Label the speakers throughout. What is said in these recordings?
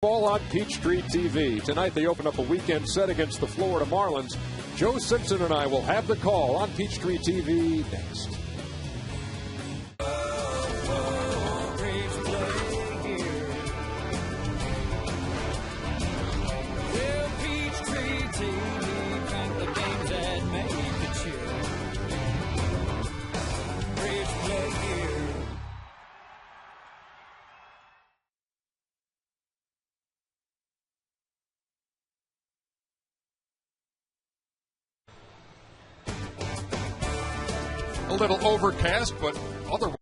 Speaker 1: Ball on Peachtree TV. Tonight they open up a weekend set against the Florida Marlins. Joe Simpson and I will have the call on Peachtree TV next. A little overcast, but otherwise.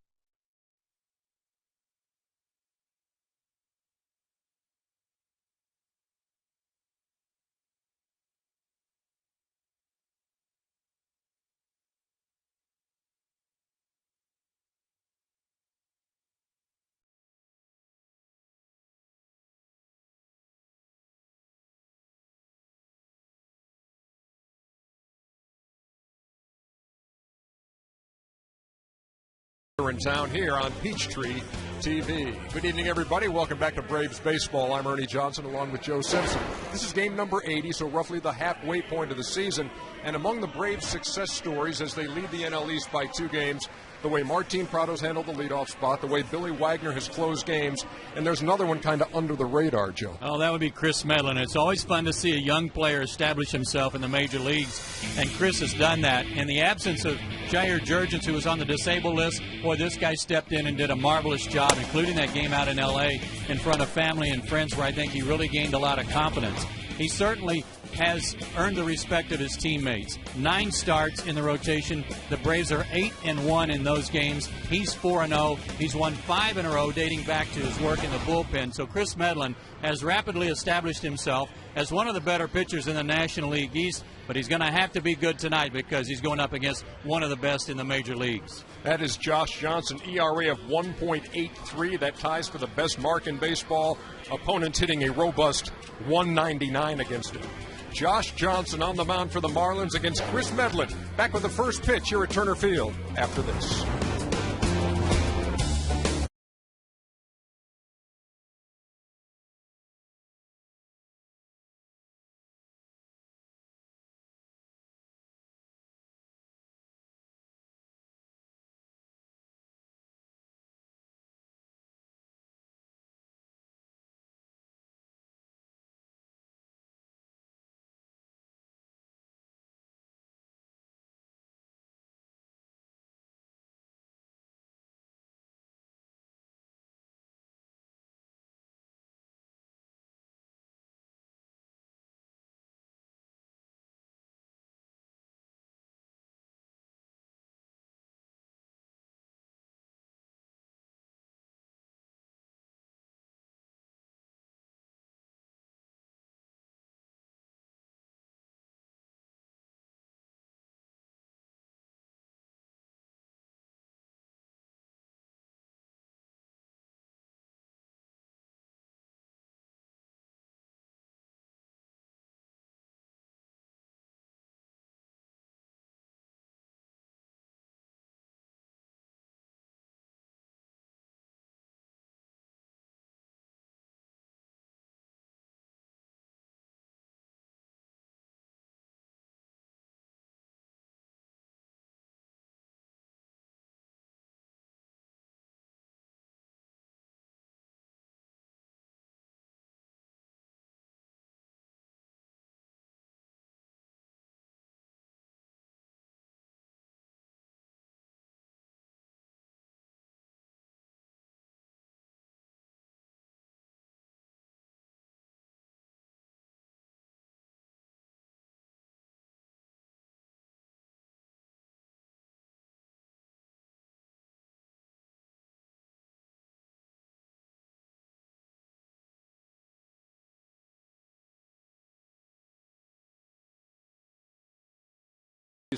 Speaker 1: In town here on Peachtree TV. Good evening, everybody. Welcome back to Braves Baseball. I'm Ernie Johnson along with Joe Simpson. This is game number 80, so roughly the halfway point of the season. And among the Braves' success stories as they lead the NL East by 2 games, the way Martin Prado's handled the leadoff spot, the way Billy Wagner has closed games, and there's another one kind of under the radar, Joe.
Speaker 2: Oh, that would be Chris Medlin. It's always fun to see a young player establish himself in the major leagues, and Chris has done that. In the absence of Jair Jurgens, who was on the disabled list, boy, this guy stepped in and did a marvelous job, including that game out in L.A. in front of family and friends where I think he really gained a lot of confidence. He certainly has earned the respect of his teammates. 9 starts in the rotation. The Braves are 8-1 in those games. He's 4-0. He's won 5 in a row dating back to his work in the bullpen. So Chris Medlin has rapidly established himself as one of the better pitchers in the National League East, but he's going to have to be good tonight because he's going up against one of the best in the major leagues.
Speaker 1: That is Josh Johnson, ERA of 1.83. That ties for the best mark in baseball. Opponents hitting a robust 199 against him. Josh Johnson on the mound for the Marlins against Chris Medlin. Back with the first pitch here at Turner Field after this.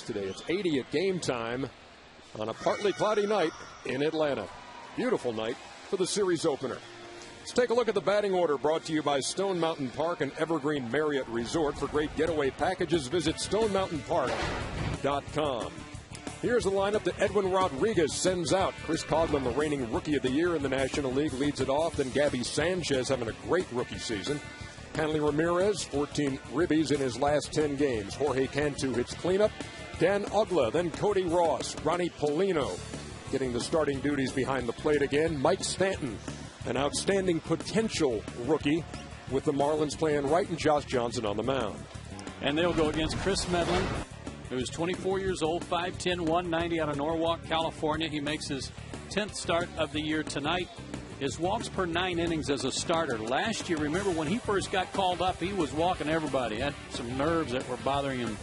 Speaker 1: Today it's 80 at game time on a partly cloudy night in Atlanta. Beautiful night for the series opener. Let's take a look at the batting order brought to you by Stone Mountain Park and Evergreen Marriott Resort. For great getaway packages, visit stonemountainpark.com. Here's the lineup that Edwin Rodriguez sends out. Chris Coghlan, the reigning Rookie of the Year in the National League, leads it off. Then Gabby Sanchez having a great rookie season. Hanley Ramirez, 14 ribbies in his last 10 games. Jorge Cantu hits cleanup. Dan Ugla, then Cody Ross. Ronnie Polino getting the starting duties behind the plate again. Mike Stanton, an outstanding potential rookie with the Marlins playing right, and Josh Johnson on the mound.
Speaker 2: And they'll go against Chris Medlin, who's 24 years old, 5'10", 190 out of Norwalk, California. He makes his 10th start of the year tonight. His walks per 9 innings as a starter. Last year, remember when he first got called up, he was walking everybody. Had some nerves that were bothering him,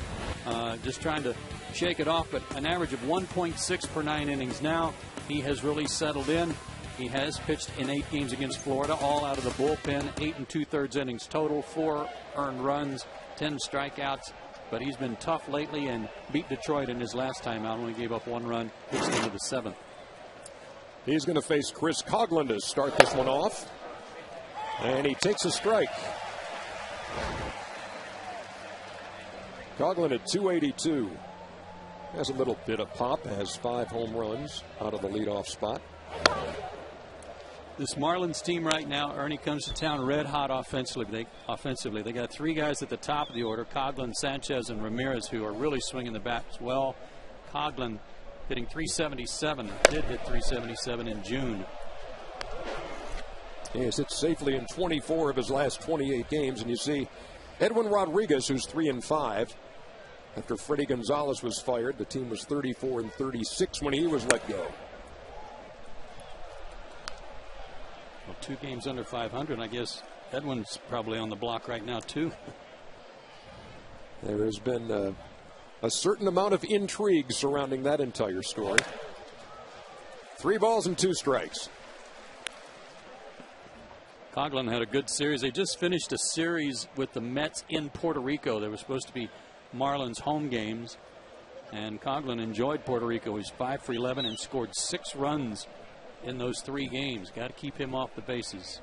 Speaker 2: just trying to shake it off. But an average of 1.6 per 9 innings now. He has really settled in. He has pitched in 8 games against Florida, all out of the bullpen. 8 2/3 innings total, 4 earned runs, 10 strikeouts. But he's been tough lately and beat Detroit in his last time out. Only gave up 1 run, pitched into the 7th.
Speaker 1: He's going to face Chris Coghlan to start this one off. And he takes a strike. Coghlan at 282. Has a little bit of pop, has 5 home runs out of the leadoff spot.
Speaker 2: This Marlins team right now, Ernie, comes to town red hot offensively. They got 3 guys at the top of the order, Coghlan, Sanchez, and Ramirez, who are really swinging the bat as well. Coghlan hitting .377, did hit .377 in June.
Speaker 1: He has hit safely in 24 of his last 28 games, and you see Edwin Rodriguez, who's 3-5. After Freddie Gonzalez was fired, the team was 34-36 when he was let go.
Speaker 2: Well, 2 games under 500. I guess Edwin's probably on the block right now, too.
Speaker 1: There has been a certain amount of intrigue surrounding that entire story. 3 balls and 2 strikes.
Speaker 2: Coghlan had a good series. They just finished a series with the Mets in Puerto Rico. They were supposed to be Marlins home games, and Coghlan enjoyed Puerto Rico. He's 5 for 11 and scored 6 runs in those 3 games. Got to keep him off the bases.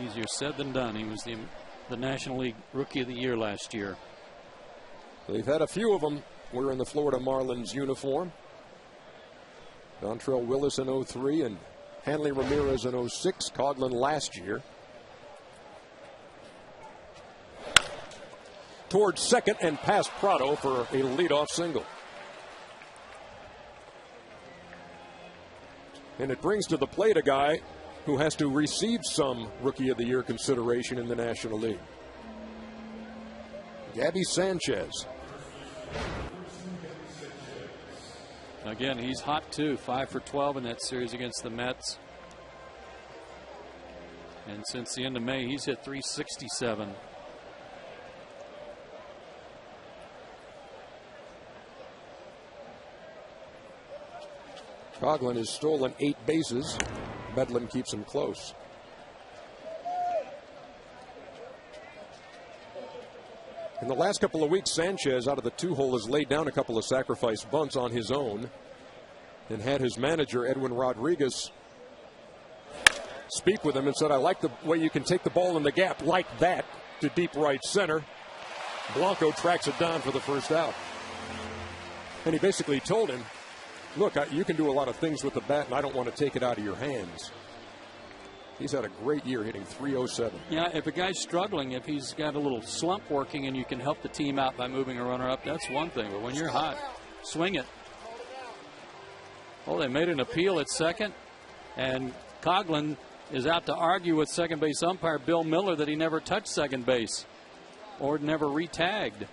Speaker 2: Easier said than done. He was the National League Rookie of the Year last year.
Speaker 1: They've had a few of them wearing the Florida Marlins uniform. Dontrell Willis in 03 and Hanley Ramirez in 06. Coghlan last year. Towards second and past Prado for a leadoff single. And it brings to the plate a guy who has to receive some Rookie of the Year consideration in the National League. Gabby Sanchez.
Speaker 2: Again, he's hot too. 5 for 12 in that series against the Mets. And since the end of May, he's hit .367.
Speaker 1: Coghlan has stolen 8 bases. Medlin keeps him close. In the last couple of weeks, Sanchez out of the 2-hole has laid down a couple of sacrifice bunts on his own and had his manager, Edwin Rodriguez, speak with him and said, I like the way you can take the ball in the gap like that to deep right center. Blanco tracks it down for the first out. And he basically told him, look, you can do a lot of things with the bat, and I don't want to take it out of your hands. He's had a great year hitting .307. Yeah,
Speaker 2: if a guy's struggling, if he's got a little slump working and you can help the team out by moving a runner up, that's one thing. But when you're hot, swing it. Oh, they made an appeal at second, and Coghlan is out to argue with second base umpire Bill Miller that he never touched second base or never re-tagged.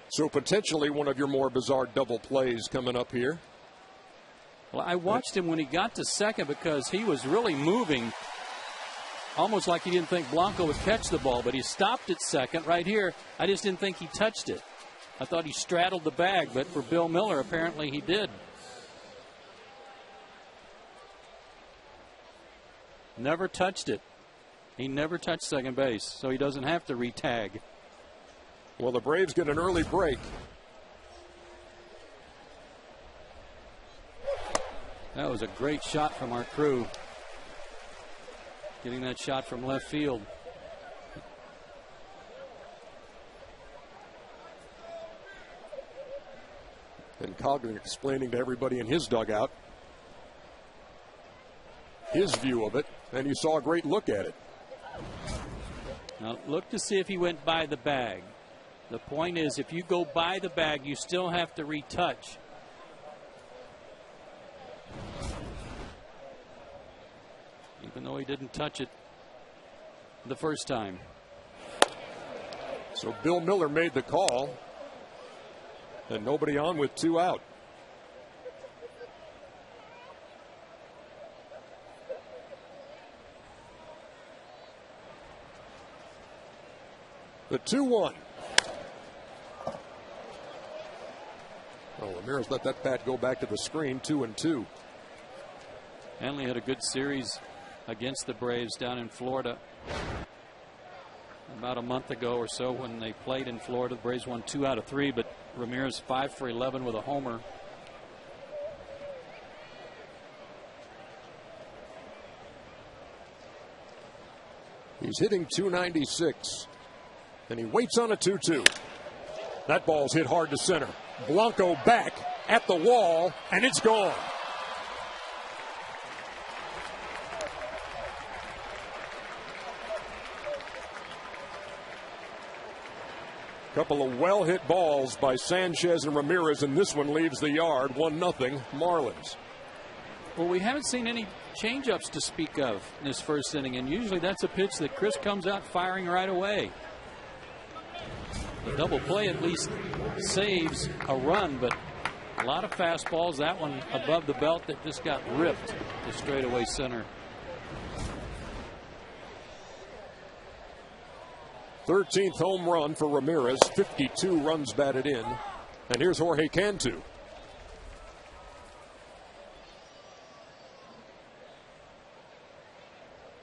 Speaker 1: So potentially one of your more bizarre double plays coming up here.
Speaker 2: Well, I watched him when he got to second because he was really moving, almost like he didn't think Blanco would catch the ball, but he stopped at second right here. I just didn't think he touched it. I thought he straddled the bag, but for Bill Miller, apparently he did. Never touched it. He never touched second base, so he doesn't have to re-tag.
Speaker 1: Well, the Braves get an early break.
Speaker 2: That was a great shot from our crew. getting that shot from left field.
Speaker 1: And Coghlan explaining to everybody in his dugout his view of it, and you saw a great look at it.
Speaker 2: Now look to see if he went by the bag. The point is, if you go by the bag, you still have to retouch. Even though he didn't touch it the first time.
Speaker 1: So Bill Miller made the call, and nobody on with 2 out. The 2-1. Well, Ramirez let that bat go back to the screen, 2-2.
Speaker 2: Hanley had a good series against the Braves down in Florida about a month ago or so when they played in Florida. The Braves won 2 out of 3, but Ramirez 5 for 11 with a homer.
Speaker 1: He's hitting .296, and he waits on a 2-2. That ball's hit hard to center. Blanco back at the wall, and it's gone. Couple of well-hit balls by Sanchez and Ramirez, and this one leaves the yard. 1-0 Marlins.
Speaker 2: Well, we haven't seen any changeups to speak of in this first inning, and usually that's a pitch that Chris comes out firing right away. The double play at least saves a run, but a lot of fastballs. That one above the belt that just got ripped to straightaway center.
Speaker 1: 13th home run for Ramirez, 52 runs batted in. And here's Jorge Cantu.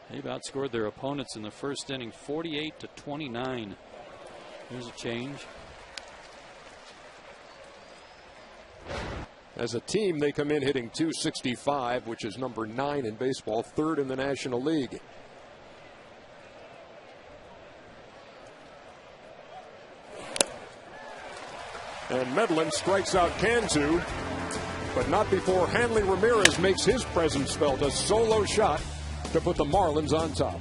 Speaker 2: They've outscored their opponents in the first inning 48-29. Here's a change.
Speaker 1: As a team, they come in hitting .265, which is number 9 in baseball, 3rd in the National League. And Medlin strikes out Cantu, but not before Hanley Ramirez makes his presence felt. A solo shot to put the Marlins on top.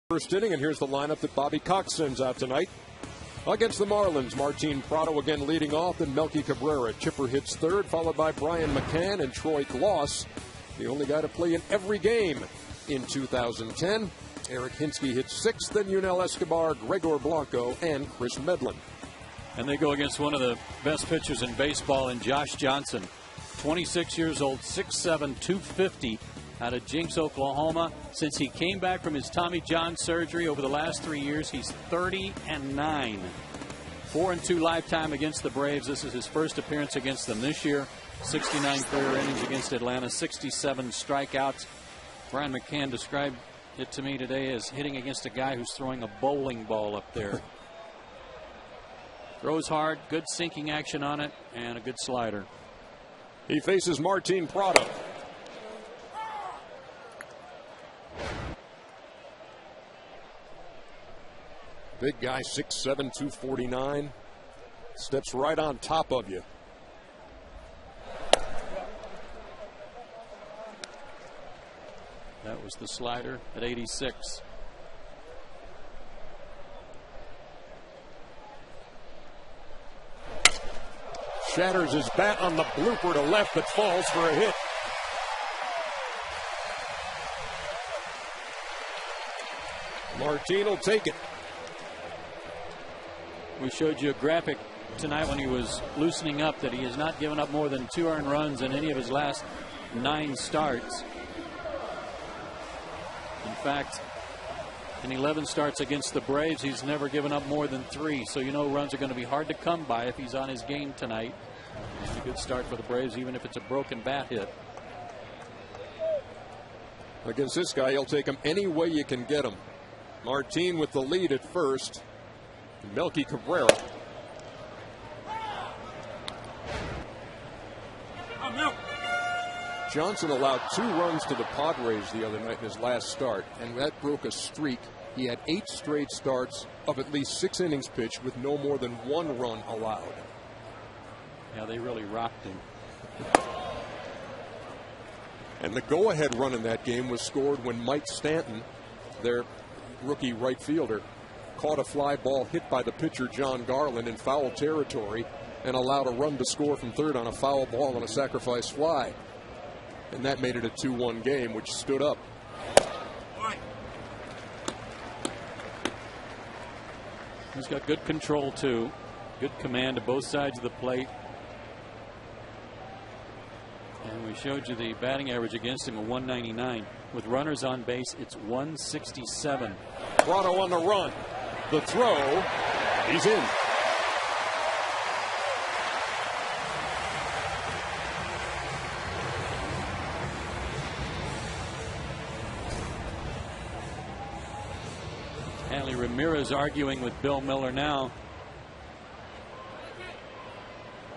Speaker 1: First inning, and here's the lineup that Bobby Cox sends out tonight. Against the Marlins, Martin Prado again leading off, then Melky Cabrera. Chipper hits third, followed by Brian McCann and Troy Gloss, the only guy to play in every game in 2010. Eric Hinsky hits sixth, then Yunel Escobar, Gregor Blanco, and Chris Medlin.
Speaker 2: And they go against one of the best pitchers in baseball in Josh Johnson. 26 years old, 6'7", 250, out of Jinx, Oklahoma. Since he came back from his Tommy John surgery over the last 3 years, he's 30-9. 4-2 lifetime against the Braves. This is his first appearance against them this year. 69 career innings against Atlanta, 67 strikeouts. Brian McCann described it to me today as hitting against a guy who's throwing a bowling ball up there. Throws hard, good sinking action on it, and a good slider.
Speaker 1: He faces Martin Prado. Big guy, 6'7", 249. Steps right on top of you.
Speaker 2: That was the slider at 86.
Speaker 1: Shatters his bat on the blooper to left, but falls for a hit. Martin will take it.
Speaker 2: We showed you a graphic tonight when he was loosening up that he has not given up more than 2 earned runs in any of his last 9 starts. In fact, in 11 starts against the Braves, he's never given up more than 3. So you know runs are going to be hard to come by if he's on his game tonight. And a good start for the Braves, even if it's a broken bat hit.
Speaker 1: Against this guy, he'll take him any way you can get him. Martin with the lead at first. Melky Cabrera. Johnson allowed 2 runs to the Padres the other night in his last start, and that broke a streak. He had 8 straight starts of at least 6 innings pitched with no more than 1 run allowed.
Speaker 2: Yeah, they really rocked him.
Speaker 1: And the go-ahead run in that game was scored when Mike Stanton, their rookie right fielder, caught a fly ball hit by the pitcher John Garland in foul territory and allowed a run to score from third on a foul ball on a sacrifice fly. And that made it a 2-1 game, which stood up.
Speaker 2: He's got good control, too. Good command to both sides of the plate. And we showed you the batting average against him of 199. With runners on base, it's 167.
Speaker 1: Prado on the run. The throw. He's in.
Speaker 2: Hanley Ramirez arguing with Bill Miller now.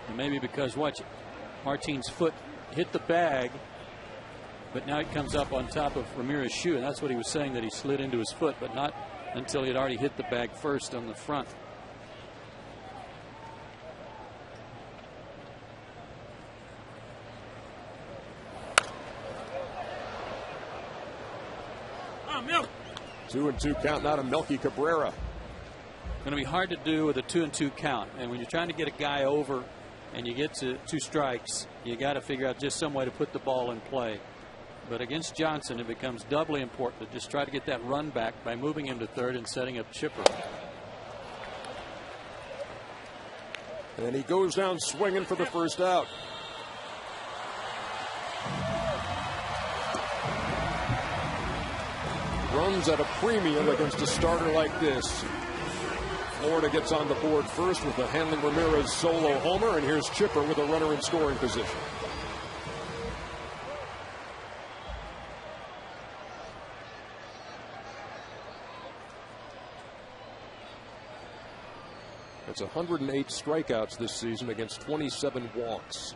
Speaker 2: And maybe because, watch, Martin's foot hit the bag, but now it comes up on top of Ramirez's shoe, and that's what he was saying, that he slid into his foot, but not until he had already hit the bag first on the front.
Speaker 1: Oh, 2-2 count now to Melky Cabrera.
Speaker 2: Going to be hard to do with a 2-2 count, and when you're trying to get a guy over and you get to 2 strikes, you got to figure out just some way to put the ball in play. But against Johnson, it becomes doubly important to just try to get that run back by moving him to third and setting up Chipper.
Speaker 1: And he goes down swinging for the first out. Runs at a premium against a starter like this. Florida gets on the board first with a Hanley Ramirez solo homer, and here's Chipper with a runner in scoring position. That's 108 strikeouts this season against 27 walks.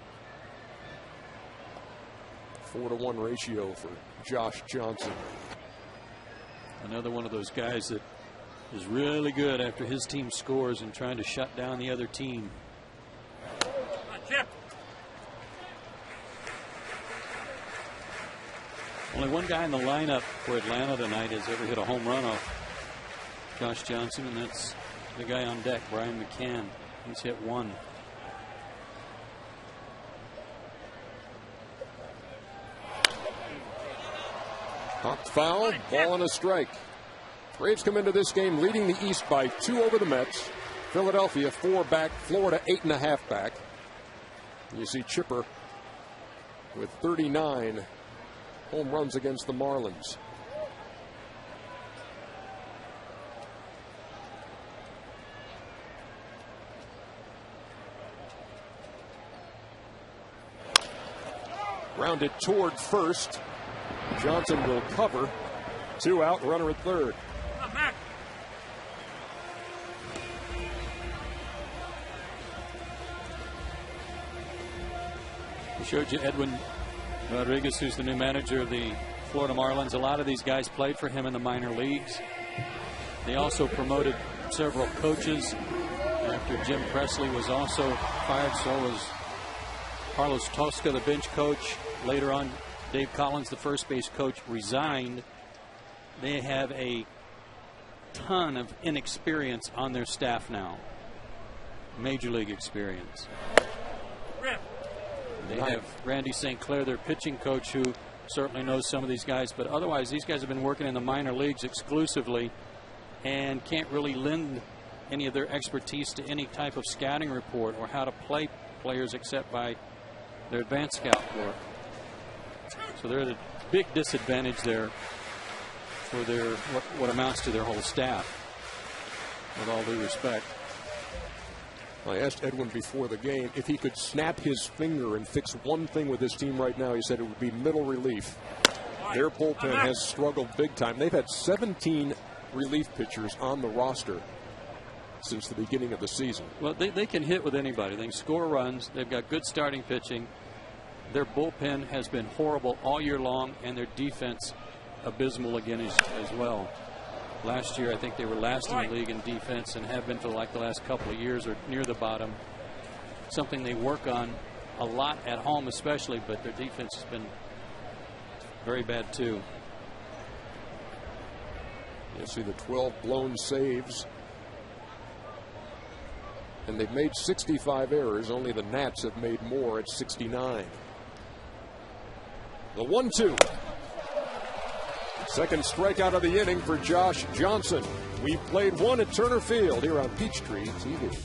Speaker 1: 4-to-1 ratio for Josh Johnson.
Speaker 2: Another one of those guys that is really good after his team scores and trying to shut down the other team. Only one guy in the lineup for Atlanta tonight has ever hit a home run off Josh Johnson, and that's the guy on deck, Brian McCann. He's hit 1.
Speaker 1: Popped foul, ball and a strike. Braves come into this game leading the East by 2 over the Mets. Philadelphia 4 back, Florida 8.5 back. You see Chipper with 39 home runs against the Marlins. Grounded toward first. Johnson will cover. 2 out, runner at third.
Speaker 2: We showed you Edwin Rodriguez, who's the new manager of the Florida Marlins. A lot of these guys played for him in the minor leagues. They also promoted several coaches after Jim Presley was also fired. So was Carlos Tosca, the bench coach. Later on, Dave Collins, the first base coach, resigned. They have a ton of inexperience on their staff now. Major league experience. They have Randy St. Clair, their pitching coach, who certainly knows some of these guys. But otherwise, these guys have been working in the minor leagues exclusively and can't really lend any of their expertise to any type of scouting report or how to play players except by their advanced scout work. So they're at a big disadvantage there for their what amounts to their whole staff, with all due respect.
Speaker 1: I asked Edwin before the game if he could snap his finger and fix one thing with his team right now. He said it would be middle relief. Their bullpen has struggled big time. They've had 17 relief pitchers on the roster since the beginning of the season.
Speaker 2: Well, they can hit with anybody. They can score runs. They've got good starting pitching. Their bullpen has been horrible all year long, and their defense abysmal again as well. Last year, I think they were last in the league in defense and have been for like the last couple of years, or near the bottom. Something they work on a lot at home especially, but their defense has been very bad too.
Speaker 1: You see the 12 blown saves. And they've made 65 errors. Only the Nats have made more at 69. The 1-2. Second strikeout of the inning for Josh Johnson. We've played one at Turner Field here on Peachtree TV.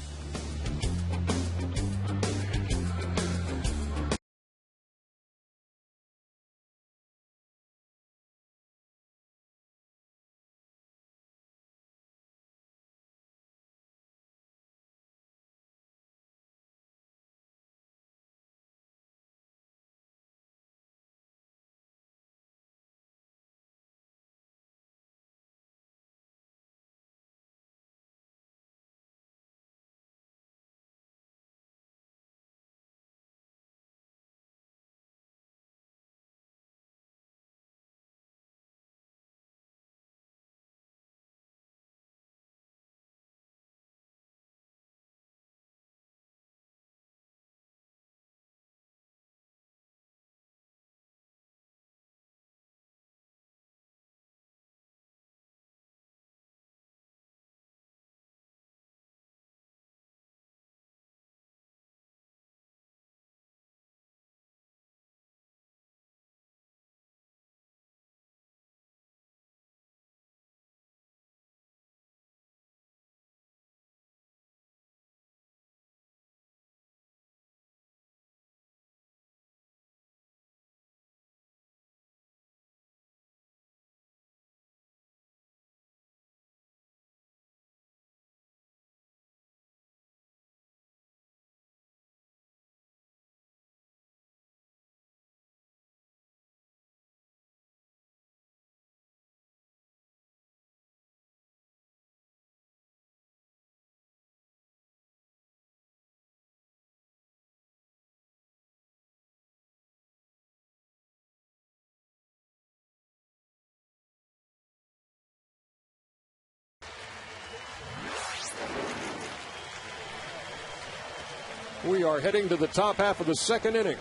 Speaker 1: We are heading to the top half of the second inning.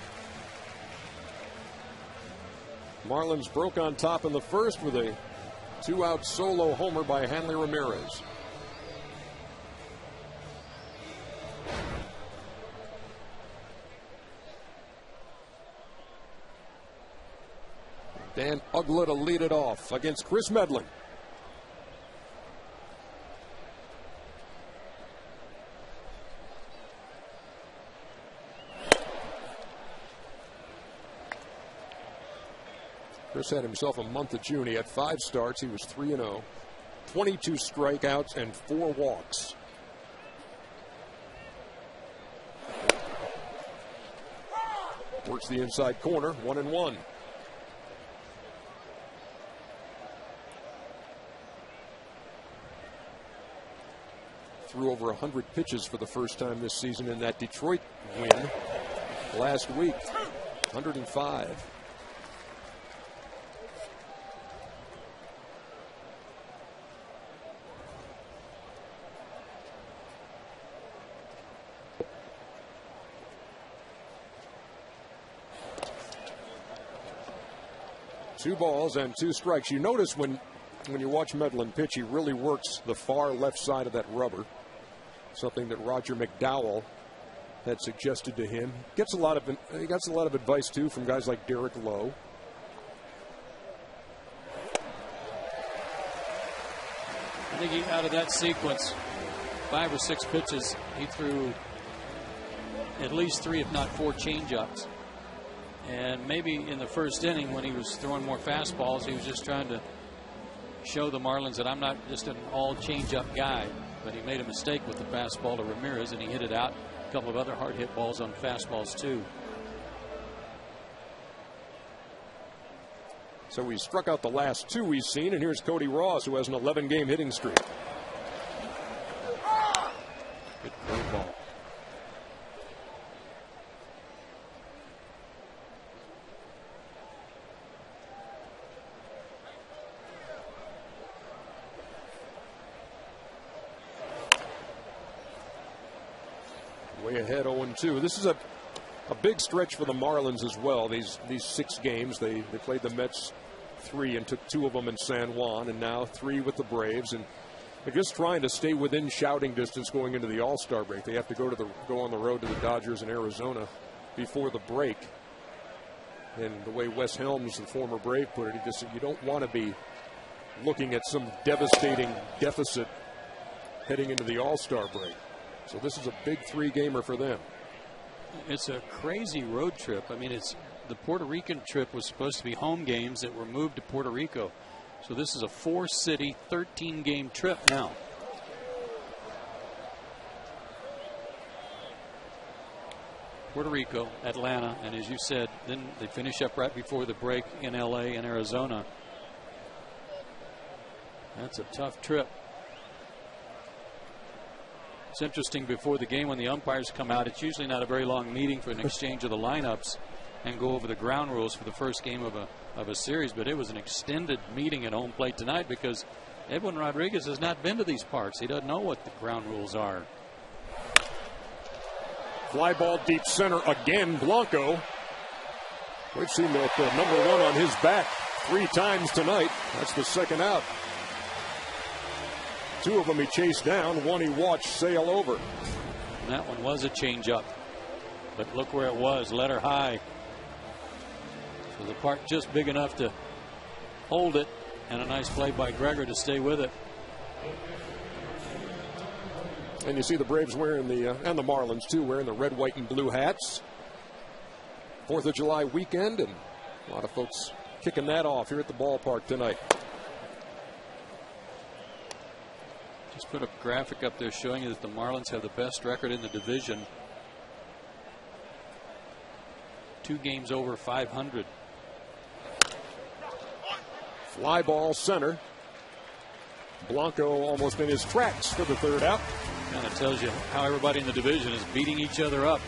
Speaker 1: Marlins broke on top in the first with a 2-out solo homer by Hanley Ramirez. Dan Uggla to lead it off against Chris Medlin. Chris had himself a month of June. He had 5 starts. He was 3-0. 22 strikeouts and 4 walks. Works the inside corner, 1-1. Threw over 100 pitches for the first time this season in that Detroit win last week. 105. Two balls and 2 strikes. You notice when you watch Medlin pitch, he really works the far left side of that rubber. Something that Roger McDowell had suggested to him. He gets a lot of advice too from guys like Derek Lowe.
Speaker 2: I think out of that sequence, 5 or 6 pitches, he threw at least 3, if not 4 changeups. And maybe in the first inning, when he was throwing more fastballs, he was just trying to show the Marlins that I'm not just an all changeup guy. But he made a mistake with the fastball to Ramirez, and he hit it out. A couple of other hard hit balls on fastballs too.
Speaker 1: So he struck out the last 2 we've seen, and here's Cody Ross, who has an 11-game hitting streak.
Speaker 2: Good curveball.
Speaker 1: Way ahead, 0-2. This is a big stretch for the Marlins as well. These 6 games, they played the Mets 3 and took 2 of them in San Juan, and now 3 with the Braves. And they're just trying to stay within shouting distance going into the All-Star break. They have to go on the road to the Dodgers in Arizona before the break. And the way Wes Helms, the former Brave, put it, he just said you don't want to be looking at some devastating deficit heading into the All-Star break. So this is a big 3-gamer for them.
Speaker 2: It's a crazy road trip. I mean, the Puerto Rican trip was supposed to be home games that were moved to Puerto Rico. So this is a 4-city, 13-game trip now. Puerto Rico, Atlanta, and as you said, then they finish up right before the break in LA and Arizona. That's a tough trip. It's interesting, before the game when the umpires come out, it's usually not a very long meeting for an exchange of the lineups and go over the ground rules for the first game of a series, but it was an extended meeting at home plate tonight because Edwin Rodriguez has not been to these parks. He doesn't know what the ground rules are.
Speaker 1: Fly ball deep center again, Blanco. We've seen that number 1 on his back 3 times tonight. That's the second out. 2 of them he chased down, 1 he watched sail over.
Speaker 2: And that one was a changeup, but look where it was, letter high. So the park just big enough to hold it, and a nice play by Gregor to stay with it.
Speaker 1: And you see the Braves wearing and the Marlins too, wearing the red, white, and blue hats. 4th of July weekend, and a lot of folks kicking that off here at the ballpark tonight.
Speaker 2: Just put a graphic up there showing you that the Marlins have the best record in the division. 2 games over 500.
Speaker 1: Fly ball center. Blanco almost in his tracks for the 3rd out.
Speaker 2: Kind of tells you how everybody in the division is beating each other up.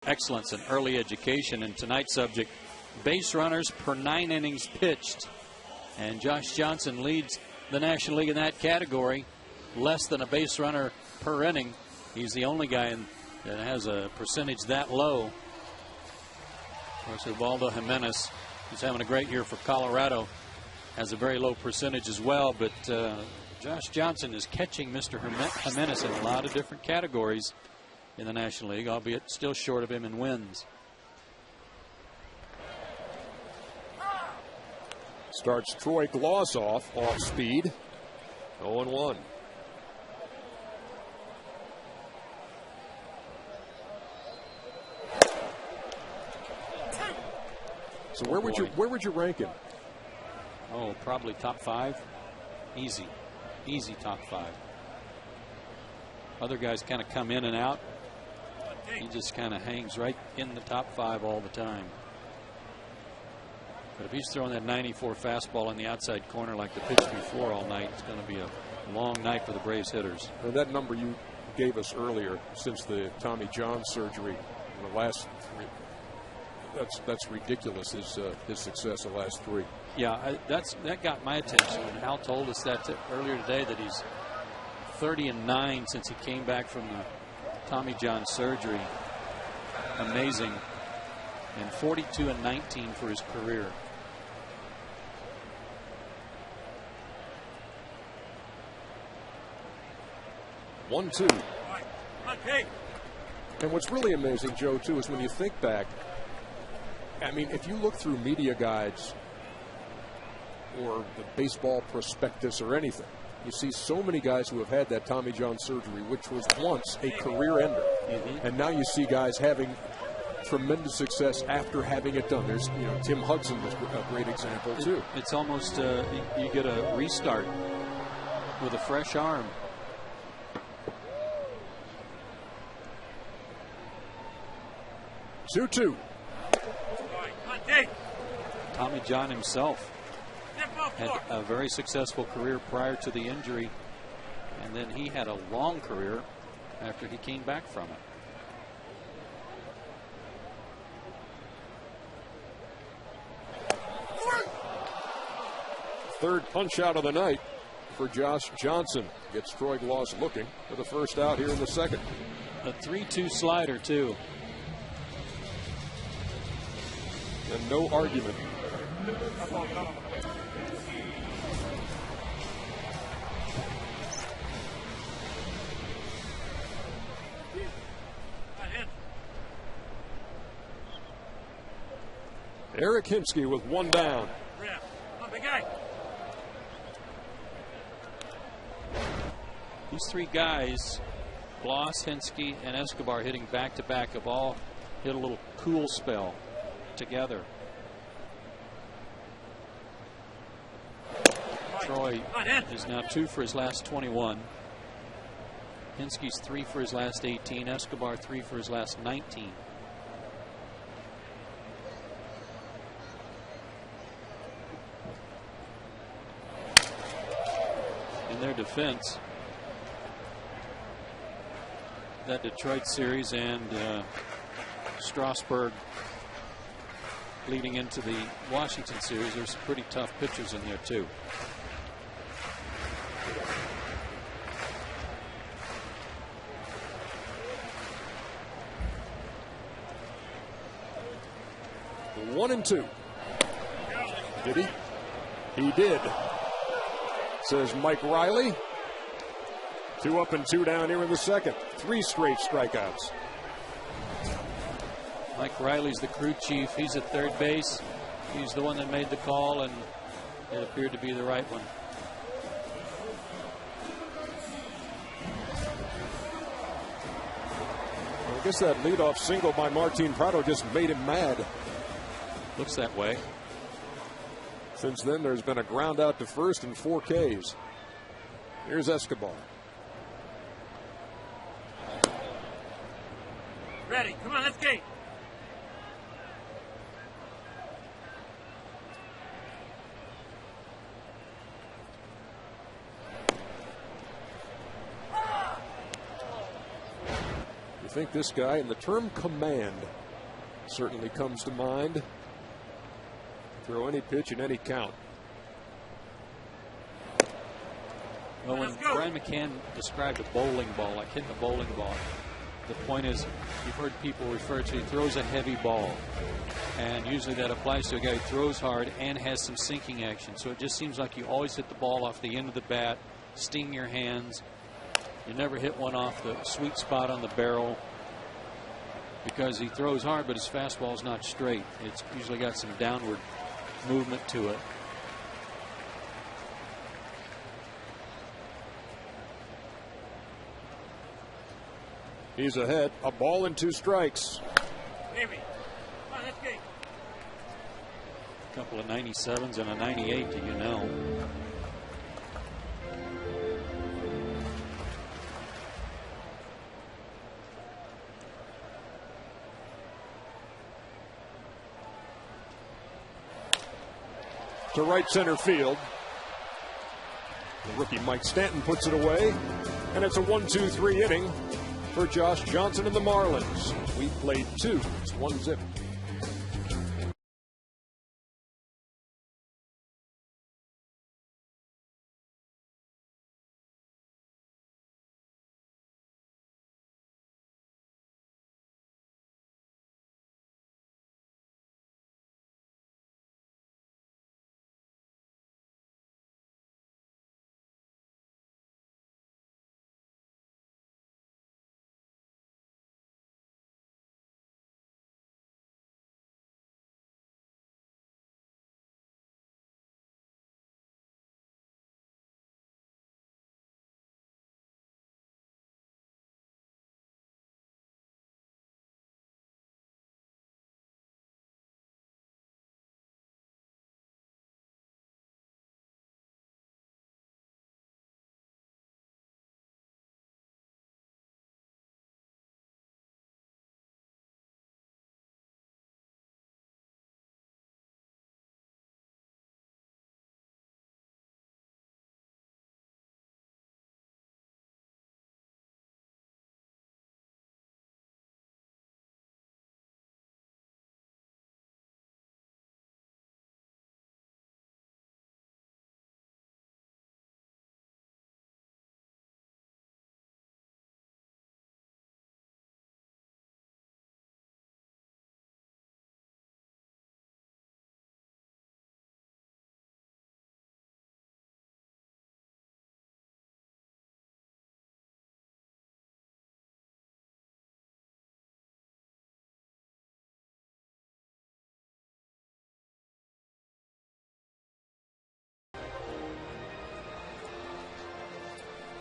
Speaker 2: excellence in early education. And tonight's subject, base runners per 9 innings pitched. And Josh Johnson leads the National League in that category. Less than a base runner per inning. He's the only guy that has a percentage that low. Of course, Ubaldo Jimenez, who's having a great year for Colorado, has a very low percentage as well. But Josh Johnson is catching Mr. Jimenez in a lot of different categories in the National League, albeit still short of him in wins.
Speaker 1: Starts Troy Gloss off speed. 0-1. So where would you rank him?
Speaker 2: Oh, probably top 5. Easy top 5. Other guys kind of come in and out. He just kind of hangs right in the top 5 all the time. But if he's throwing that 94 fastball in the outside corner like the pitch before all night, it's going to be a long night for the Braves hitters.
Speaker 1: And that number you gave us earlier, since the Tommy John surgery, in the last 3, that's ridiculous. His success the last 3.
Speaker 2: Yeah, that got my attention. And Hal told us that earlier today, that he's 30-9 since he came back from the Tommy John surgery. Amazing. And 42-19 for his career.
Speaker 1: One, two. And what's really amazing, Joe, too, is when you think back, I mean, if you look through media guides or the baseball prospectus or anything, you see so many guys who have had that Tommy John surgery, which was once a career ender. And now you see guys having tremendous success after having it done. There's, Tim Hudson was a great example, too.
Speaker 2: It's almost, you get a restart with a fresh arm.
Speaker 1: Two.
Speaker 2: Tommy John himself had a very successful career prior to the injury, and then he had a long career after he came back from it.
Speaker 1: Third punch out of the night for Josh Johnson. Gets Troy Gloss looking for the first out here in the second.
Speaker 2: A 3-2 slider, too.
Speaker 1: And no argument. Eric Hinsky with 1 down.
Speaker 2: These 3 guys, Gloss, Hinsky, and Escobar, hitting back-to-back, have all hit a little cool spell together. Troy is now 2 for his last 21. Hinsky's 3 for his last 18. Escobar 3 for his last 19. In their defense, that Detroit series and Strasburg leading into the Washington series, there's some pretty tough pitchers in there too.
Speaker 1: One and 2. Did he? He did. Says Mike Riley. 2 up and 2 down here in the second. 3 straight strikeouts.
Speaker 2: Mike Riley's the crew chief. He's at third base. He's the one that made the call, and it appeared to be the right one.
Speaker 1: Well, I guess that leadoff single by Martin Prado just made him mad.
Speaker 2: Looks that way.
Speaker 1: Since then, there's been a ground out to first and 4 Ks. Here's Escobar.
Speaker 3: Ready, come on, let's go.
Speaker 1: think this guy, and the term command certainly comes to mind. Throw any pitch in any count.
Speaker 2: Well, when Brian McCann described a bowling ball, like hitting a bowling ball, the point is, you've heard people refer to, he throws a heavy ball. And usually that applies to a guy who throws hard and has some sinking action. So it just seems like you always hit the ball off the end of the bat, sting your hands. You never hit one off the sweet spot on the barrel, because he throws hard, but his fastball is not straight. It's usually got some downward movement to it.
Speaker 1: He's ahead. A ball and 2 strikes.
Speaker 3: Baby. Come on, let's go.
Speaker 2: A couple of 97s and a 98, do you know?
Speaker 1: To right center field. The rookie Mike Stanton puts it away. And it's a 1-2-3 inning for Josh Johnson and the Marlins. We played 2. It's 1-0.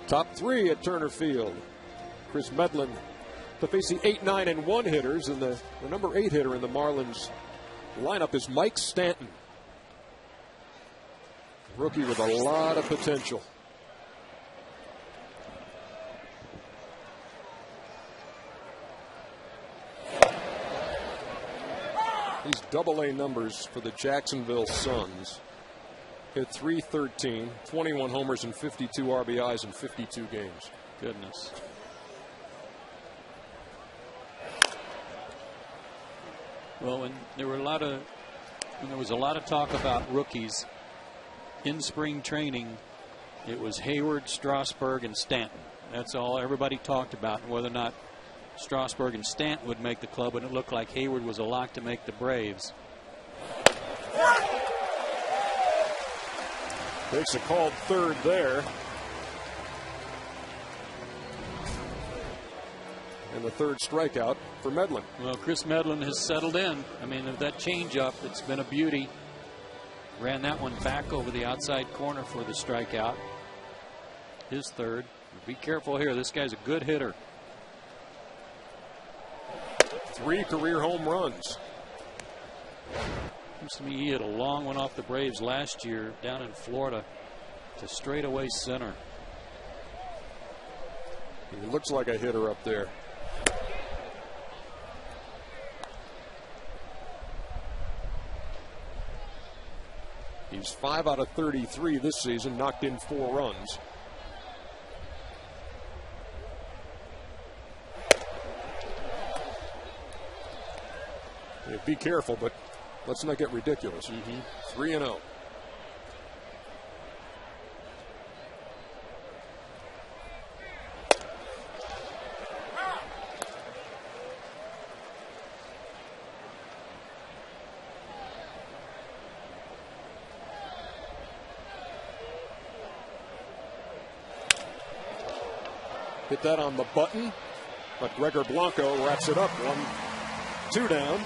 Speaker 1: Top 3 at Turner Field. Chris Medlin to face the 8, 9, and 1 hitters, and the number 8 hitter in the Marlins lineup is Mike Stanton. Rookie with a lot of potential. These Double-A numbers for the Jacksonville Suns. Hit .313, 21 homers and 52 RBIs in 52 games.
Speaker 2: Goodness. Well, when there was a lot of talk about rookies in spring training, it was Hayward, Strasburg, and Stanton. That's all everybody talked about, and whether or not Strasburg and Stanton would make the club, and it looked like Hayward was a lock to make the Braves.
Speaker 1: Takes a called third there. And the third strikeout for Medlin.
Speaker 2: Well, Chris Medlin has settled in. I mean, that changeup, it's been a beauty. Ran that one back over the outside corner for the strikeout. His third. Be careful here. This guy's a good hitter.
Speaker 1: 3 career home runs.
Speaker 2: Seems to me he hit a long one off the Braves last year down in Florida to straightaway center.
Speaker 1: He looks like a hitter up there. He's 5 out of 33 this season, knocked in 4 runs. Yeah, be careful, but let's not get ridiculous. 3-0. Hit that on the button, but Gregor Blanco wraps it up. 1-2 down.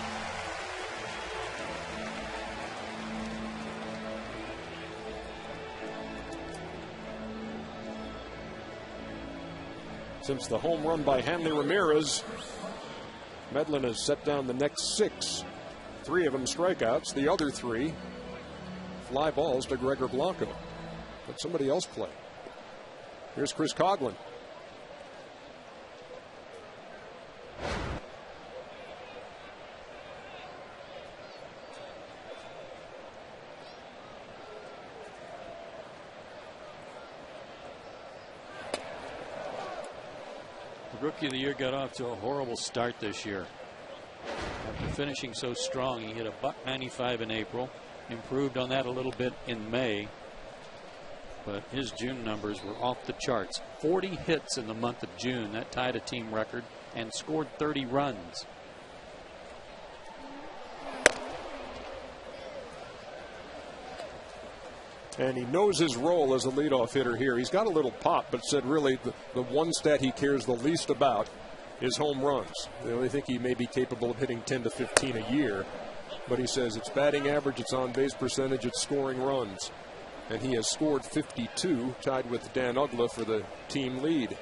Speaker 1: Since the home run by Hanley Ramirez, Medlin has set down the next 6. 3 of them strikeouts. The other 3 fly balls to Gregor Blanco. Let somebody else play. Here's Chris Coughlin.
Speaker 4: Rookie of the Year got off to a horrible start this year. After finishing so strong, he hit a .195 in April, improved on that a little bit in May, but his June numbers were off the charts. 40 hits in the month of June. That tied a team record, and scored 30 runs.
Speaker 1: And he knows his role as a leadoff hitter here. He's got a little pop, but said really the one stat he cares the least about is home runs. They only think he may be capable of hitting 10 to 15 a year. But he says it's batting average, it's on base percentage, it's scoring runs. And he has scored 52, tied with Dan Uggla for the team lead.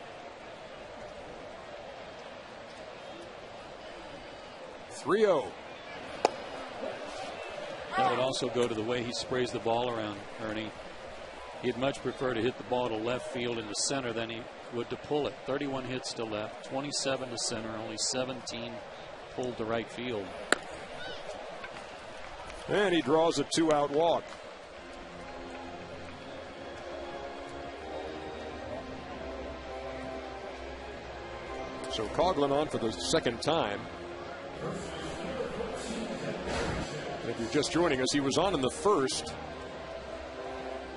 Speaker 1: 3-0.
Speaker 4: That would also go to the way he sprays the ball around, Ernie. He'd much prefer to hit the ball to left field into center than he would to pull it. 31 hits to left, 27 to center, only 17 pulled to right field.
Speaker 1: And he draws a 2-out walk. So Coughlin on for the second time. If you're just joining us, he was on in the first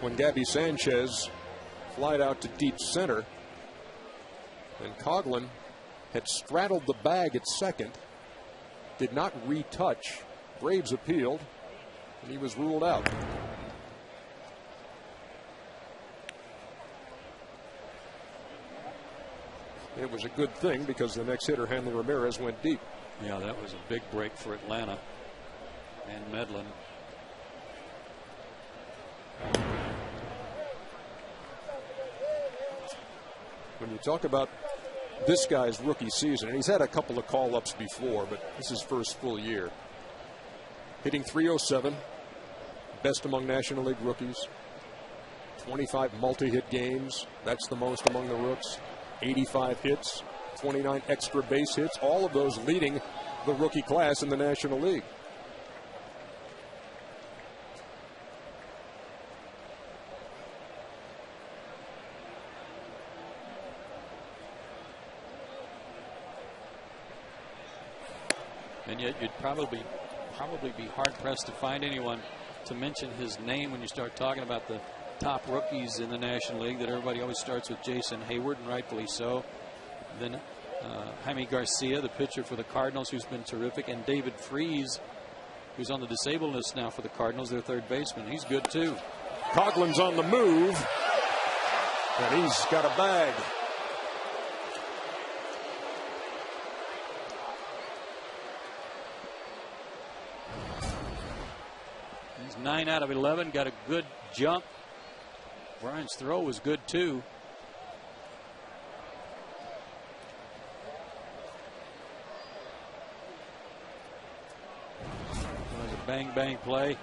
Speaker 1: when Gabby Sanchez flied out to deep center. And Coughlin had straddled the bag at second, did not retouch. Braves appealed, and he was ruled out. It was a good thing because the next hitter, Hanley Ramirez, went deep.
Speaker 4: Yeah, that was a big break for Atlanta and Medlin.
Speaker 1: When you talk about this guy's rookie season, and he's had a couple of call-ups before, but this is his first full year. Hitting .307, best among National League rookies. 25 multi-hit games, that's the most among the rooks. 85 hits, 29 extra base hits, all of those leading the rookie class in the National League.
Speaker 4: And yet you'd probably be hard-pressed to find anyone to mention his name when you start talking about the top rookies in the National League. That everybody always starts with Jason Hayward, and rightfully so. Then Jaime Garcia, the pitcher for the Cardinals, who's been terrific, and David Freese, who's on the disabled list now for the Cardinals, their third baseman. He's good too.
Speaker 1: Coughlin's on the move, and he's got a bag.
Speaker 4: He's 9 out of 11, got a good jump. Brian's throw was good too. Bang, bang play.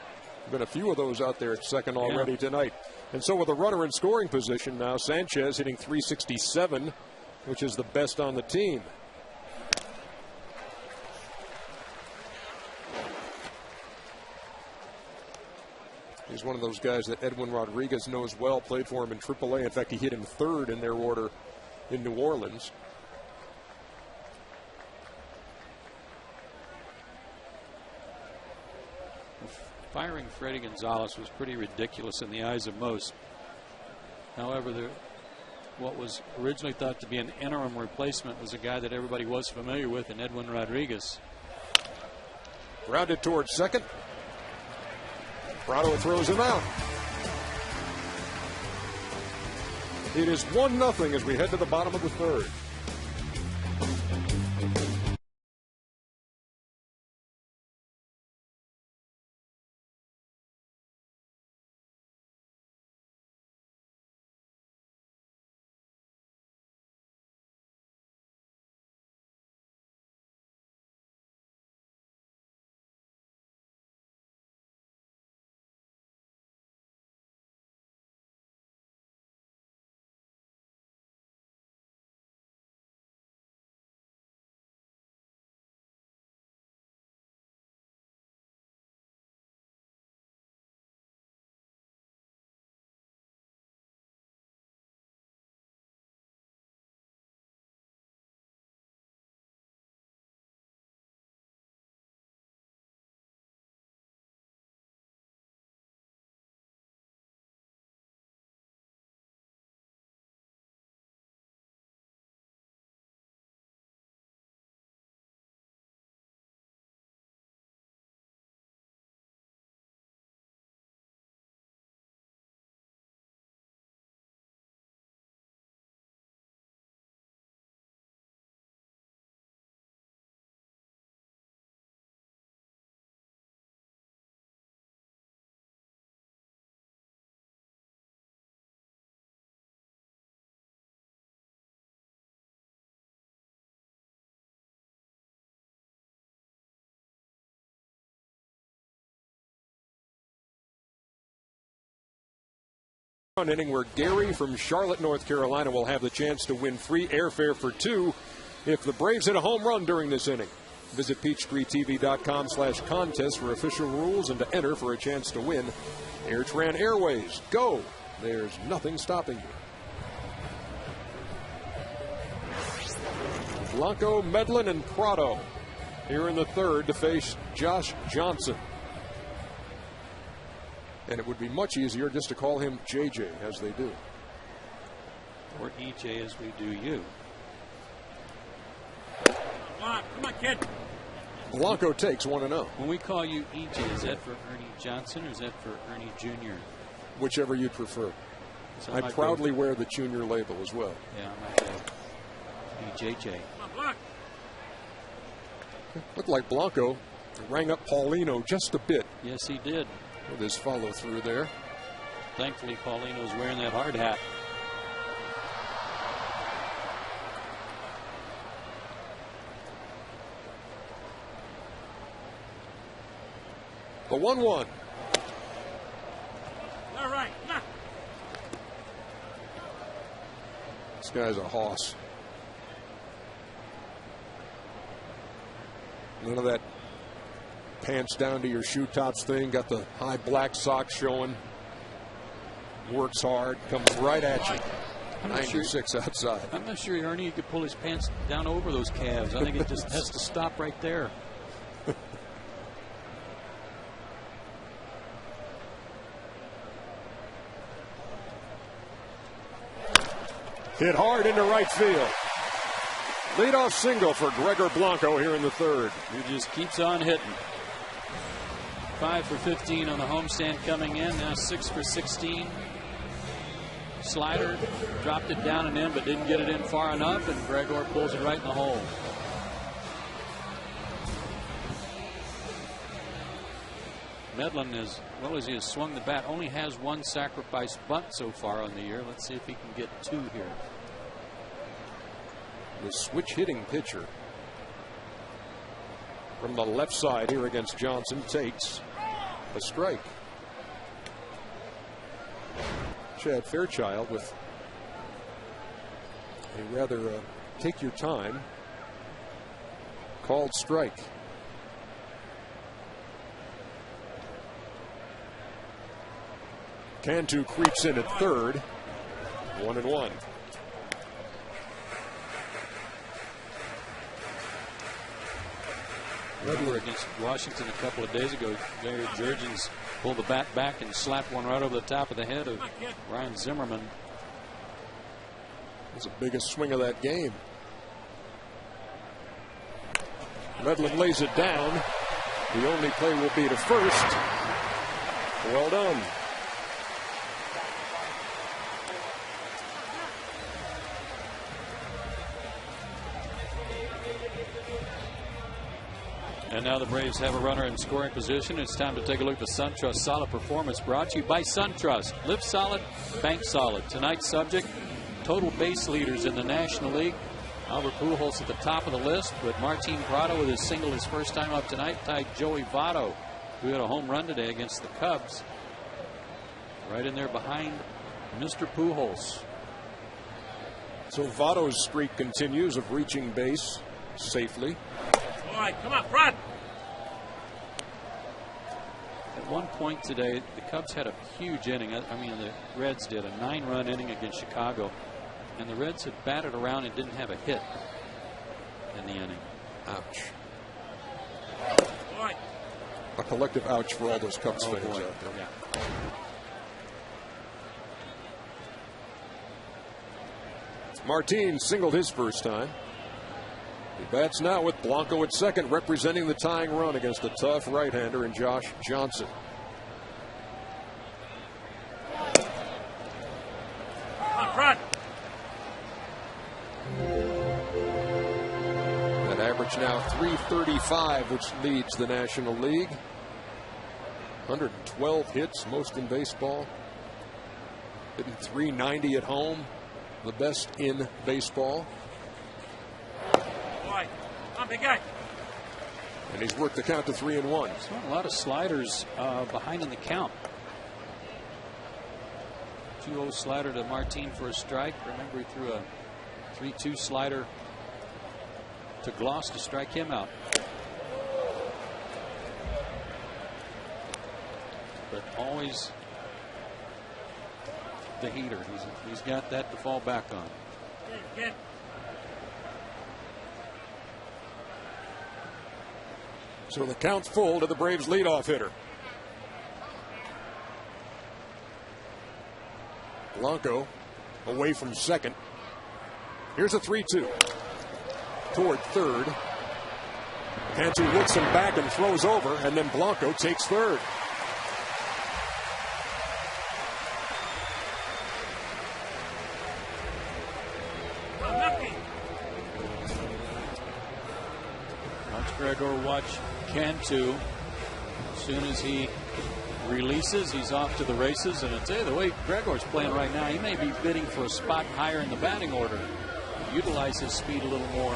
Speaker 1: Been a few of those out there at second already tonight. And so with a runner in scoring position now, Sanchez hitting .367, which is the best on the team. He's one of those guys that Edwin Rodriguez knows well, played for him in AAA. In fact, he hit him third in their order in New Orleans.
Speaker 4: Firing Freddie Gonzalez was pretty ridiculous in the eyes of most. However, what was originally thought to be an interim replacement was a guy that everybody was familiar with in Edwin Rodriguez.
Speaker 1: Grounded towards second. Prado throws him out. It is 1-0 as we head to the bottom of the third. An inning where Gary from Charlotte, North Carolina will have the chance to win free airfare for two if the Braves hit a home run during this inning. Visit PeachTreeTV.com/contest for official rules and to enter for a chance to win AirTran Airways. Go! There's nothing stopping you. Blanco, Medlin, and Prado here in the third to face Josh Johnson. And it would be much easier just to call him JJ, as they do.
Speaker 4: Or EJ, as we do you.
Speaker 3: Come on, kid.
Speaker 1: Blanco takes 1-0.
Speaker 4: When we call you EJ, is that for Ernie Johnson or is that for Ernie Jr.?
Speaker 1: Whichever you prefer. I proudly wear the junior label as well.
Speaker 4: Yeah, I might be JJ.
Speaker 3: Come on, block.
Speaker 1: Looked like Blanco rang up Paulino just a bit.
Speaker 4: Yes, he did.
Speaker 1: With his follow through there.
Speaker 4: Thankfully, Paulino's wearing that hard hat.
Speaker 1: The 1-1.
Speaker 3: All right, nah.
Speaker 1: This guy's a hoss. None of that pants down to your shoe tops thing. Got the high black socks showing. Works hard. Comes right at you. 96 outside.
Speaker 4: I'm not sure Ernie could pull his pants down over those calves. I think it just has to stop right there.
Speaker 1: Hit hard into right field. Leadoff single for Gregor Blanco here in the third.
Speaker 4: He just keeps on hitting. 5 for 15 on the homestand coming in. Now 6 for 16. Slider dropped it down and in, but didn't get it in far enough, and Gregor pulls it right in the hole. Medlin, as well as he has swung the bat, only has one sacrifice bunt so far on the year. Let's see if he can get two here.
Speaker 1: The switch hitting pitcher from the left side here against Johnson takes a strike. Chad Fairchild with a rather take your time called strike. Cantu creeps in at third. 1-1.
Speaker 4: Remember against Washington a couple of days ago, Jair Jurgens pull the bat back and slap one right over the top of the head of Ryan Zimmerman.
Speaker 1: It's the biggest swing of that game. Medlin lays it down. The only play will be to first. Well done.
Speaker 4: And now the Braves have a runner in scoring position. It's time to take a look at the SunTrust Solid Performance, brought to you by SunTrust. Live solid, bank solid. Tonight's subject, total base leaders in the National League. Albert Pujols at the top of the list, but Martin Prado with his single his first time up tonight tied Joey Votto, who had a home run today against the Cubs. Right in there behind Mr. Pujols.
Speaker 1: So Votto's streak continues of reaching base safely.
Speaker 3: All right, come on, front.
Speaker 4: At one point today, the Cubs had a huge inning. I mean, the Reds did a 9-run inning against Chicago, and the Reds had batted around and didn't have a hit in the inning.
Speaker 1: Ouch.
Speaker 3: All right.
Speaker 1: A collective ouch for all those Cubs fans
Speaker 4: boy.
Speaker 1: out there.
Speaker 4: Yeah.
Speaker 1: Martin singled his first time. He bats now with Blanco at second, representing the tying run against a tough right-hander in Josh Johnson.
Speaker 3: Come on, front.
Speaker 1: That average now .335, which leads the National League. 112 hits, most in baseball. Hitting .390 at home, the best in baseball.
Speaker 3: All right. Come on, big guy.
Speaker 1: And he's worked the count to 3-1.
Speaker 4: A lot of sliders behind in the count. 2-0 slider to Martin for a strike. Remember, he threw a 3-2 slider to Gloss to strike him out. But always the heater. He's got that to fall back on.
Speaker 3: Get.
Speaker 1: So the count's full to the Braves leadoff hitter. Blanco away from second. Here's a 3-2 toward third. Cantu looks him back and throws over, and then Blanco takes third.
Speaker 4: Watch Gregor, watch Cantu. As soon as he releases, he's off to the races. And I tell you, the way Gregor's playing right now, he may be bidding for a spot higher in the batting order. Utilize his speed a little more.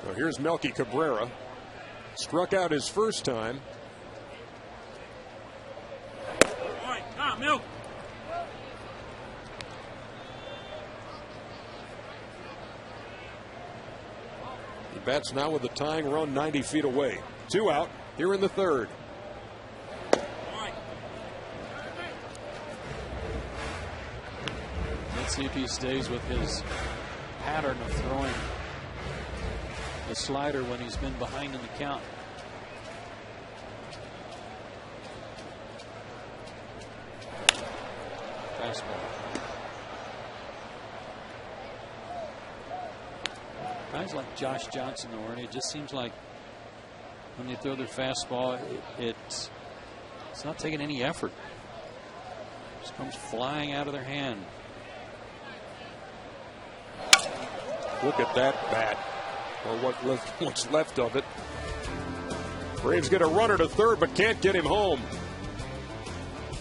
Speaker 1: So here's Melky Cabrera. Struck out his first time.
Speaker 3: All right, come on, Milk.
Speaker 1: He bats now with the tying run 90 feet away. 2 out here in the third.
Speaker 3: All right.
Speaker 4: Let's see if he stays with his pattern of throwing the slider when he's been behind in the count. Fastball. Guys like Josh Johnson, though, Ernie, it just seems like when they throw their fastball, it's not taking any effort. It just comes flying out of their hand.
Speaker 1: Look at that bat, or what's left of it. Braves get a runner to third, but can't get him home.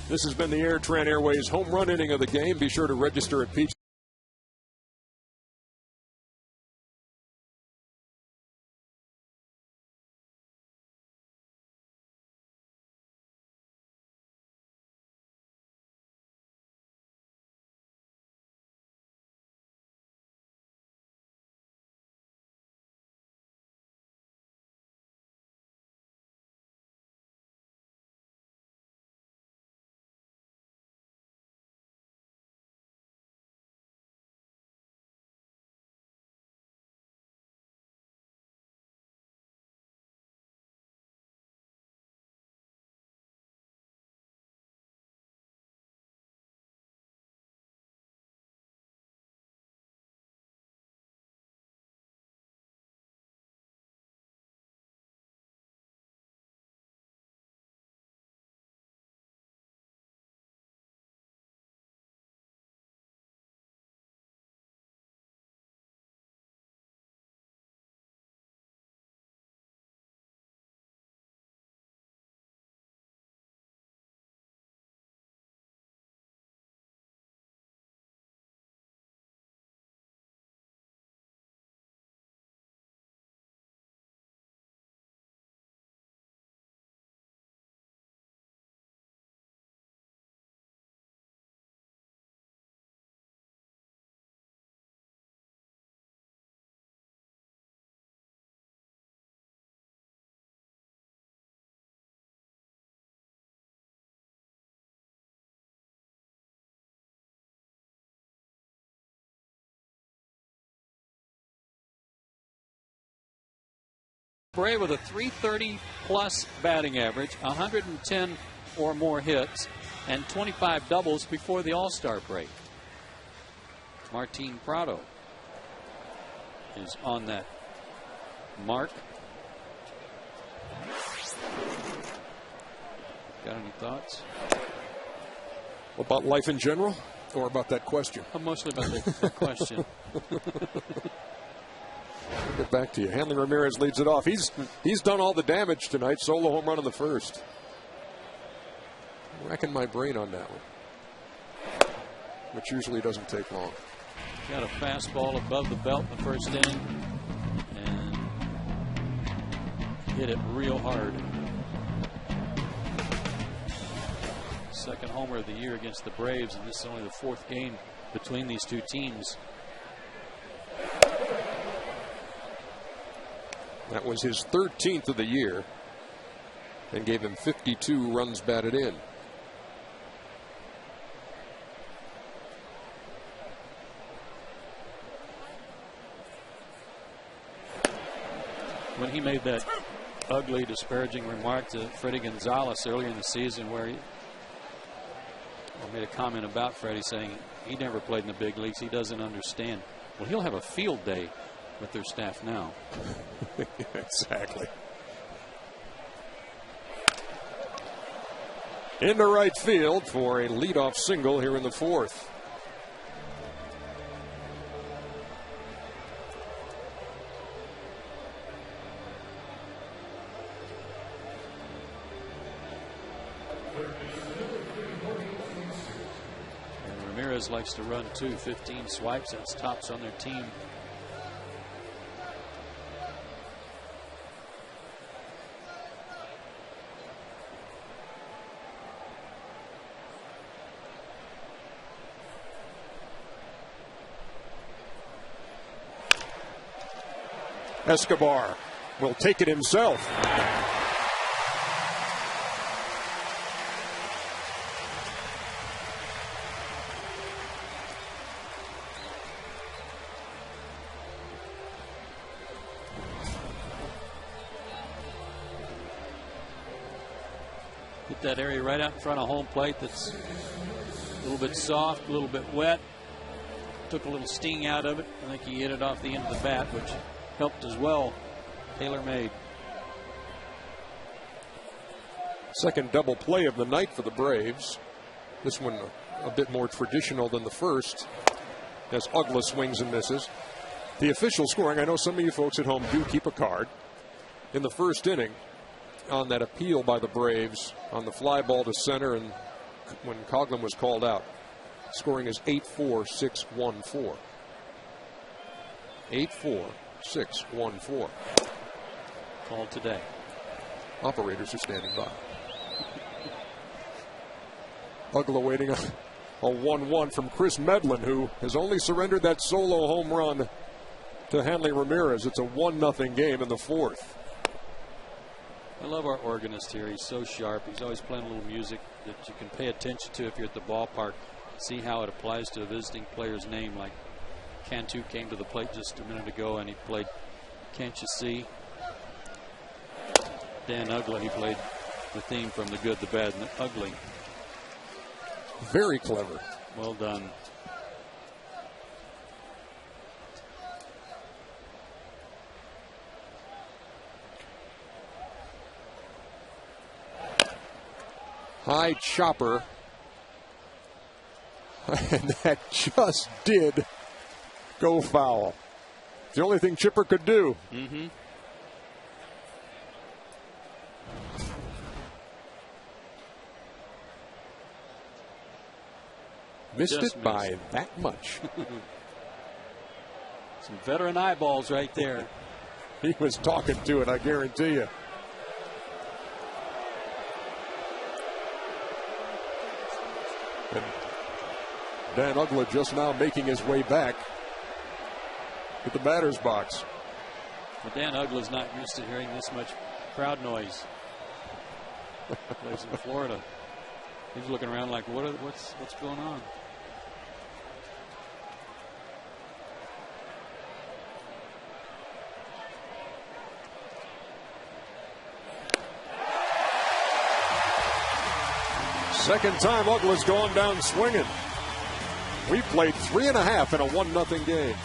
Speaker 1: This has been the Airtran Airways home run inning of the game. Be sure to register at Peach.
Speaker 4: Brave with a 330 plus batting average, 110 or more hits, and 25 doubles before the All-Star break. Martin Prado is on that mark. Got any thoughts?
Speaker 1: About life in general, or about that question?
Speaker 4: Mostly about the question.
Speaker 1: Get back to you. Hanley Ramirez leads it off. He's done all the damage tonight. Solo home run in the first. I'm racking my brain on that one, which usually doesn't take long.
Speaker 4: Got a fastball above the belt in the first inning and hit it real hard. Second homer of the year against the Braves, and this is only the fourth game between these two teams.
Speaker 1: That was his 13th of the year and gave him 52 runs batted in.
Speaker 4: When he made that ugly, disparaging remark to Freddie Gonzalez earlier in the season, where he made a comment about Freddie saying he never played in the big leagues, he doesn't understand. Well, he'll have a field day with their staff now.
Speaker 1: Exactly. Into right field for a leadoff single here in the fourth.
Speaker 4: Ramirez likes to run too. 15 swipes. That's tops on their team.
Speaker 1: Escobar will take it himself.
Speaker 4: Hit that area right out in front of home plate that's a little bit soft, a little bit wet. Took a little sting out of it. I think he hit it off the end of the bat, which helped as well. Tailor-made.
Speaker 1: Second double play of the night for the Braves. This one a bit more traditional than the first, as Ugla swings and misses. The official scoring, I know some of you folks at home do keep a card. In the first inning, on that appeal by the Braves on the fly ball to center, and when Coughlin was called out, scoring is 8-4-6-1-4. 8-4-6-1-4.
Speaker 4: Called today.
Speaker 1: Operators are standing by. Ugla waiting a 1-1 from Chris Medlin, who has only surrendered that solo home run to Hanley Ramirez. It's a 1-0 game in the fourth.
Speaker 4: I love our organist here. He's so sharp. He's always playing a little music that you can pay attention to if you're at the ballpark. See how it applies to a visiting player's name. Like Cantu came to the plate just a minute ago and he played Can't You See? Dan Ugly, he played the theme from The Good, the Bad, and the Ugly.
Speaker 1: Very clever.
Speaker 4: Well done.
Speaker 1: High chopper. And that just did go foul. It's the only thing Chipper could do.
Speaker 4: Mm-hmm.
Speaker 1: Missed it by that much.
Speaker 4: Some veteran eyeballs right there.
Speaker 1: He was talking to it, I guarantee you. And Dan Ugla just now making his way back to the batter's box.
Speaker 4: But Dan Ugla's not used to hearing this much crowd noise. Plays in Florida. He's looking around like, what's going on?
Speaker 1: Second time Ugla's gone down swinging. We played 3.5 in a 1-0 game.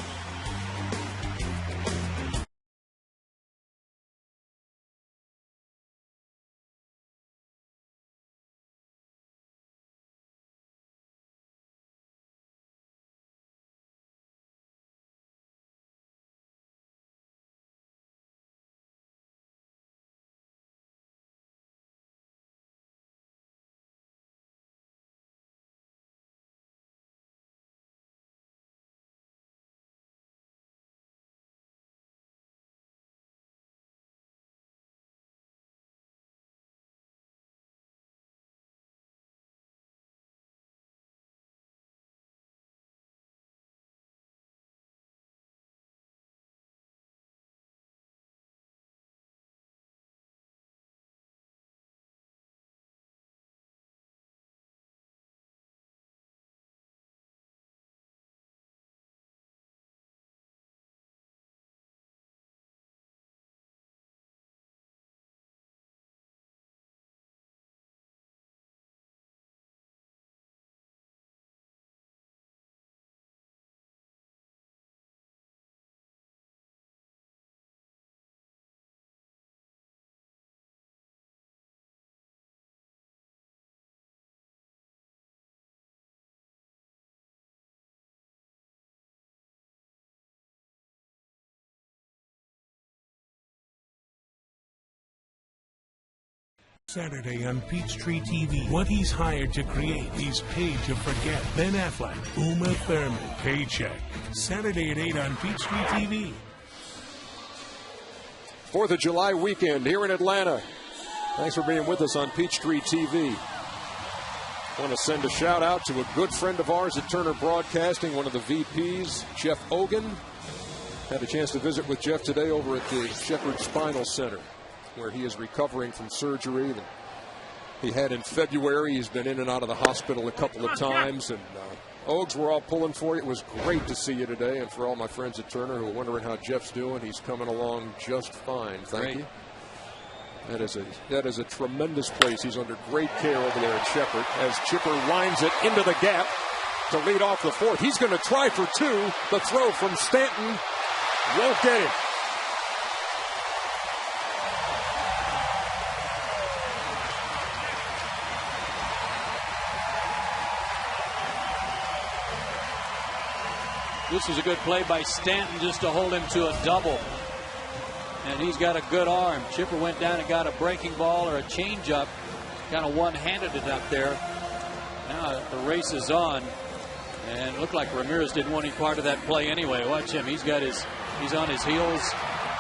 Speaker 5: Saturday on Peachtree TV. What he's hired to create, he's paid to forget. Ben Affleck, Uma Thurman, Paycheck. Saturday at 8 on Peachtree TV.
Speaker 1: 4th of July weekend here in Atlanta. Thanks for being with us on Peachtree TV. I want to send a shout out to a good friend of ours at Turner Broadcasting, one of the VPs, Jeff Ogan. Had a chance to visit with Jeff today over at the Shepherd Spinal Center, where he is recovering from surgery that he had in February. He's been in and out of the hospital a couple of times. And Ogs, we're all pulling for you. It was great to see you today. And for all my friends at Turner who are wondering how Jeff's doing, he's coming along just fine. Thank you. That is a tremendous place. He's under great care over there at Shepherd as Chipper lines it into the gap to lead off the 4th. He's going to try for 2. The throw from Stanton won't get him.
Speaker 4: This is a good play by Stanton just to hold him to a double. And he's got a good arm. Chipper went down and got a breaking ball or a changeup. Kind of one-handed it up there. Now the race is on. And it looked like Ramirez didn't want any part of that play anyway. Watch him. He's on his heels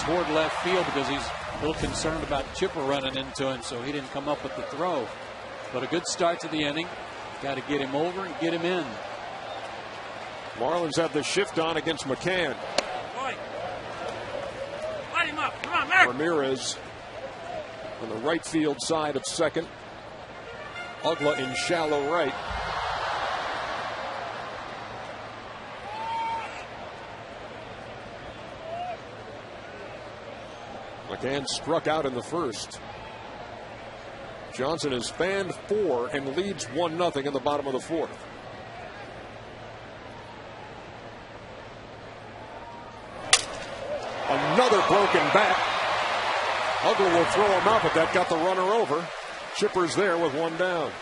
Speaker 4: toward left field because he's a little concerned about Chipper running into him, so he didn't come up with the throw. But a good start to the inning. Got to get him over and get him in.
Speaker 1: Marlins have the shift on against McCann.
Speaker 3: Light him up. Come on, Merrick.
Speaker 1: Ramirez on the right field side of second. Ugla in shallow right. McCann struck out in the first. Johnson has fanned 4 and leads 1-0 in the bottom of the 4th. Another broken bat. Ugla will throw him out, but that got the runner over. Chipper's there with 1 down.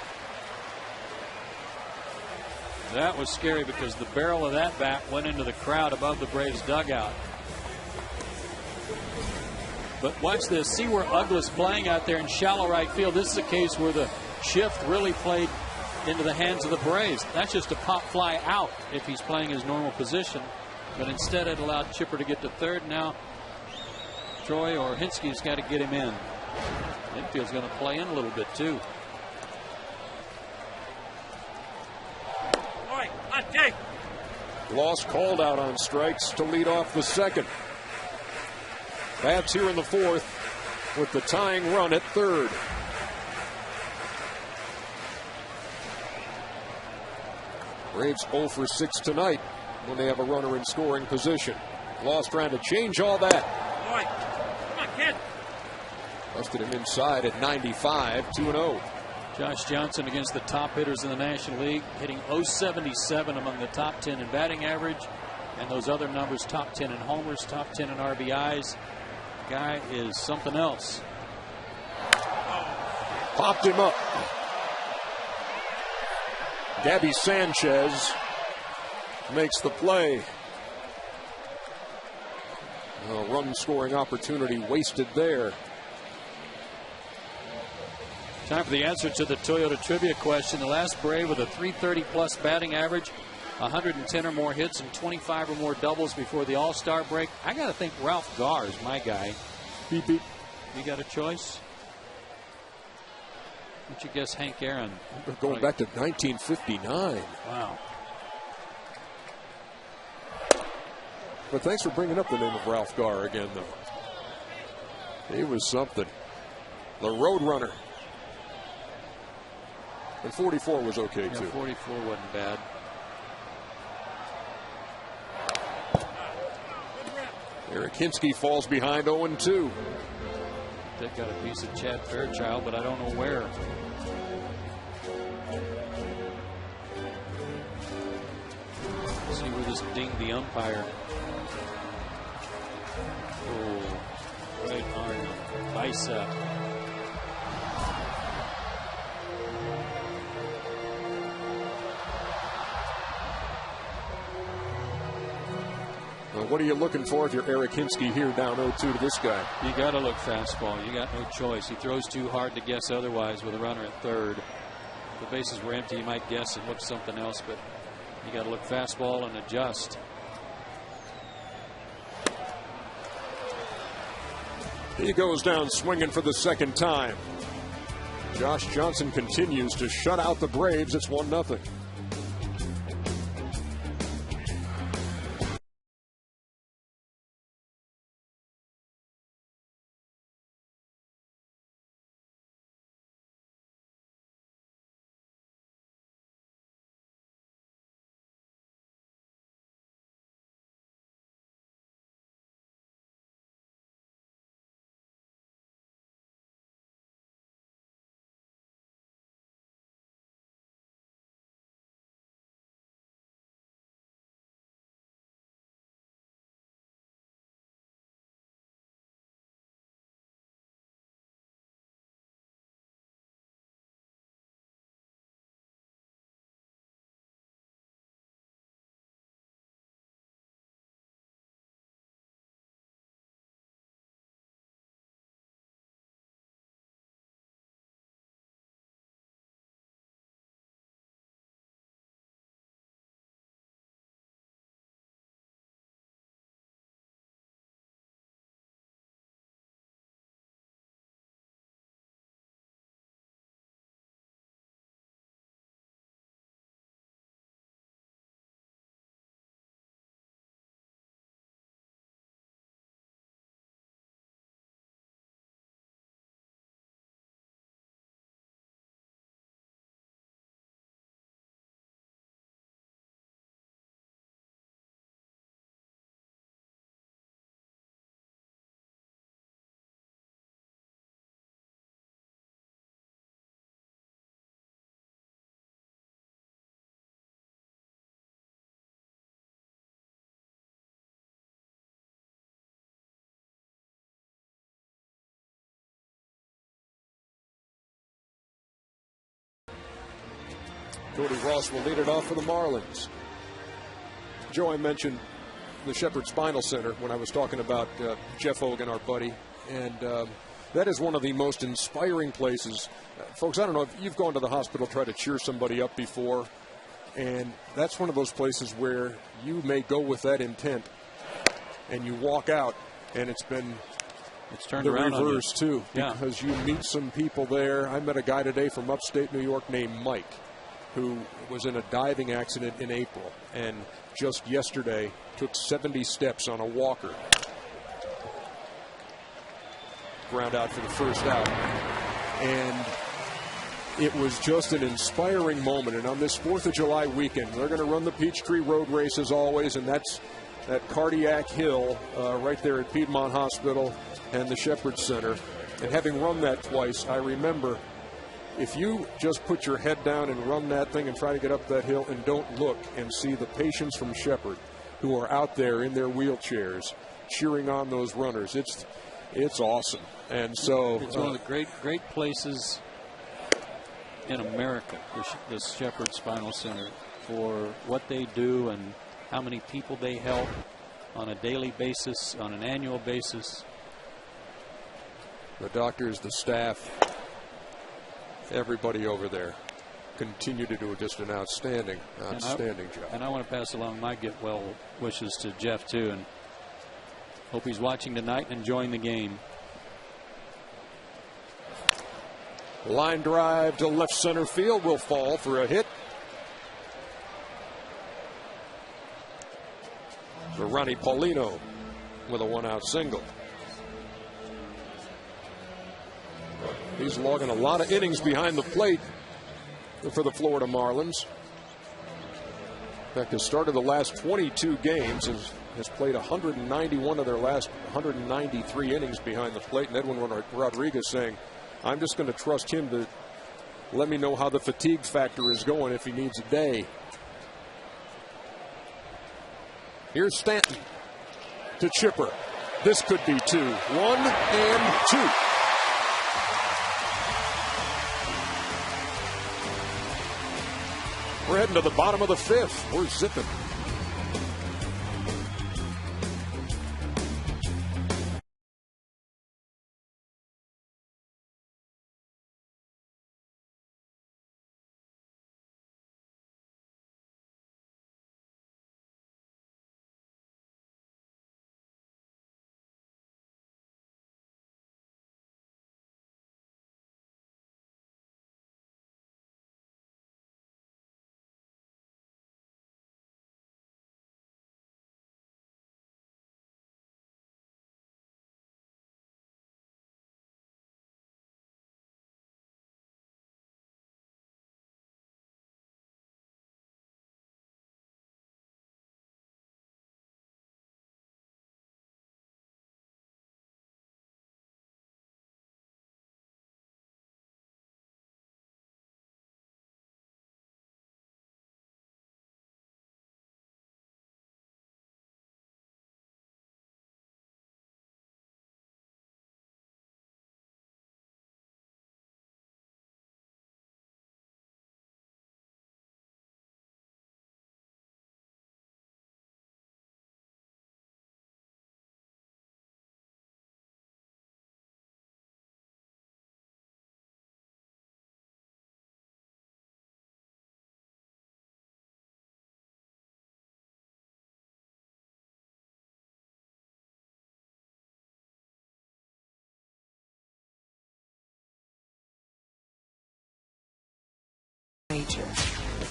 Speaker 4: That was scary because the barrel of that bat went into the crowd above the Braves dugout. But watch this. See where Ugla's playing out there in shallow right field. This is a case where the shift really played into the hands of the Braves. That's just a pop fly out if he's playing his normal position. But instead it allowed Chipper to get to third. Now Troy or Hinsky's got to get him in. Infield's going to play in a little bit too.
Speaker 3: All right, on Jake.
Speaker 1: Loss called out on strikes to lead off the 2nd. Bats here in the 4th with the tying run at 3rd. Braves 0 for 6 tonight when they have a runner in scoring position. Loss trying to change all that.
Speaker 3: All right. Come on, kid.
Speaker 1: Busted him inside at 95, 2-0.
Speaker 4: Josh Johnson against the top hitters in the National League, hitting .077 among the top 10 in batting average, and those other numbers, top 10 in homers, top 10 in RBIs. Guy is something else.
Speaker 1: Popped him up. Gabby Sanchez makes the play. A run scoring opportunity wasted there.
Speaker 4: Time for the answer to the Toyota trivia question. The last Brave with a .330 plus batting average, 110 or more hits, and 25 or more doubles before the All-Star break. I got to think Ralph Garr is my guy. Beep, beep. You got a choice? What'd you guess, Hank Aaron?
Speaker 1: We're going back to 1959.
Speaker 4: Wow.
Speaker 1: But thanks for bringing up the name of Ralph Garr again, though. He was something. The Road Runner. And 44 was okay, too.
Speaker 4: 44 wasn't bad.
Speaker 1: Eric Hinsky falls behind 0-2.
Speaker 4: They've got a piece of Chad Fairchild, but I don't know where. Let's see where this dinged the umpire. Oh, right on bicep.
Speaker 1: What are you looking for if you're Eric Hinsky here down 0-2 to this guy?
Speaker 4: You got to look fastball. You got no choice. He throws too hard to guess otherwise with a runner at third. If the bases were empty, you might guess and look something else, but you got to look fastball and adjust.
Speaker 1: He goes down swinging for the second time. Josh Johnson continues to shut out the Braves. It's 1-0. Cody Ross will lead it off for the Marlins. Joe, I mentioned the Shepherd Spinal Center when I was talking about Jeff Hogan, our buddy, and that is one of the most inspiring places. Folks, I don't know if you've gone to the hospital, tried to cheer somebody up before, and that's one of those places where you may go with that intent, and you walk out, and it's
Speaker 4: turned
Speaker 1: the
Speaker 4: around
Speaker 1: reverse
Speaker 4: on you.
Speaker 1: too, because you meet some people there. I met a guy today from upstate New York named Mike, who was in a diving accident in April, and just yesterday took 70 steps on a walker. Ground out for the first out. And it was just an inspiring moment. And on this 4th of July weekend, they're going to run the Peachtree Road Race as always, and that's that Cardiac Hill right there at Piedmont Hospital and the Shepherd Center. And having run that twice, I remember if you just put your head down and run that thing and try to get up that hill and don't look and see the patience from Shepherd, who are out there in their wheelchairs cheering on those runners, it's awesome. And so
Speaker 4: it's one of the great places in America, the Shepherd Spinal Center, for what they do and how many people they help on a daily basis, on an annual basis.
Speaker 1: The doctors, the staff, everybody over there continue to do just an outstanding job.
Speaker 4: And I want to pass along my get well wishes to Jeff too, and hope he's watching tonight and enjoying the game.
Speaker 1: Line drive to left center field will fall for a hit. So Ronnie Paulino with a 1-out single. He's logging a lot of innings behind the plate for the Florida Marlins. In fact, has started the last 22 games, has played 191 of their last 193 innings behind the plate. And Edwin Rodriguez saying, I'm just going to trust him to let me know how the fatigue factor is going if he needs a day. Here's Stanton to Chipper. This could be 2. 1 and 2. We're heading to the bottom of the 5th. We're zipping.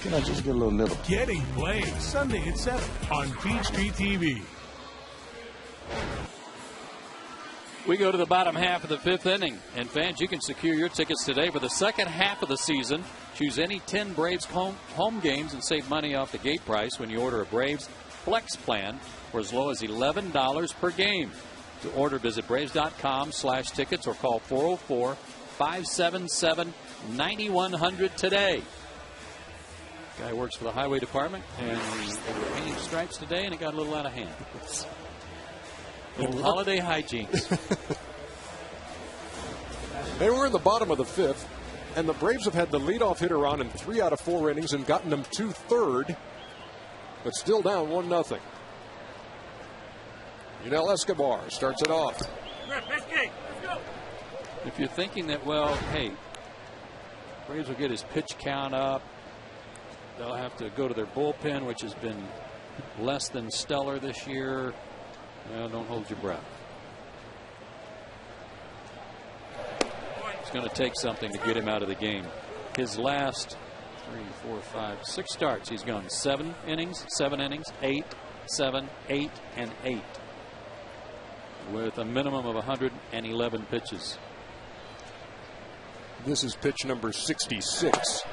Speaker 6: Can I just get a little nibble?
Speaker 5: Getting Played, Sunday at 7 on Peachtree TV.
Speaker 4: We go to the bottom half of the 5th inning. And fans, you can secure your tickets today for the second half of the season. Choose any 10 Braves home games and save money off the gate price when you order a Braves Flex plan for as low as $11 per game. To order, visit Braves.com/tickets or call 404-577-9100 today. Guy works for the highway department, and they were painting stripes today, and it got a little out of hand. Little holiday hijinks.
Speaker 1: They were in the bottom of the 5th, and the Braves have had the leadoff hitter on in 3 out of 4 innings and gotten them to 3rd, but still down 1-0. Yunel Escobar starts it off.
Speaker 4: If you're thinking that, well, hey, Braves will get his pitch count up, they'll have to go to their bullpen, which has been less than stellar this year. Well, don't hold your breath. It's going to take something to get him out of the game. His last 3, 4, 5, 6 starts, he's gone 7 innings, 8, 7, 8, and 8, with a minimum of 111 pitches.
Speaker 1: This is pitch number 66.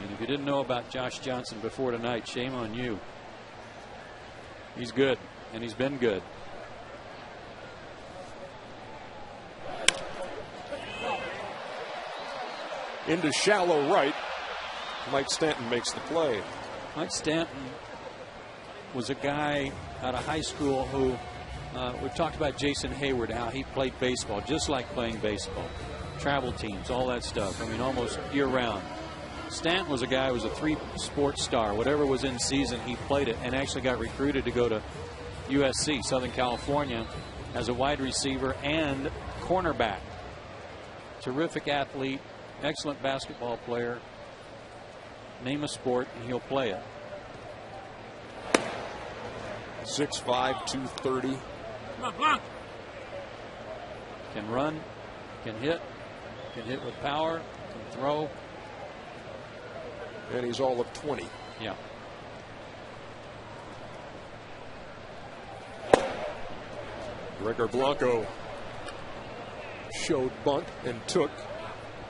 Speaker 4: And if you didn't know about Josh Johnson before tonight, shame on you. He's good, and he's been good.
Speaker 1: into shallow right. Mike Stanton makes the play.
Speaker 4: Mike Stanton was a guy out of high school who we've talked about Jason Hayward, how he played baseball just like playing baseball. Travel teams, all that stuff. I mean, almost year-round. Stanton was a guy who was a 3-sport star. Whatever was in season, he played it, and actually got recruited to go to USC, Southern California, as a wide receiver and cornerback. Terrific athlete, excellent basketball player. Name a sport, and he'll play it.
Speaker 1: 6'5", 230.
Speaker 3: Come on, Blanc.
Speaker 4: Can run, can hit with power, can throw.
Speaker 1: And he's all of 20.
Speaker 4: Yeah.
Speaker 1: Gregor Blanco showed bunt and took.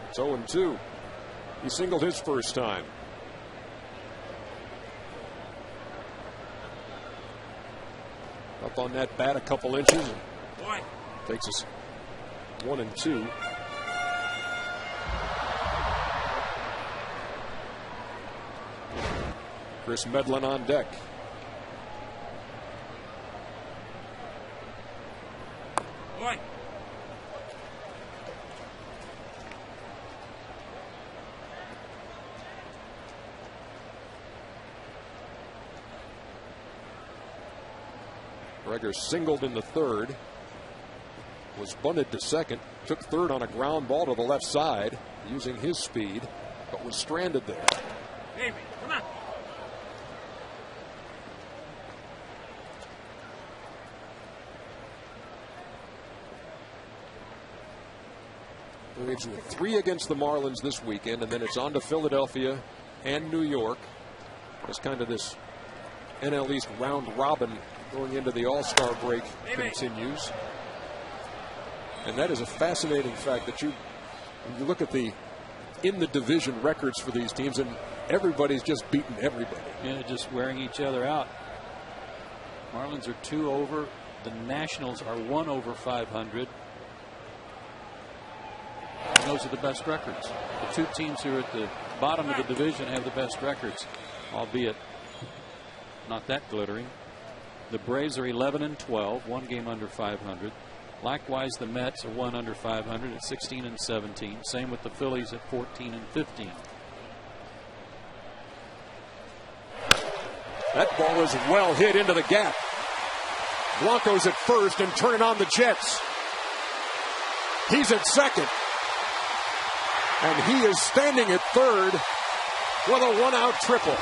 Speaker 1: It's 0-2. He singled his first time. Up on that bat a couple inches.
Speaker 3: Boy.
Speaker 1: Takes us 1-2. Chris Medlin on deck.
Speaker 3: Boy.
Speaker 1: Gregor singled in the third. Was bunted to second. Took third on a ground ball to the left side using his speed, but was stranded there.
Speaker 3: Baby, come on.
Speaker 1: Braves with 3 against the Marlins this weekend, and then it's on to Philadelphia and New York. As kind of this NL East round robin going into the All-Star break continues. And that is a fascinating fact that when you look at the in the division records for these teams, and everybody's just beating everybody.
Speaker 4: Yeah, just wearing each other out. Marlins are 2 over. The Nationals are 1 over 500. And those are the best records. The 2 teams who are at the bottom of the division have the best records, albeit not that glittering. The Braves are 11-12, 1 game under 500. Likewise, the Mets are 1 under 500 at 16-17. Same with the Phillies at 14-15.
Speaker 1: That ball is well hit into the gap. Blanco's at first and turning on the Jets. He's at second. And he is standing at third with a 1-out triple.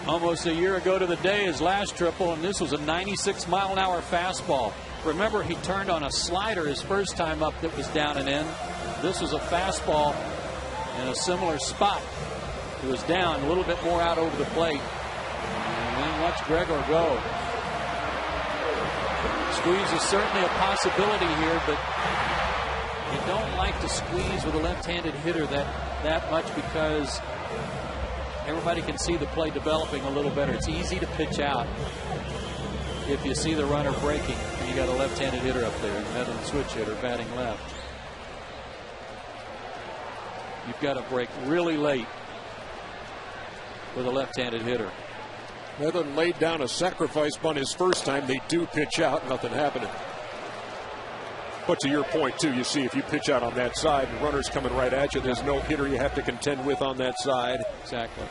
Speaker 4: Almost a year ago to the day, his last triple, and this was a 96-mile-an-hour fastball. Remember, he turned on a slider his first time up that was down and in. This was a fastball in a similar spot. It was down a little bit more out over the plate. And then watch Gregor go. Squeeze is certainly a possibility here, but you don't like to squeeze with a left-handed hitter that much because everybody can see the play developing a little better. It's easy to pitch out if you see the runner breaking and you got a left-handed hitter up there, and switch hitter batting left. You've got to break really late with a left-handed hitter.
Speaker 1: Medlin laid down a sacrifice bunt his first time. They do pitch out, nothing happening. But to your point, too, you see if you pitch out on that side, the runner's coming right at you. There's no hitter you have to contend with on that side.
Speaker 4: Exactly.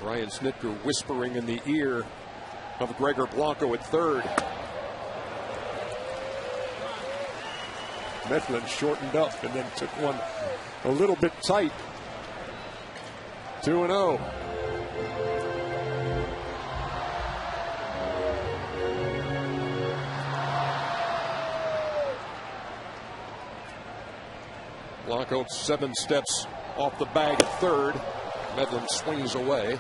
Speaker 1: Brian Snitker whispering in the ear of Gregor Blanco at third. Medlin shortened up and then took one a little bit tight. 2-0. Blanco 7 steps off the bag at third. Medlin swings away.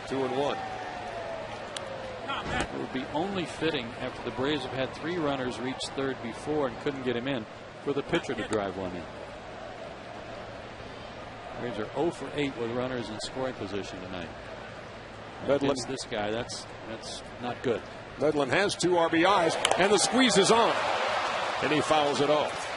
Speaker 1: 2-1.
Speaker 4: It would be only fitting, after the Braves have had 3 runners reach third before and couldn't get him in, for the pitcher to drive one in. Braves are 0 for 8 with runners in scoring position tonight. Against this guy, that's not good.
Speaker 1: Medlin has 2 RBIs, and the squeeze is on, and he fouls it off.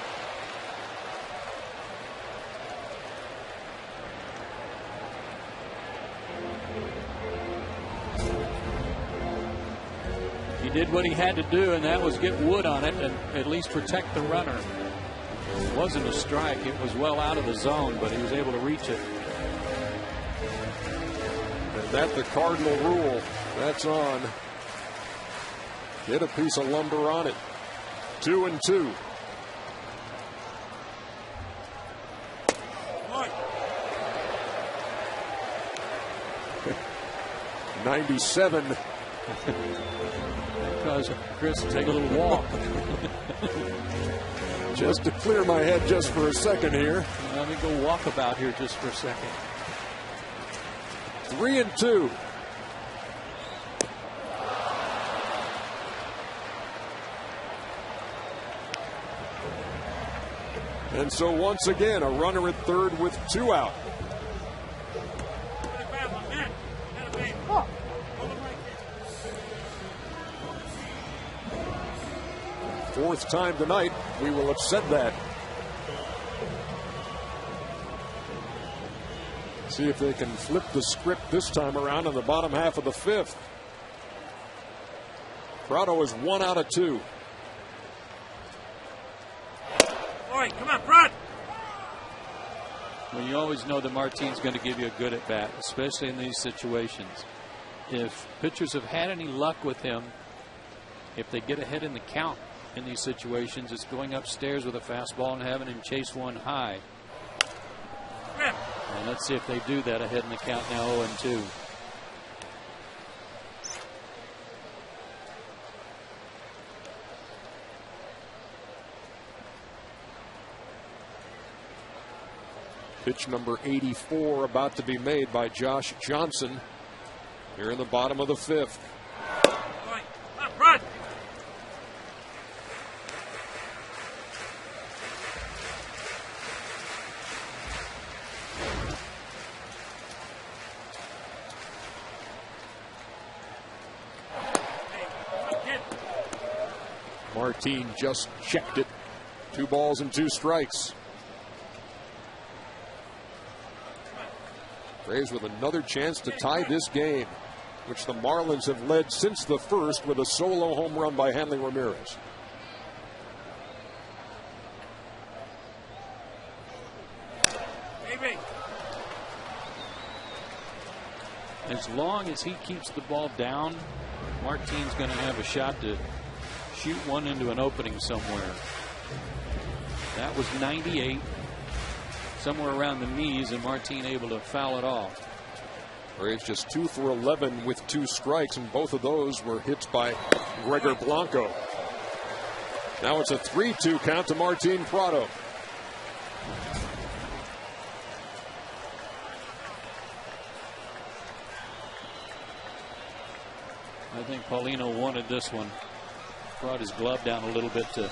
Speaker 4: He did what he had to do, and that was get wood on it and at least protect the runner. It wasn't a strike. It was well out of the zone, but he was able to reach it.
Speaker 1: And that's the cardinal rule. That's on. Get a piece of lumber on it. 2-2.
Speaker 3: Boy.
Speaker 1: 97.
Speaker 4: Cause Chris to take a little walk.
Speaker 1: Just to clear my head just for a second here.
Speaker 4: Let me go walk about here just for a second.
Speaker 1: 3-2. And so once again, a runner at third with 2 out. Fourth time tonight, we will have said that. See if they can flip the script this time around in the bottom half of the 5th. Prado is 1 out of 2.
Speaker 3: Boy, come on, Prod.
Speaker 4: Well, you always know that Martine's going to give you a good at bat, especially in these situations. If pitchers have had any luck with him, if they get ahead in the count in these situations, it's going upstairs with a fastball and having him chase one high. And let's see if they do that ahead in the count now, 0-2.
Speaker 1: Pitch number 84 about to be made by Josh Johnson here in the bottom of the 5th.
Speaker 3: Boy, come on, Prod.
Speaker 1: Martine just checked it. 2 balls and 2 strikes. Braves with another chance to tie this game, which the Marlins have led since the 1st with a solo home run by Hanley Ramirez.
Speaker 3: Baby.
Speaker 4: As long as he keeps the ball down, Martine's going to have a shot to shoot one into an opening somewhere. That was 98. Somewhere around the knees, and Martine able to foul it off.
Speaker 1: Braves just 2 for 11 with 2 strikes, and both of those were hits by Gregor Blanco. Now it's a 3-2 count to Martin Prado.
Speaker 4: I think Paulino wanted this one. Brought his glove down a little bit to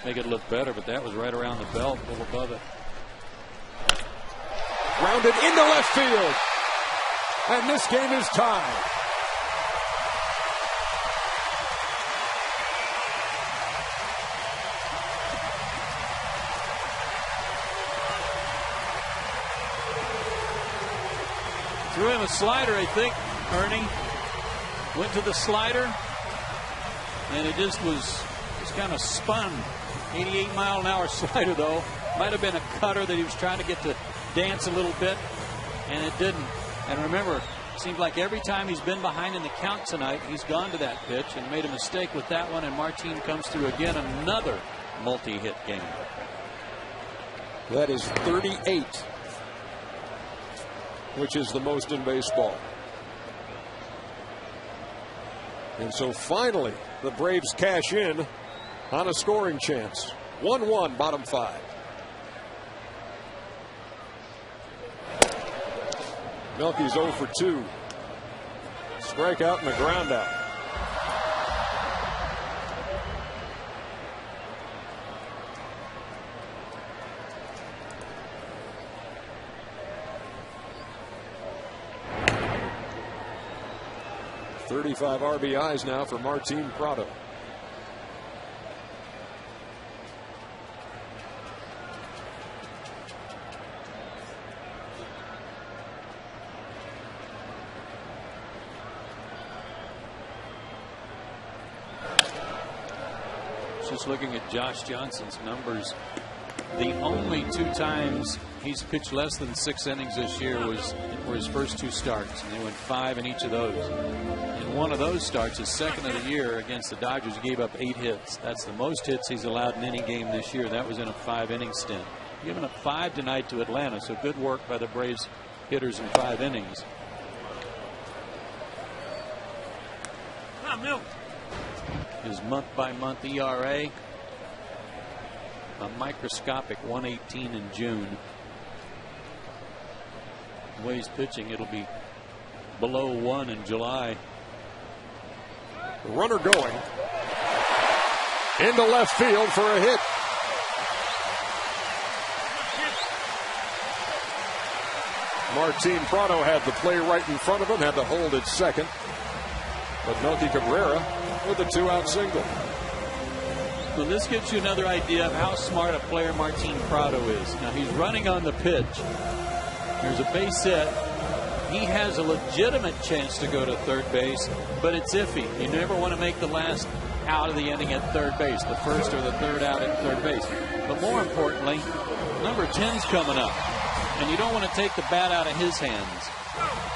Speaker 4: make it look better, but that was right around the belt, a little above it.
Speaker 1: Grounded into left field. And this game is tied.
Speaker 4: Threw him a slider, I think, Ernie. Went to the slider, and it just kind of spun. 88-mile-an-hour slider, though. Might have been a cutter that he was trying to get to dance a little bit, and it didn't. And remember, it seems like every time he's been behind in the count tonight, he's gone to that pitch and made a mistake with that one, and Martine comes through again, another multi-hit game.
Speaker 1: That is 38, which is the most in baseball. And so finally, the Braves cash in on a scoring chance. 1-1, bottom 5. Melky's 0 for 2. Strikeout and a ground out. 35 RBIs now for Martin Prado.
Speaker 4: Just looking at Josh Johnson's numbers, the only 2 times he's pitched less than 6 innings this year were his first 2 starts, and they went 5 in each of those. In one of those starts, his second of the year against the Dodgers, he gave up 8 hits. That's the most hits he's allowed in any game this year. That was in a 5-inning stint. Giving up 5 tonight to Atlanta, so good work by the Braves hitters in 5 innings.
Speaker 3: Come on, Milt.
Speaker 4: His month-by-month ERA, a microscopic 118 in June. The way he's pitching, it'll be below 1 in July.
Speaker 1: Runner going into left field for a hit. Martin Prado had the play right in front of him, had to hold it second. But Melky Cabrera with a 2-out single.
Speaker 4: So this gives you another idea of how smart a player Martin Prado is. Now he's running on the pitch. There's a base hit. He has a legitimate chance to go to third base, but it's iffy. You never want to make the last out of the inning at third base, the first or the third out at third base. But more importantly, number 10's coming up, and you don't want to take the bat out of his hands.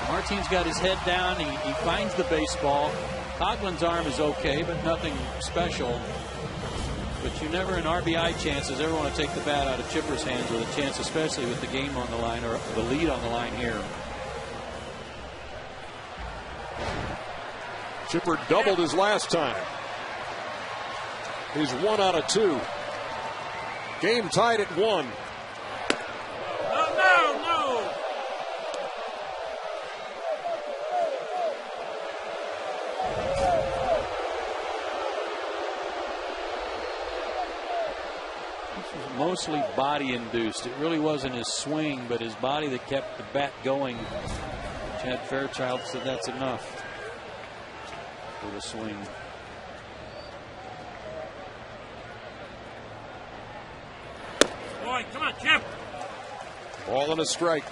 Speaker 4: Martin's got his head down. He finds the baseball. Coughlin's arm is okay, but nothing special. But you never, in RBI chances, ever want to take the bat out of Chipper's hands with a chance, especially with the game on the line or the lead on the line here.
Speaker 1: Chipper doubled his last time. He's 1 out of 2. Game tied at 1.
Speaker 3: No.
Speaker 4: Mostly body induced. It really wasn't his swing, but his body that kept the bat going. Chad Fairchild said that's enough for the swing.
Speaker 3: Boy, come on, Chip.
Speaker 1: Ball and a strike.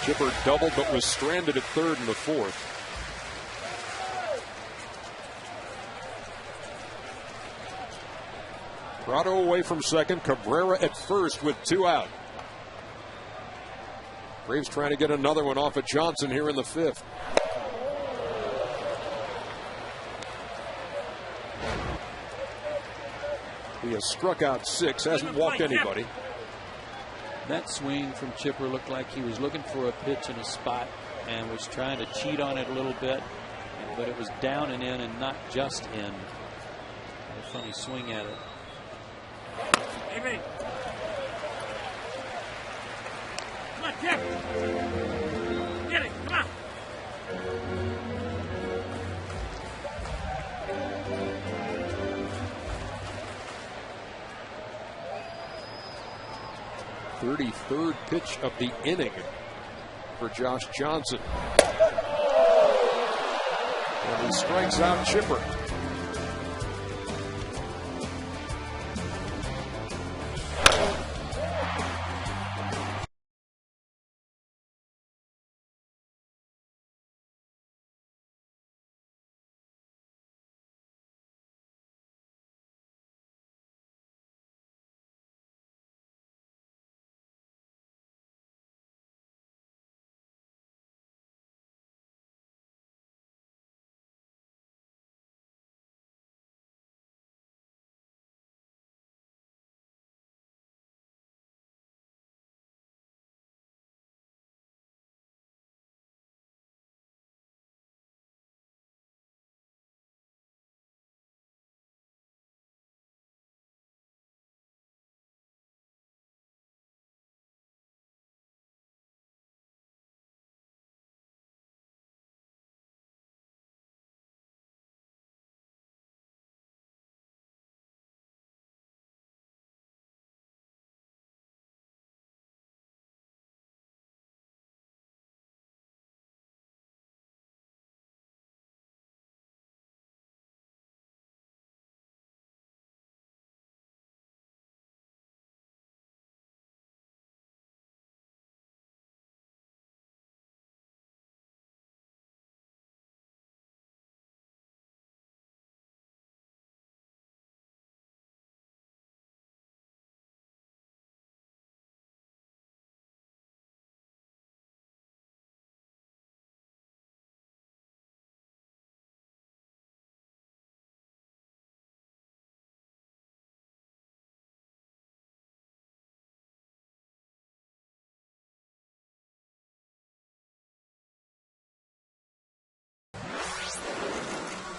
Speaker 1: Chipper doubled but was stranded at third in the 4th. Prado away from second. Cabrera at first with 2 out. Braves trying to get another one off of Johnson here in the 5th. He has struck out 6, hasn't walked anybody.
Speaker 4: That swing from Chipper looked like he was looking for a pitch in a spot and was trying to cheat on it a little bit, but it was down and in and not just in. A funny swing at it.
Speaker 3: Amy. Come on, Chip. Get it. Come on.
Speaker 1: Third pitch of the inning for Josh Johnson. And he strikes out Chipper.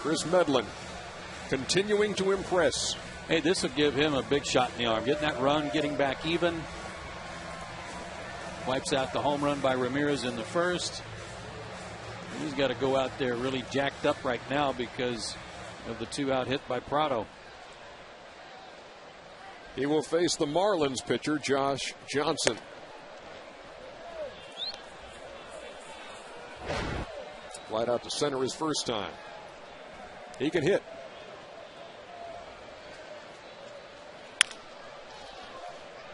Speaker 1: Chris Medlin continuing to impress.
Speaker 4: Hey, this will give him a big shot in the arm. Getting that run, getting back even. Wipes out the home run by Ramirez in the first. He's got to go out there really jacked up right now because of the 2-out hit by Prado.
Speaker 1: He will face the Marlins pitcher, Josh Johnson. Flight out to center his first time. He can hit.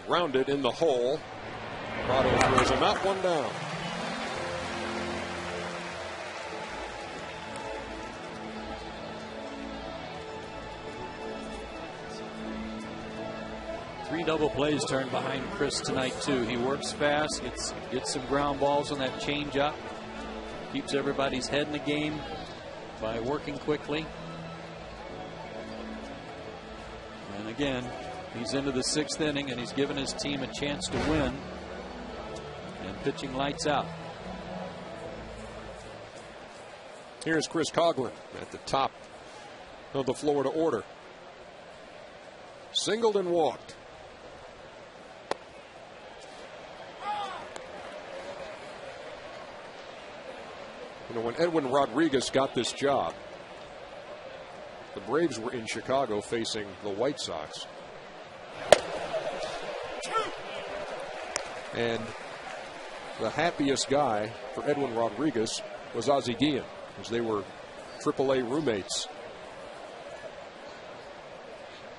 Speaker 1: Grounded in the hole. Prado throws him out, one down.
Speaker 4: Three double plays turned behind Chris tonight, too. He works fast, gets some ground balls on that changeup, keeps everybody's head in the game by working quickly. And again, he's into the 6th inning, and he's given his team a chance to win. And pitching lights out.
Speaker 1: Here's Chris Coughlin at the top of the Florida order. Singled and walked. You know, when Edwin Rodriguez got this job, the Braves were in Chicago facing the White Sox. And the happiest guy for Edwin Rodriguez was Ozzie Guillen, because they were AAA roommates.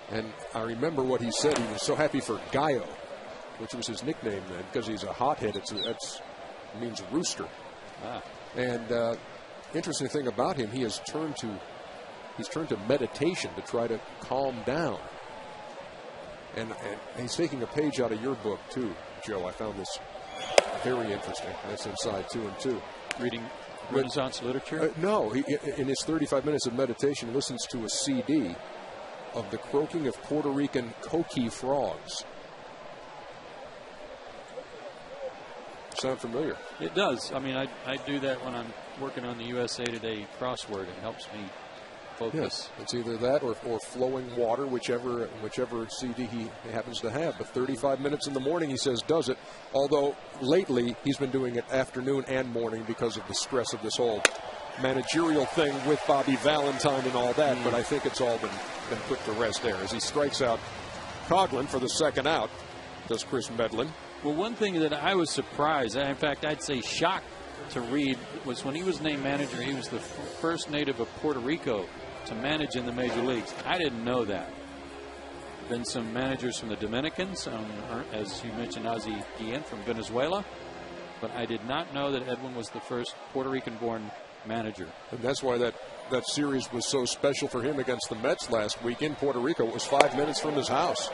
Speaker 1: And I remember what he said. He was so happy for Gallo, which was his nickname then, because he's a hothead. It means rooster. And interesting thing about him, he's turned to meditation to try to calm down. And he's taking a page out of your book too, Joe. I found this very interesting. That's inside 2 and 2.
Speaker 4: Reading Renaissance literature?
Speaker 1: No, he, in his 35 minutes of meditation, listens to a CD of the croaking of Puerto Rican coqui frogs. Sound familiar?
Speaker 4: It does. I mean, I do that when I'm working on the USA Today crossword. It helps me focus.
Speaker 1: Yes, it's either that or flowing water, whichever CD he happens to have. But 35 minutes in the morning, he says, does it. Although lately he's been doing it afternoon and morning because of the stress of this whole managerial thing with Bobby Valentine and all that. But I think it's all been put to rest there as he strikes out Coughlin for the 2nd out. Does Chris Medlin.
Speaker 4: Well, one thing that I was surprised, in fact, I'd say shocked to read, was when he was named manager, he was the first native of Puerto Rico to manage in the major leagues. I didn't know that. Been some managers from the Dominicans, as you mentioned, Ozzie Guillen from Venezuela, but I did not know that Edwin was the first Puerto Rican-born manager.
Speaker 1: And that's why that series was so special for him against the Mets last week in Puerto Rico. It was 5 minutes from his house.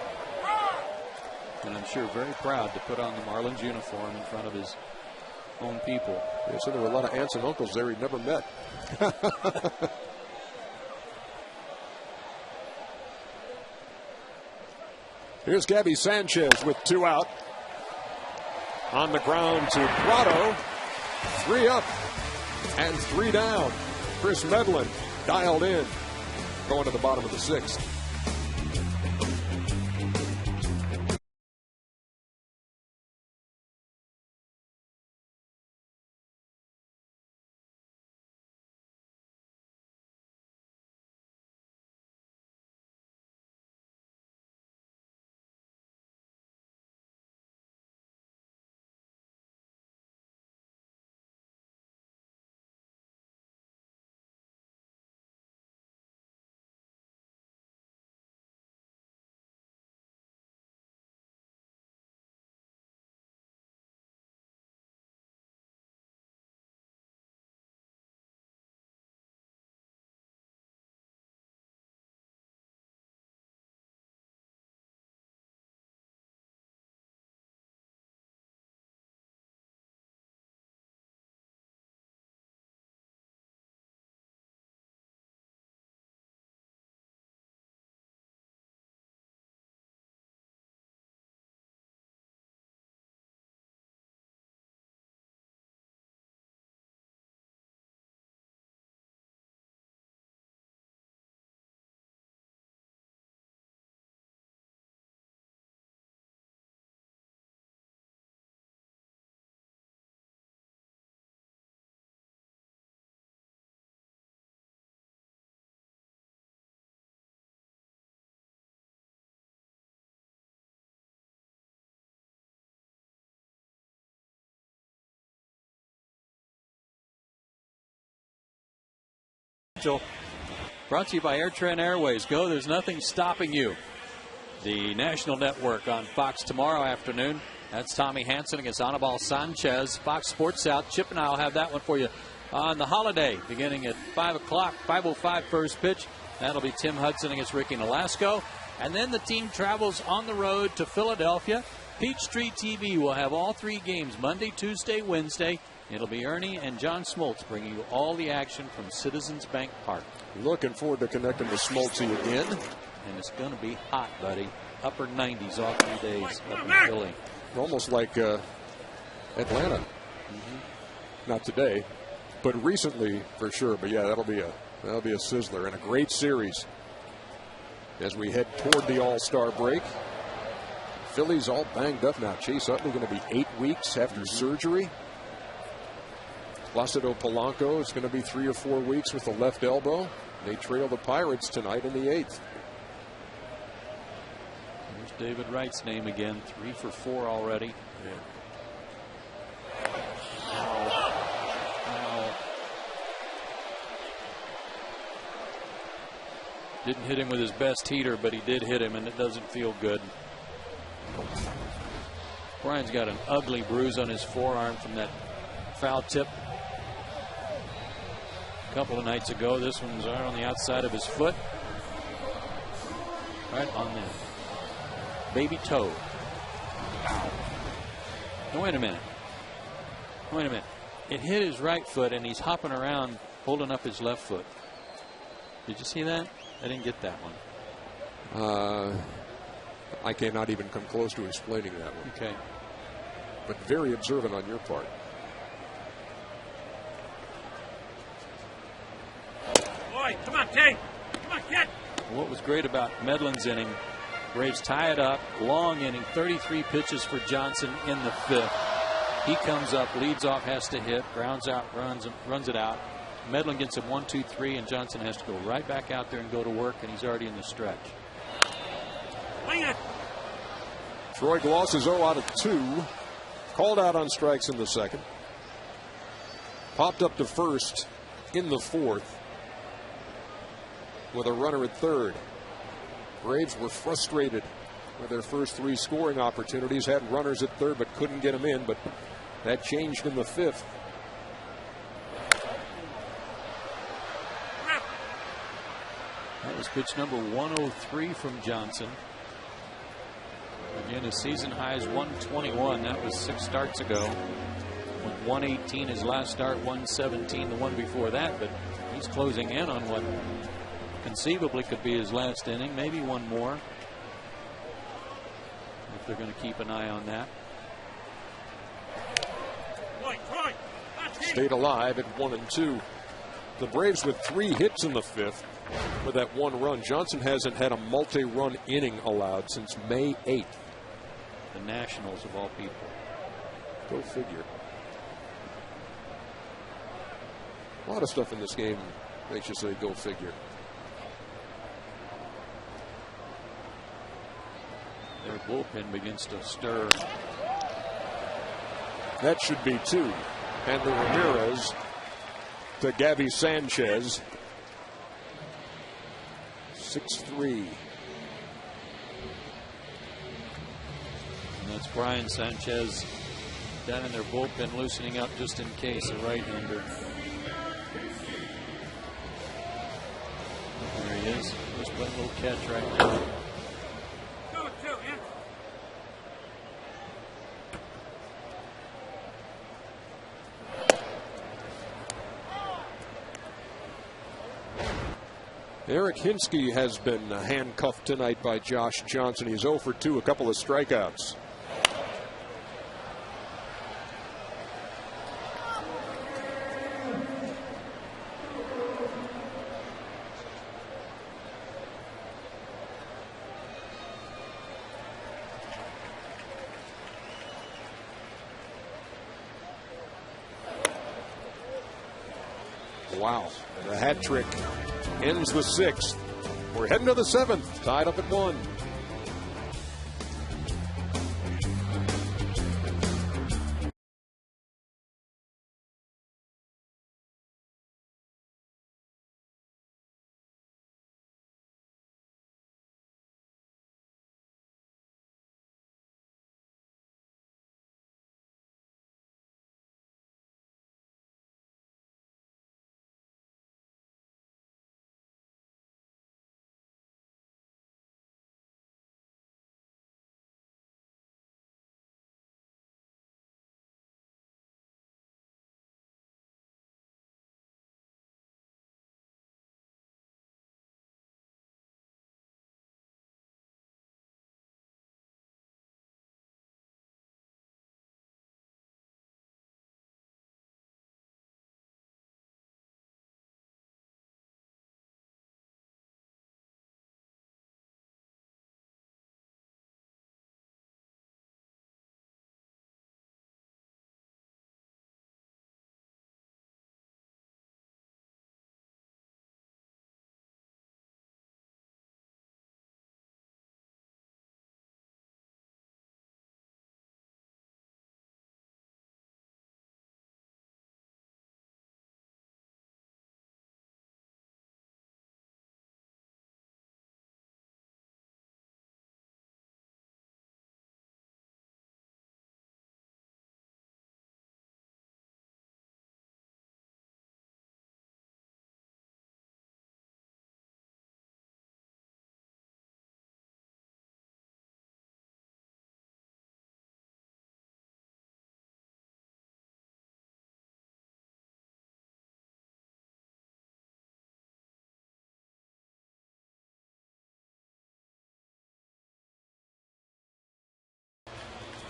Speaker 4: And I'm sure very proud to put on the Marlins uniform in front of his own people.
Speaker 1: Yeah, so there were a lot of aunts and uncles there he'd never met. Here's Gabby Sanchez with 2 out. On the ground to Prado. 3 up and 3 down. Chris Medlin dialed in, going to the bottom of the 6th.
Speaker 4: Mitchell. Brought to you by AirTran Airways. Go, there's nothing stopping you. The national network on Fox tomorrow afternoon. That's Tommy Hansen against Anibal Sanchez. Fox Sports South. Chip and I will have that one for you on the holiday, beginning at 5 o'clock, 5:05 first pitch. That'll be Tim Hudson against Ricky Nolasco. And then the team travels on the road to Philadelphia. Peachtree TV will have all 3 games, Monday, Tuesday, Wednesday. It'll be Ernie and John Smoltz bringing you all the action from Citizens Bank Park.
Speaker 1: Looking forward to connecting with Smoltzy again.
Speaker 4: And it's going to be hot, buddy. Upper 90s all 3 days up in Philly.
Speaker 1: Almost like Atlanta. Not today, but recently for sure. But yeah, that'll be a sizzler and a great series as we head toward the All-Star break. Philly's all banged up now. Chase Utley going to be 8 weeks after surgery. Placido Polanco is going to be 3 or 4 weeks with the left elbow. They trail the Pirates tonight in the 8th.
Speaker 4: There's David Wright's name again. 3 for 4 already.
Speaker 1: Yeah.
Speaker 4: Didn't hit him with his best heater, but he did hit him, and it doesn't feel good. Brian's got an ugly bruise on his forearm from that foul tip a couple of nights ago. This one's right on the outside of his foot. Right on the baby toe. Now, wait a minute. Wait a minute. It hit his right foot, and he's hopping around holding up his left foot. Did you see that? I didn't get that one.
Speaker 1: I cannot even come close to explaining that one.
Speaker 4: Okay.
Speaker 1: But very observant on your part.
Speaker 3: Boy, come on, Tay. Come on, kid.
Speaker 4: What was great about Medlin's inning, Braves tie it up, long inning, 33 pitches for Johnson in the 5th. He comes up, leads off, has to hit, grounds out, runs it out. Medlin gets him 1, 2, 3, and Johnson has to go right back out there and go to work, and he's already in the stretch.
Speaker 3: Wing it.
Speaker 1: Troy Gloss is 0 out of 2. Called out on strikes in the 2nd. Popped up to first in the 4th with a runner at 3rd. Braves were frustrated with their first 3 scoring opportunities. Had runners at 3rd but couldn't get them in. But that changed in the 5th.
Speaker 4: That was pitch number 103 from Johnson. Again, his season high is 121. That was 6 starts ago. With 118 his last start, 117 the one before that. But he's closing in on what conceivably could be his last inning, maybe one more, if they're going to keep an eye on that.
Speaker 1: Stayed alive at 1 and 2. The Braves with 3 hits in the 5th with that 1 run. Johnson hasn't had a multi-run inning allowed since May 8th.
Speaker 4: The Nationals of all people.
Speaker 1: Go figure. A lot of stuff in this game makes you say go figure.
Speaker 4: Their bullpen begins to stir.
Speaker 1: That should be 2. And the Ramirez to Gabby Sanchez. 6-3.
Speaker 4: And that's Brian Sanchez down in their bullpen, loosening up just in case, a right-hander. There he is. Just playing a little catch right now.
Speaker 1: Eric Hinsky has been handcuffed tonight by Josh Johnson. He's 0 for 2, a couple of strikeouts. Wow, the hat trick ends the 6th. We're heading to the 7th, tied up at 1.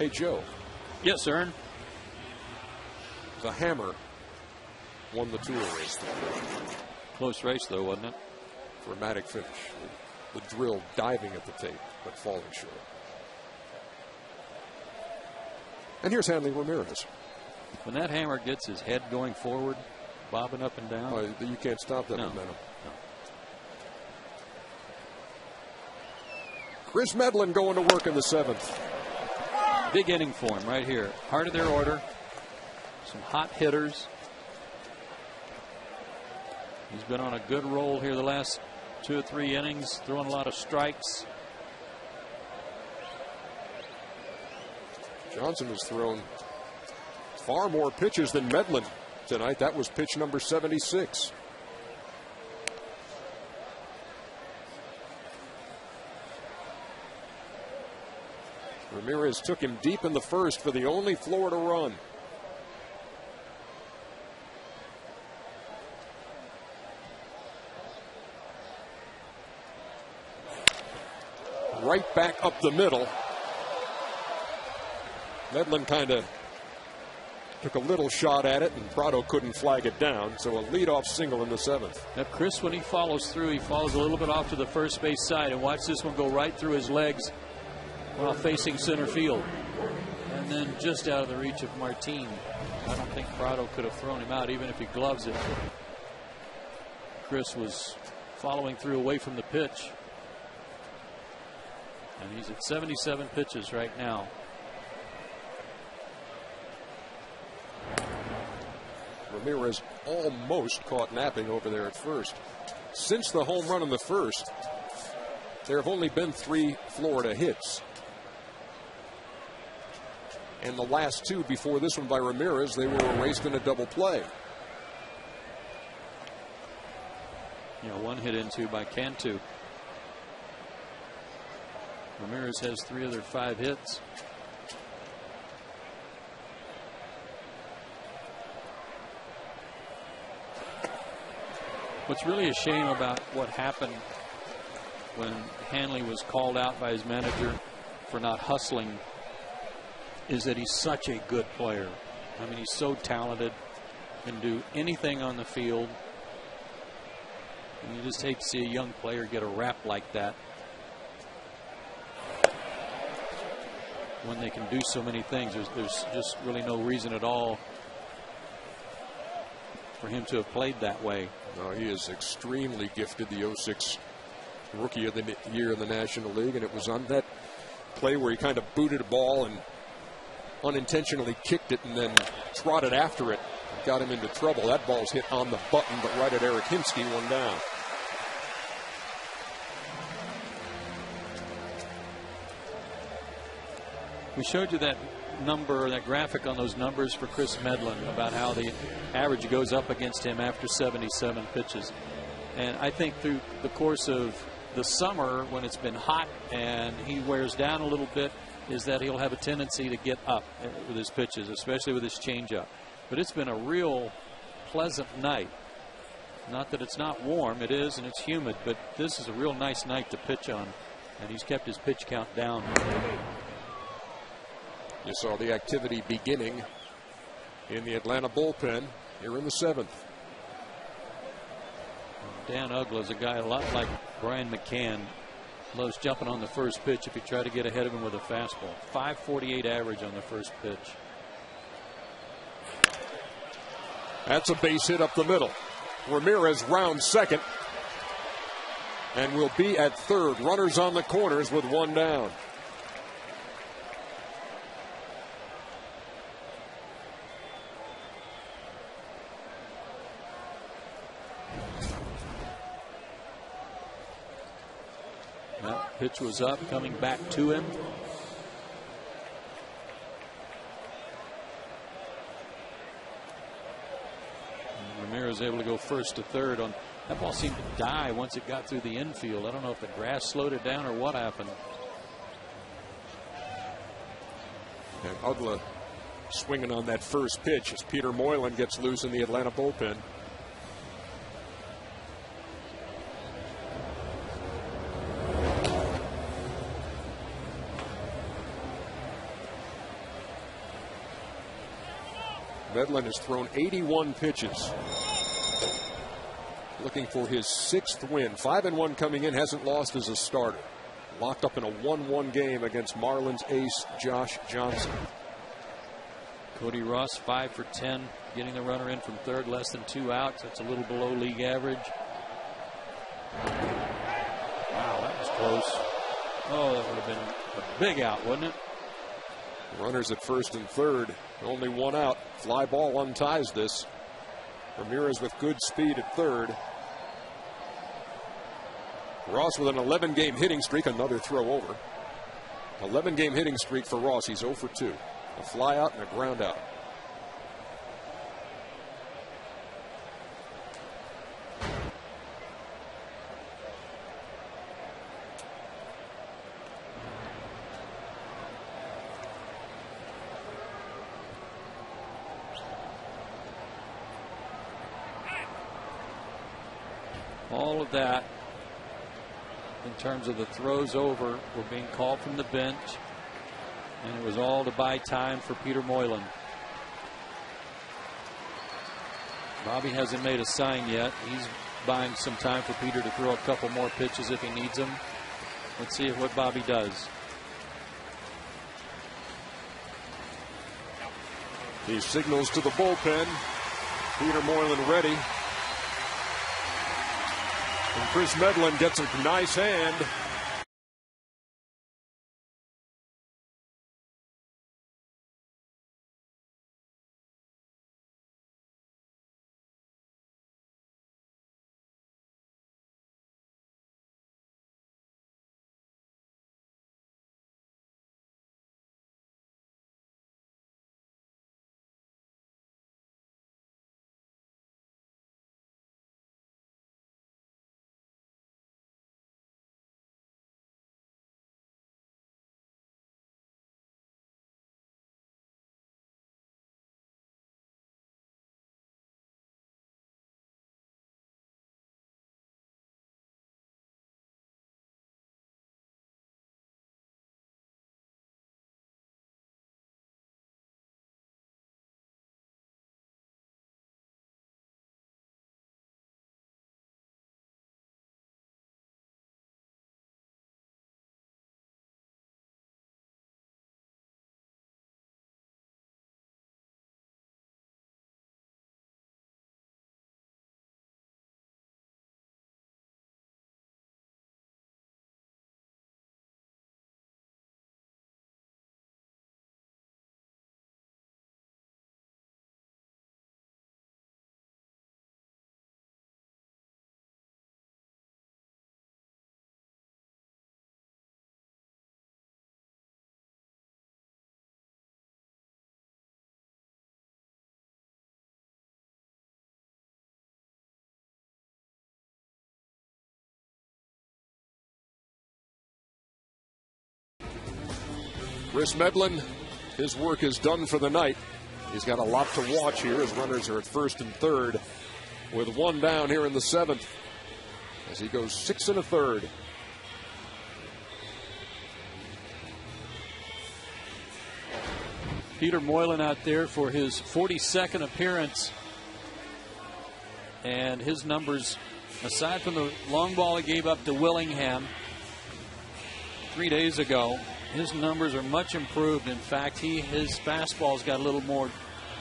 Speaker 1: Hey, Joe.
Speaker 4: Yes, Ern.
Speaker 1: The Hammer won the Tour race.
Speaker 4: Close race, though, wasn't it?
Speaker 1: Dramatic finish. The drill diving at the tape, but falling short. And here's Hanley Ramirez.
Speaker 4: When that Hammer gets his head going forward, bobbing up and down.
Speaker 1: You can't stop that momentum.
Speaker 4: No.
Speaker 1: Chris Medlin going to work in the 7th.
Speaker 4: Big inning for him right here. Heart of their order. Some hot hitters. He's been on a good roll here the last 2 or 3 innings, throwing a lot of strikes.
Speaker 1: Johnson has thrown far more pitches than Medlin tonight. That was pitch number 76. Ramirez took him deep in the first for the only Florida run. Right back up the middle. Medlin kind of took a little shot at it, and Prado couldn't flag it down. So a leadoff single in the 7th.
Speaker 4: Now, Chris, when he follows through, he follows a little bit off to the first base side, and watch this one go right through his legs while facing center field. And then just out of the reach of Martin. I don't think Prado could have thrown him out, even if he gloves it. Chris was following through away from the pitch. And he's at 77 pitches right now.
Speaker 1: Ramirez almost caught napping over there at first. Since the home run in the first, there have only been 3 Florida hits. And the last 2 before this one by Ramirez, they were erased in a double play.
Speaker 4: One hit into by Cantu. Ramirez has 3 of their 5 hits. What's really a shame about what happened when Hanley was called out by his manager for not hustling is that he's such a good player. I mean, he's so talented, can do anything on the field. And you just hate to see a young player get a rap like that when they can do so many things. There's just really no reason at all for him to have played that way.
Speaker 1: No, he is extremely gifted, the 06 Rookie of the Year in the National League, and it was on that play where he kind of booted a ball and unintentionally kicked it and then trotted after it, got him into trouble. That ball's hit on the button, but right at Eric Hinsky, 1 down.
Speaker 4: We showed you that number, that graphic on those numbers for Chris Medlin about how the average goes up against him after 77 pitches. And I think through the course of the summer, when it's been hot and he wears down a little bit, is that he'll have a tendency to get up with his pitches, especially with his changeup. But it's been a real pleasant night. Not that it's not warm, it is, and it's humid, but this is a real nice night to pitch on, and he's kept his pitch count down.
Speaker 1: You saw the activity beginning in the Atlanta bullpen here in the 7th.
Speaker 4: Dan Uggla is a guy a lot like Brian McCann. Loves jumping on the first pitch if you try to get ahead of him with a fastball. 5.48 average on the first pitch.
Speaker 1: That's a base hit up the middle. Ramirez rounds second and will be at third. Runners on the corners with 1 down.
Speaker 4: That pitch was up, coming back to him. Ramirez able to go first to third on that ball. Seemed to die once it got through the infield. I don't know if the grass slowed it down or what happened.
Speaker 1: And Uggla swinging on that first pitch as Peter Moylan gets loose in the Atlanta bullpen. Medlin has thrown 81 pitches. Looking for his 6th win. 5-1 coming in, hasn't lost as a starter. Locked up in a 1-1 game against Marlins ace Josh Johnson.
Speaker 4: Cody Ross 5 for 10, getting the runner in from third, less than 2 outs. That's a little below league average. Wow, that was close. Oh, that would have been a big out, wouldn't it?
Speaker 1: Runners at first and third, only 1 out. Fly ball unties this. Ramirez with good speed at third. Ross with an 11-game hitting streak, another throw over. 11-game hitting streak for Ross. He's 0 for 2. A fly out and a ground out.
Speaker 4: All of that, in terms of the throws over, were being called from the bench, and it was all to buy time for Peter Moylan. Bobby hasn't made a sign yet. He's buying some time for Peter to throw a couple more pitches if he needs them. Let's see what Bobby does.
Speaker 1: He signals to the bullpen. Peter Moylan ready. And Chris Medlin gets a nice hand. Chris Medlin, his work is done for the night. He's got a lot to watch here as runners are at first and third with 1 down here in the 7th as he goes 6 1/3.
Speaker 4: Peter Moylan out there for his 42nd appearance. And his numbers, aside from the long ball he gave up to Willingham 3 days ago, his numbers are much improved. In fact, his fastball's got a little more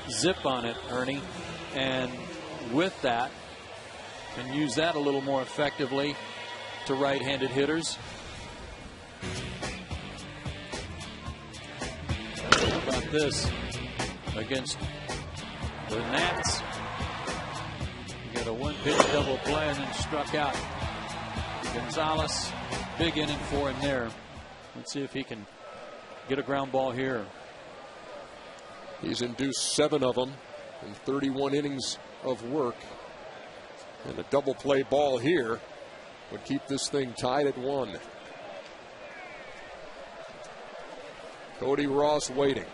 Speaker 4: zip on it, Ernie. And with that, can use that a little more effectively to right-handed hitters. How about this against the Nats? You got a 1-pitch double play and then struck out. Gonzalez, big inning for him there. Let's see if he can get a ground ball here.
Speaker 1: He's induced 7 of them in 31 innings of work. And a double play ball here would keep this thing tied at 1. Cody Ross waiting.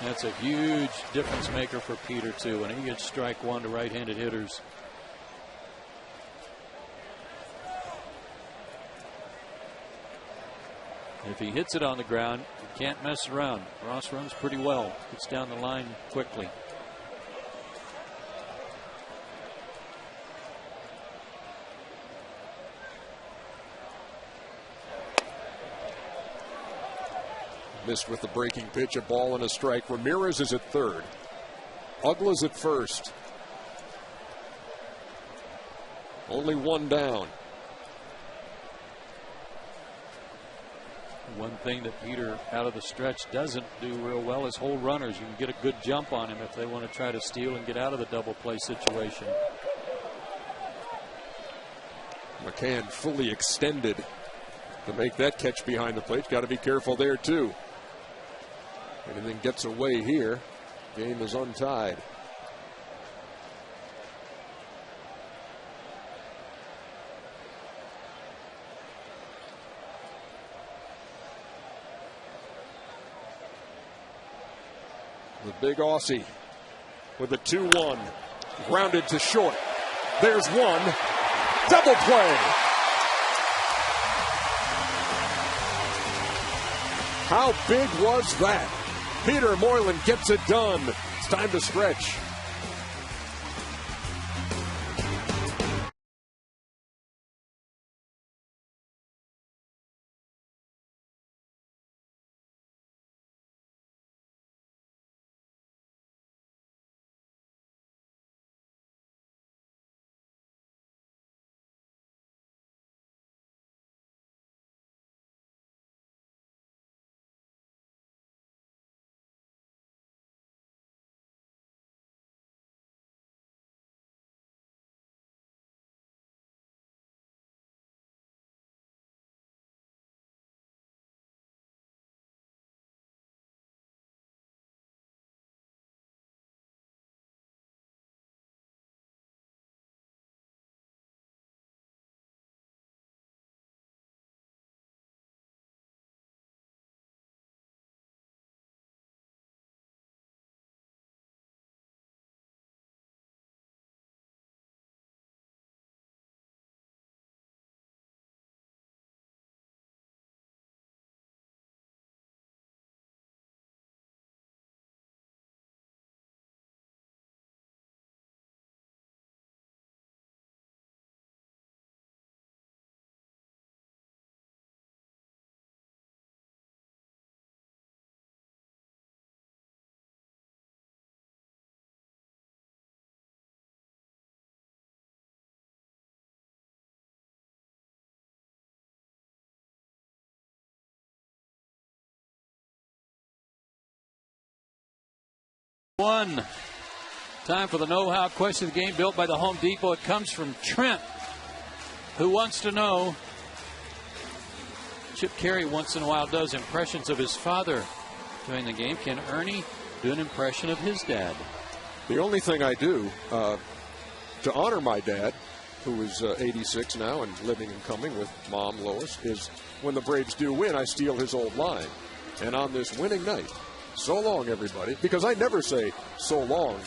Speaker 4: That's a huge difference maker for Peter, too, when he gets strike 1 to right-handed hitters. If he hits it on the ground, you can't mess around. Ross runs pretty well. Gets down the line quickly.
Speaker 1: Missed with the breaking pitch, a ball and a strike. Ramirez is at third. Uggla's at first. Only one down.
Speaker 4: One thing that Peter out of the stretch doesn't do real well is hold runners. You can get a good jump on him if they want to try to steal and get out of the double play situation.
Speaker 1: McCann fully extended to make that catch behind the plate. Got to be careful there too. Anything gets away here, game is untied. The big Aussie with a 2-1. Grounded to short. There's one. Double play. How big was that? Peter Moylan gets it done. It's time to stretch.
Speaker 4: One. Time for the know-how question of the game built by the Home Depot. It comes from Trent, who wants to know. Chip Carey once in a while does impressions of his father during the game. Can Ernie do an impression of his dad?
Speaker 1: The only thing I do to honor my dad, who is 86 now and living and coming with Mom Lois, is when the Braves do win, I steal his old line. And on this winning night, so long, everybody, because I never say so long.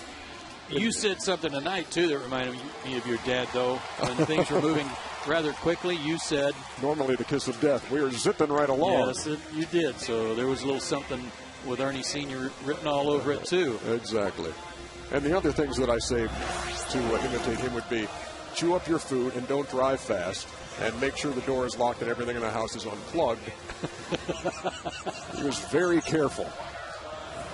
Speaker 4: You said something tonight, too, that reminded me of your dad, though. When things were moving rather quickly, you said...
Speaker 1: Normally the kiss of death. We were zipping right along.
Speaker 4: Yes, you did. So there was a little something with Ernie Sr. written all over it, too.
Speaker 1: Exactly. And the other things that I say to imitate him would be, chew up your food and don't drive fast, and make sure the door is locked and everything in the house is unplugged. He was very careful.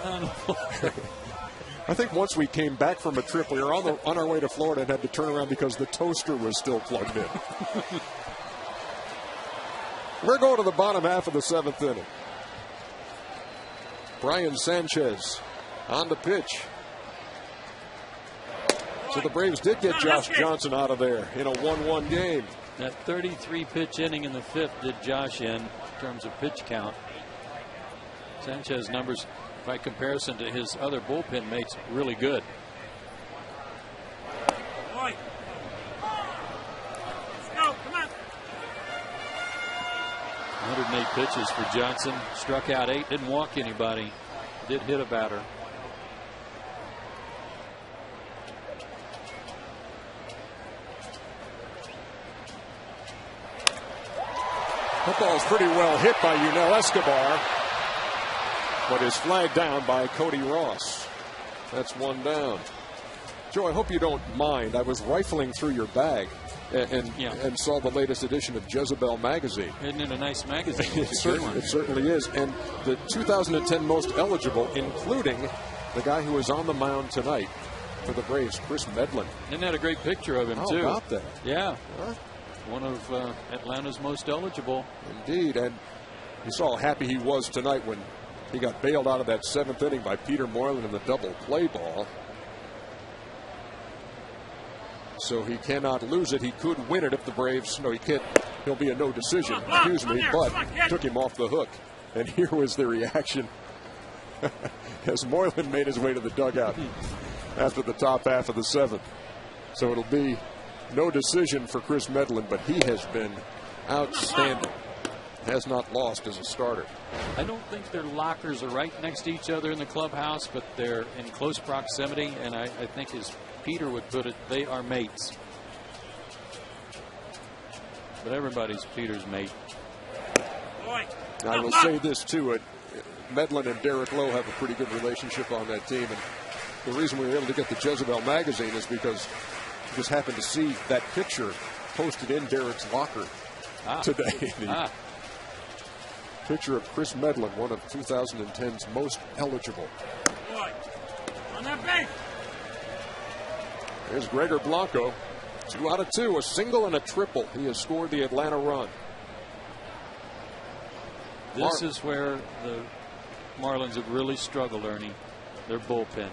Speaker 1: I think once we came back from a trip, we were on our way to Florida and had to turn around because the toaster was still plugged in. We're going to the bottom half of the seventh inning. Brian Sanchez on the pitch. So the Braves did get Josh Johnson out of there in a 1-1 game.
Speaker 4: That 33-pitch inning in the fifth did Josh in terms of pitch count. Sanchez numbers, by comparison to his other bullpen mates, really good.
Speaker 3: Let's go, come on.
Speaker 4: 108 pitches for Johnson. Struck out 8, didn't walk anybody. Did hit a batter.
Speaker 1: That ball's pretty well hit by Yunel Escobar, but is flagged down by Cody Ross. That's one down. Joe, I hope you don't mind. I was rifling through your bag and saw the latest edition of Jezebel magazine.
Speaker 4: Isn't it a nice magazine?
Speaker 1: It certainly is. And the 2010 most eligible, including the guy who is on the mound tonight for the Braves, Chris Medlin.
Speaker 4: Isn't that a great picture of him, too?
Speaker 1: How about that?
Speaker 4: Yeah. Huh? One of Atlanta's most eligible.
Speaker 1: Indeed. And you saw how happy he was tonight when he got bailed out of that 7th inning by Peter Moylan in the double play ball. So he cannot lose it. He could win it if the Braves. No, he can't. He'll be a no decision. Excuse me, but took him off the hook. And here was the reaction as Moylan made his way to the dugout after the top half of the 7th. So it'll be no decision for Chris Medlin, but he has been outstanding. Has not lost as a starter.
Speaker 4: I don't think their lockers are right next to each other in the clubhouse, but they're in close proximity, and I think as Peter would put it, they are mates. But everybody's Peter's mate.
Speaker 1: I will say this too, Medlin and Derek Lowe have a pretty good relationship on that team, and the reason we were able to get the Jezebel magazine is because we just happened to see that picture posted in Derek's locker today. Picture of Chris Medlin, one of 2010's most eligible.
Speaker 3: On that base.
Speaker 1: There's Gregor Blanco. 2 out of 2, a single and a triple. He has scored the Atlanta run.
Speaker 4: This is where the Marlins have really struggled, Ernie. Their bullpen.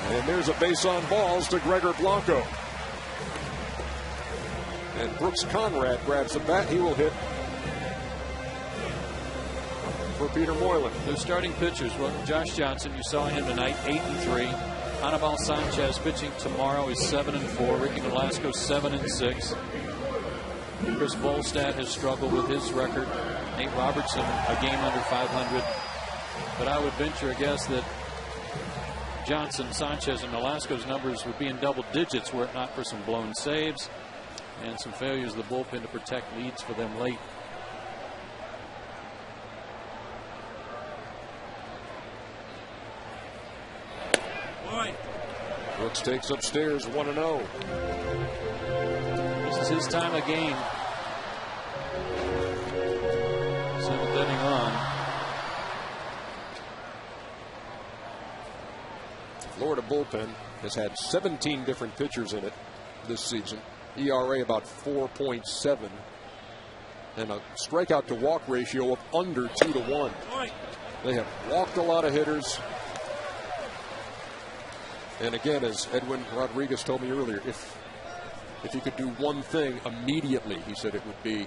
Speaker 1: And there's a base on balls to Gregor Blanco. And Brooks Conrad grabs the bat. He will hit for Peter Moylan.
Speaker 4: Their starting pitchers, well, Josh Johnson, you saw him tonight, 8-3. Anibal Sanchez pitching tomorrow is 7-4. Ricky Velasco 7-6. Chris Volstad has struggled with his record. Nate Robertson a game under 500. But I would venture a guess that Johnson, Sanchez, and Velasco's numbers would be in double digits were it not for some blown saves and some failures of the bullpen to protect leads for them late.
Speaker 1: Brooks takes upstairs 1-0.
Speaker 4: This is his time of game. 7th inning on.
Speaker 1: Florida bullpen has had 17 different pitchers in it this season. ERA about 4.7 and a strikeout to walk ratio of under 2-1. They have walked a lot of hitters. And again, as Edwin Rodriguez told me earlier, if he could do one thing immediately, he said it would be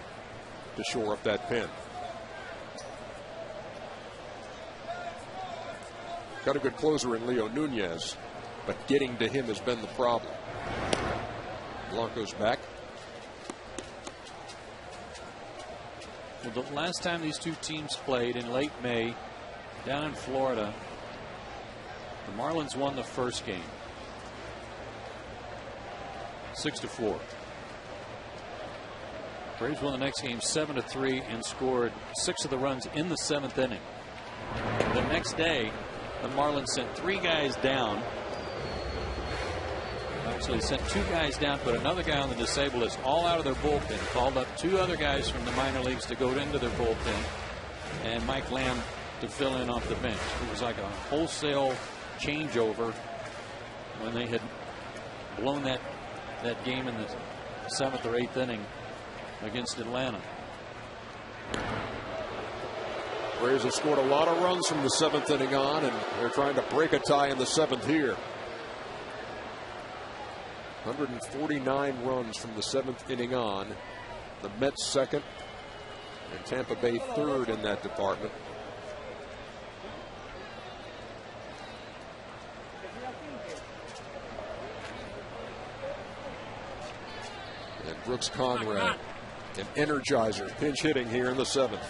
Speaker 1: to shore up that pen. Got a good closer in Leo Nunez, but getting to him has been the problem. Blanco's back.
Speaker 4: Well, the last time these two teams played in late May down in Florida, the Marlins won the first game 6-4. Braves won the next game 7-3 and scored 6 of the runs in the 7th inning. The next day, the Marlins sent 3 guys down. Actually sent 2 guys down, put another guy on the disabled list, all out of their bullpen. Called up 2 other guys from the minor leagues to go into their bullpen, and Mike Lamb to fill in off the bench. It was like a wholesale changeover when they had blown that game in the 7th or 8th inning against Atlanta.
Speaker 1: Braves have scored a lot of runs from the 7th inning on, and they're trying to break a tie in the 7th here. 149 runs from the 7th inning on. The Mets second and Tampa Bay third in that department. And Brooks Conrad, an energizer, pinch hitting here in the 7th.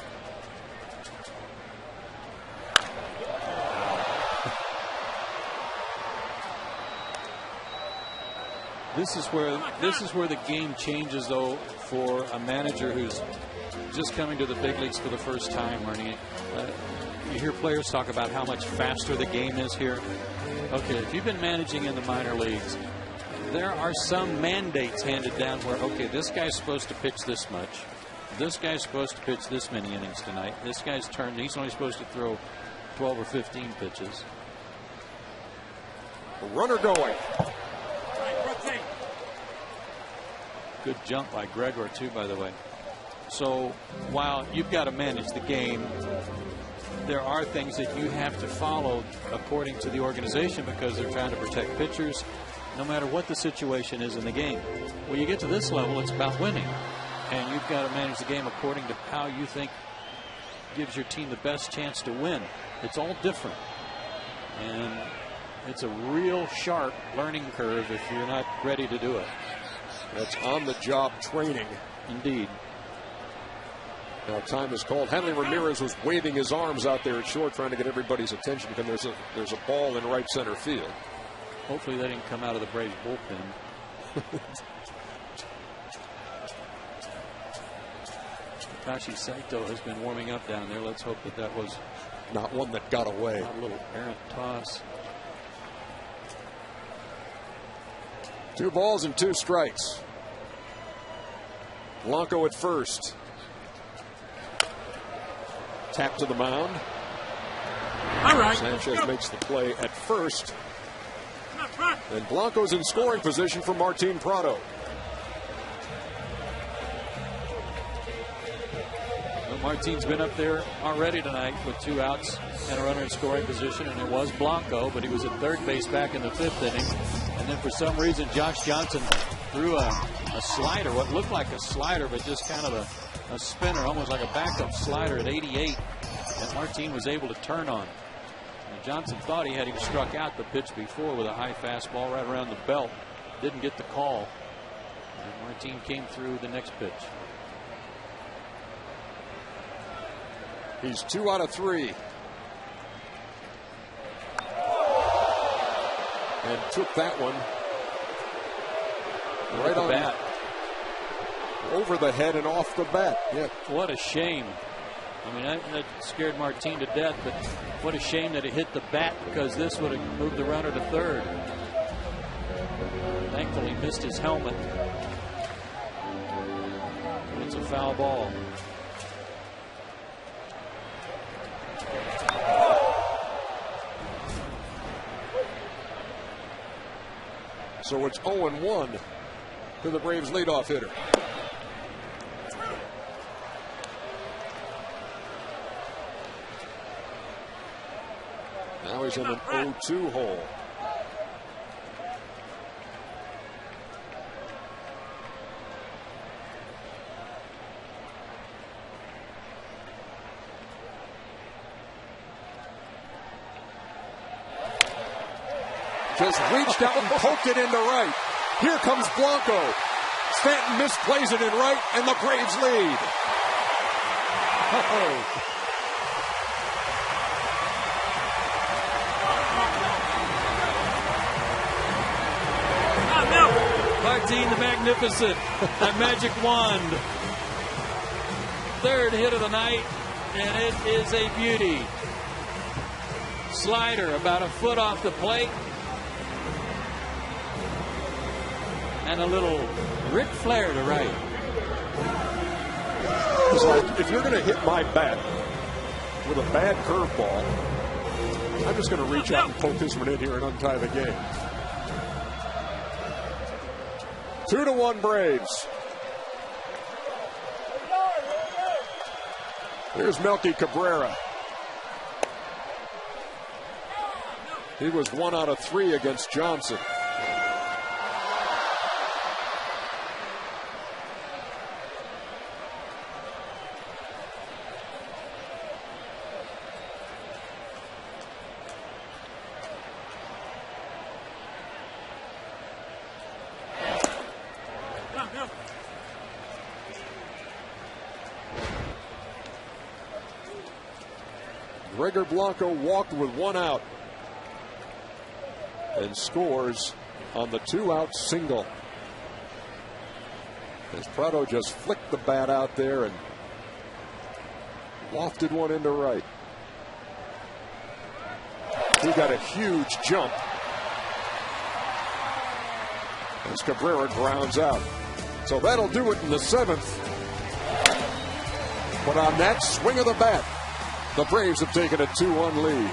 Speaker 4: This is where the game changes, though, for a manager who's just coming to the big leagues for the first time, Ernie. You hear players talk about how much faster the game is here. Okay, if you've been managing in the minor leagues, there are some mandates handed down where, okay, this guy's supposed to pitch this much. This guy's supposed to pitch this many innings tonight. This guy's turn, he's only supposed to throw 12 or 15 pitches.
Speaker 1: A runner going.
Speaker 4: Good jump by Gregor, too, by the way. So while you've got to manage the game, there are things that you have to follow according to the organization because they're trying to protect pitchers no matter what the situation is in the game. When you get to this level, it's about winning. And you've got to manage the game according to how you think gives your team the best chance to win. It's all different. And it's a real sharp learning curve if you're not ready to do it.
Speaker 1: That's on-the-job training.
Speaker 4: Indeed.
Speaker 1: Now time is called. Hanley Ramirez was waving his arms out there at short, trying to get everybody's attention because there's a ball in right center field.
Speaker 4: Hopefully that didn't come out of the Braves bullpen. Takashi Saito has been warming up down there. Let's hope that that was
Speaker 1: not one that got away.
Speaker 4: Not a little errant toss.
Speaker 1: 2 balls and 2 strikes. Blanco at first. Tap to the mound.
Speaker 3: All right.
Speaker 1: Sanchez makes the play at first. And Blanco's in scoring position for Martin Prado.
Speaker 4: Well, Martin's been up there already tonight with 2 outs and a runner in scoring position, and it was Blanco, but he was at third base back in the 5th inning. And then for some reason, Josh Johnson threw a slider, what looked like a slider, but just kind of a spinner, almost like a backup slider at 88, that Martin was able to turn on. And Johnson thought he had him struck out the pitch before with a high fastball right around the belt. Didn't get the call. And Martin came through the next pitch.
Speaker 1: He's 2 out of 3. And took that one right on
Speaker 4: bat.
Speaker 1: Over the head and off the bat. Yeah.
Speaker 4: What a shame. I mean, that scared Martin to death, but what a shame that it hit the bat because this would have moved the runner to third. Thankfully, missed his helmet. It's a foul ball.
Speaker 1: So it's 0-1 to the Braves leadoff hitter. Now he's in an 0-2 hole. Just reached out and poked it into right. Here comes Blanco. Stanton misplays it in right, and the Braves lead. Oh.
Speaker 4: Martin the Magnificent, that magic wand. 3rd hit of the night, and it is a beauty. Slider about a foot off the plate. And a little Ric Flair to right.
Speaker 1: It's like, if you're going to hit my bat with a bad curveball, I'm just going to reach out and poke this one in here and untie the game. 2-1 Braves. Here's Melky Cabrera. He was 1 out of 3 against Johnson. Gregor Blanco walked with 1 out and scores on the 2-out single. As Prado just flicked the bat out there and lofted one into right. He got a huge jump as Cabrera grounds out. So that'll do it in the 7th. But on that swing of the bat, the Braves have taken a 2-1 lead.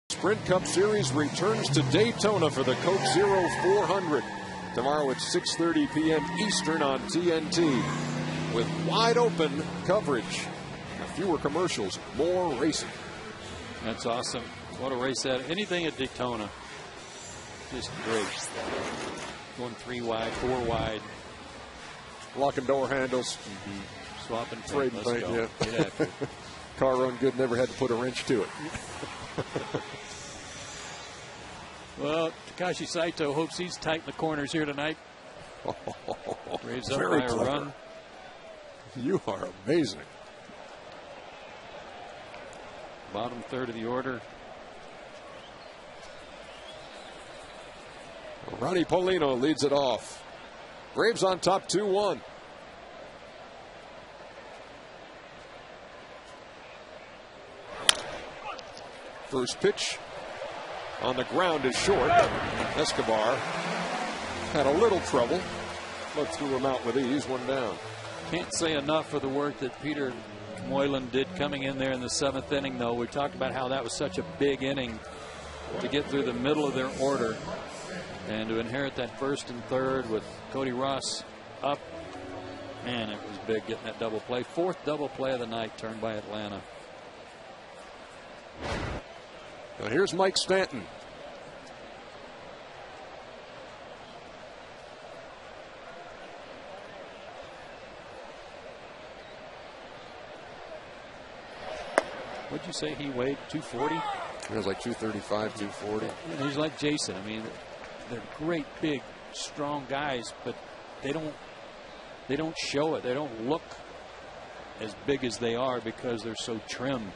Speaker 1: Sprint Cup Series returns to Daytona for the Coke Zero 400 tomorrow at 6:30 p.m. Eastern on TNT with wide open coverage. Fewer commercials, more racing.
Speaker 4: That's awesome. What a race that. Anything at Daytona. Just great. Going 3 wide, 4 wide.
Speaker 1: Locking door handles.
Speaker 4: Swapping
Speaker 1: trading paint.
Speaker 4: Go.
Speaker 1: Yeah. Car run good, never had to put a wrench to it.
Speaker 4: Well, Takashi Saito hopes he's tight in the corners here tonight. Braves up
Speaker 1: Very
Speaker 4: by a
Speaker 1: clever.
Speaker 4: run.
Speaker 1: You are amazing.
Speaker 4: Bottom third of the order.
Speaker 1: Ronnie Paulino leads it off. Braves on top 2-1. First pitch on the ground is short. Escobar had a little trouble, but threw him out with ease, one down.
Speaker 4: Can't say enough for the work that Peter Moylan did coming in there in the 7th inning, though. We talked about how that was such a big inning to get through the middle of their order and to inherit that 1st and 3rd with Cody Ross up. Man, it was big getting that double play. 4th double play of the night turned by Atlanta.
Speaker 1: Now here's Mike Stanton.
Speaker 4: What'd you say he weighed? 240?
Speaker 1: He was like 235, 240.
Speaker 4: He's like Jason. I mean, they're great, big, strong guys, but they don't show it. They don't look as big as they are because they're so trim.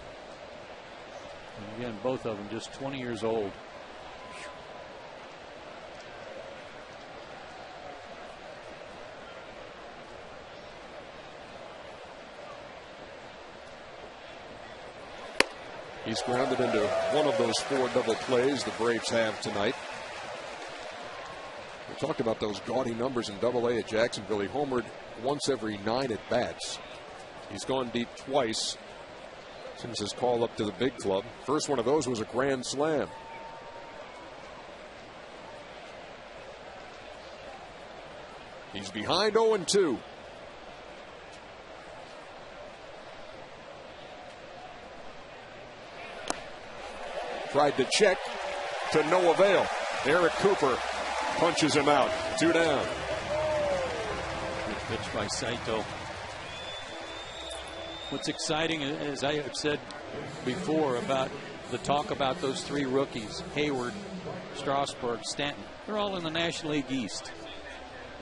Speaker 4: And again, both of them just 20 years old.
Speaker 1: He's grounded into one of those 4 double plays the Braves have tonight. We talked about those gaudy numbers in Double-A at Jacksonville. He homered once every 9 at bats. He's gone deep twice since his call up to the big club. First one of those was a grand slam. He's behind 0-2. Tried to check to no avail. Eric Cooper punches him out. 2 down.
Speaker 4: Good pitch by Saito. What's exciting, as I have said before, about the talk about those 3 rookies, Hayward, Strasburg, Stanton, they're all in the National League East.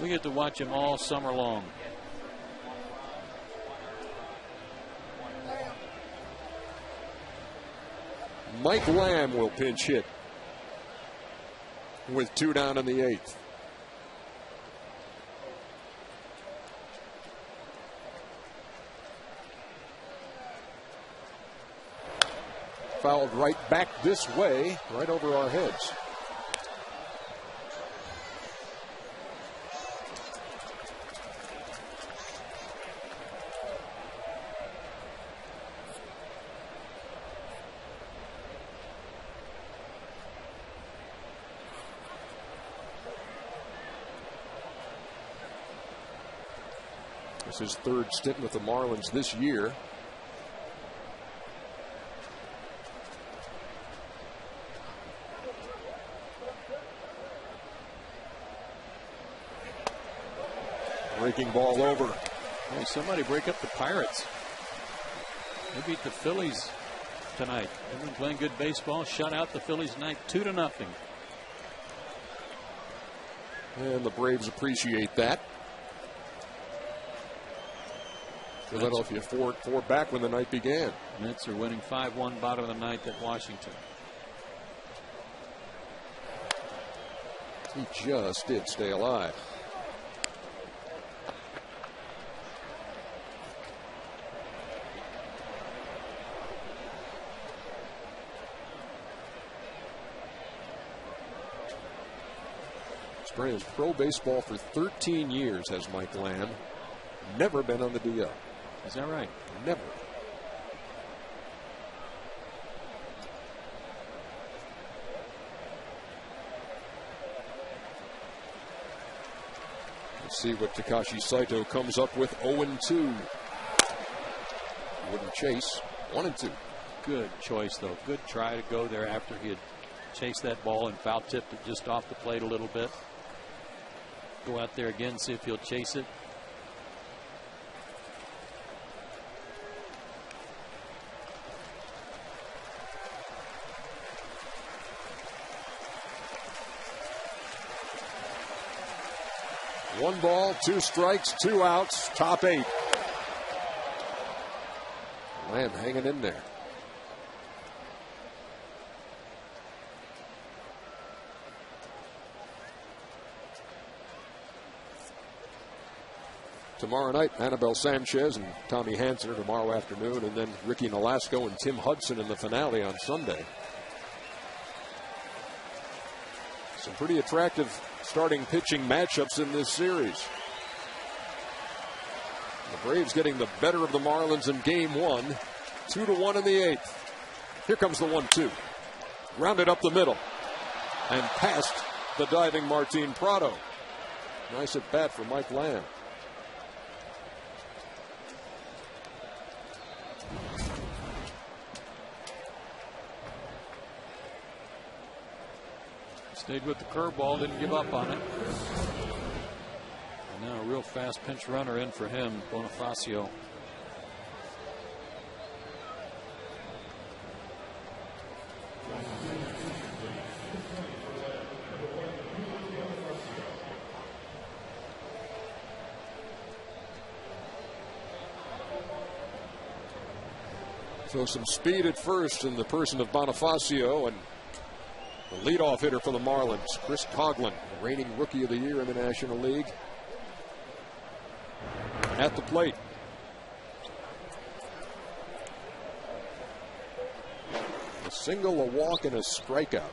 Speaker 4: We get to watch them all summer long.
Speaker 1: Mike Lamb will pinch hit with 2 down in the 8th. Fouled right back this way, right over our heads. This is his 3rd stint with the Marlins this year. Breaking ball over.
Speaker 4: Hey, somebody break up the Pirates. They beat the Phillies tonight. They've been playing good baseball. Shut out the Phillies tonight 2-0.
Speaker 1: And the Braves appreciate that. Philadelphia 4 back when the night began.
Speaker 4: Mets are winning 5-1 bottom of the ninth at Washington.
Speaker 1: He just did stay alive. He's played pro baseball for 13 years, has Mike Lamb. Never been on the DL.
Speaker 4: Is that right?
Speaker 1: Never. Let's see what Takashi Saito comes up with. 0-2. Wouldn't chase. 1-2.
Speaker 4: Good choice, though. Good try to go there after he had chased that ball and foul tipped it just off the plate a little bit. Go out there again, see if he'll chase it.
Speaker 1: One ball, 2 strikes, 2 outs, top 8. Lamb hanging in there. Tomorrow night, Anibal Sanchez and Tommy Hansen tomorrow afternoon, and then Ricky Nolasco and Tim Hudson in the finale on Sunday. Some pretty attractive starting pitching matchups in this series. The Braves getting the better of the Marlins in game 1, 2-1 in the 8th. Here comes the 1-2. Rounded up the middle and past the diving Martin Prado. Nice at bat for Mike Lamb.
Speaker 4: Stayed with the curveball, didn't give up on it. And now a real fast pinch runner in for him, Bonifacio.
Speaker 1: So some speed at first in the person of Bonifacio, and the leadoff hitter for the Marlins, Chris Coughlin, reigning Rookie of the Year in the National League. At the plate. A single, a walk, and a strikeout.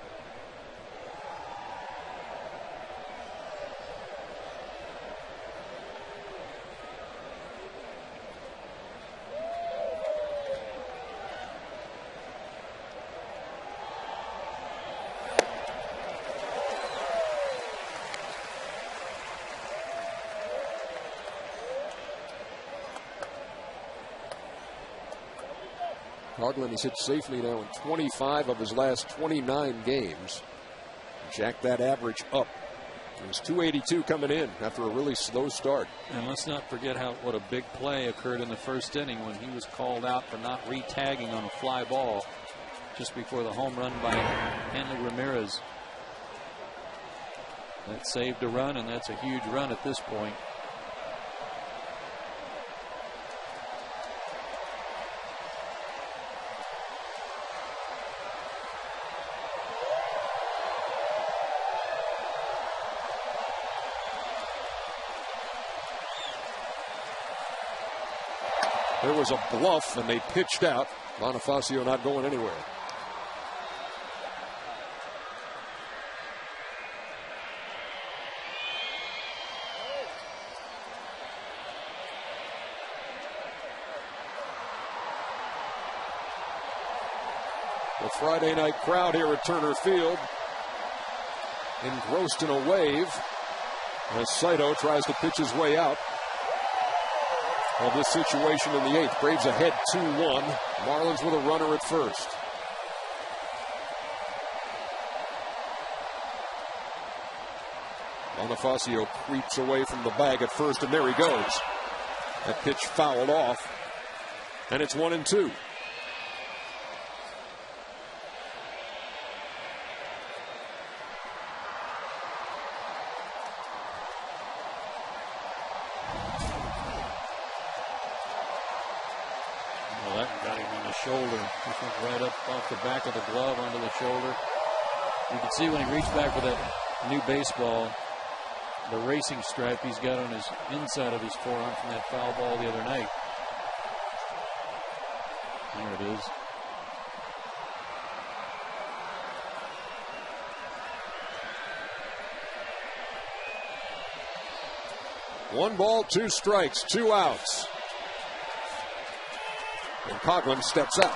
Speaker 1: Coughlin has hit safely now in 25 of his last 29 games. Jack that average up. It was 282 coming in after a really slow start.
Speaker 4: And let's not forget what a big play occurred in the first inning when he was called out for not re-tagging on a fly ball just before the home run by Hanley Ramirez. That saved a run, and that's a huge run at this point.
Speaker 1: There was a bluff, and they pitched out. Bonifacio not going anywhere. The Friday night crowd here at Turner Field engrossed in a wave as Saito tries to pitch his way out of this situation in the 8th. Braves ahead 2-1. Marlins with a runner at first. Bonifacio creeps away from the bag at first, and there he goes. That pitch fouled off, and it's 1-2.
Speaker 4: Shoulder. Just went right up off the back of the glove onto the shoulder. You can see when he reached back for that new baseball, the racing stripe he's got on his inside of his forearm from that foul ball the other night. There it is.
Speaker 1: One ball, 2 strikes, 2 outs. And Coughlin steps up.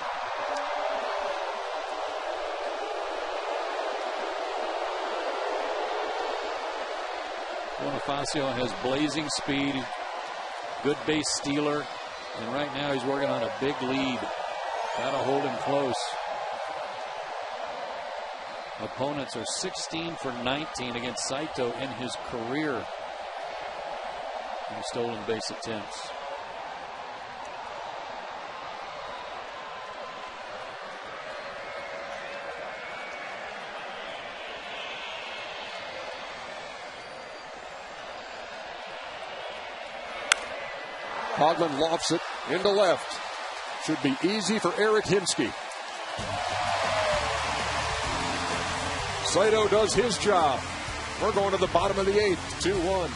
Speaker 4: Bonifacio has blazing speed, good base stealer, and right now he's working on a big lead. Got to hold him close. Opponents are 16 for 19 against Saito in his career in stolen base attempts.
Speaker 1: Coughlin lofts it into left. Should be easy for Eric Hinsky. Saito does his job. We're going to the bottom of the 8th, 2-1.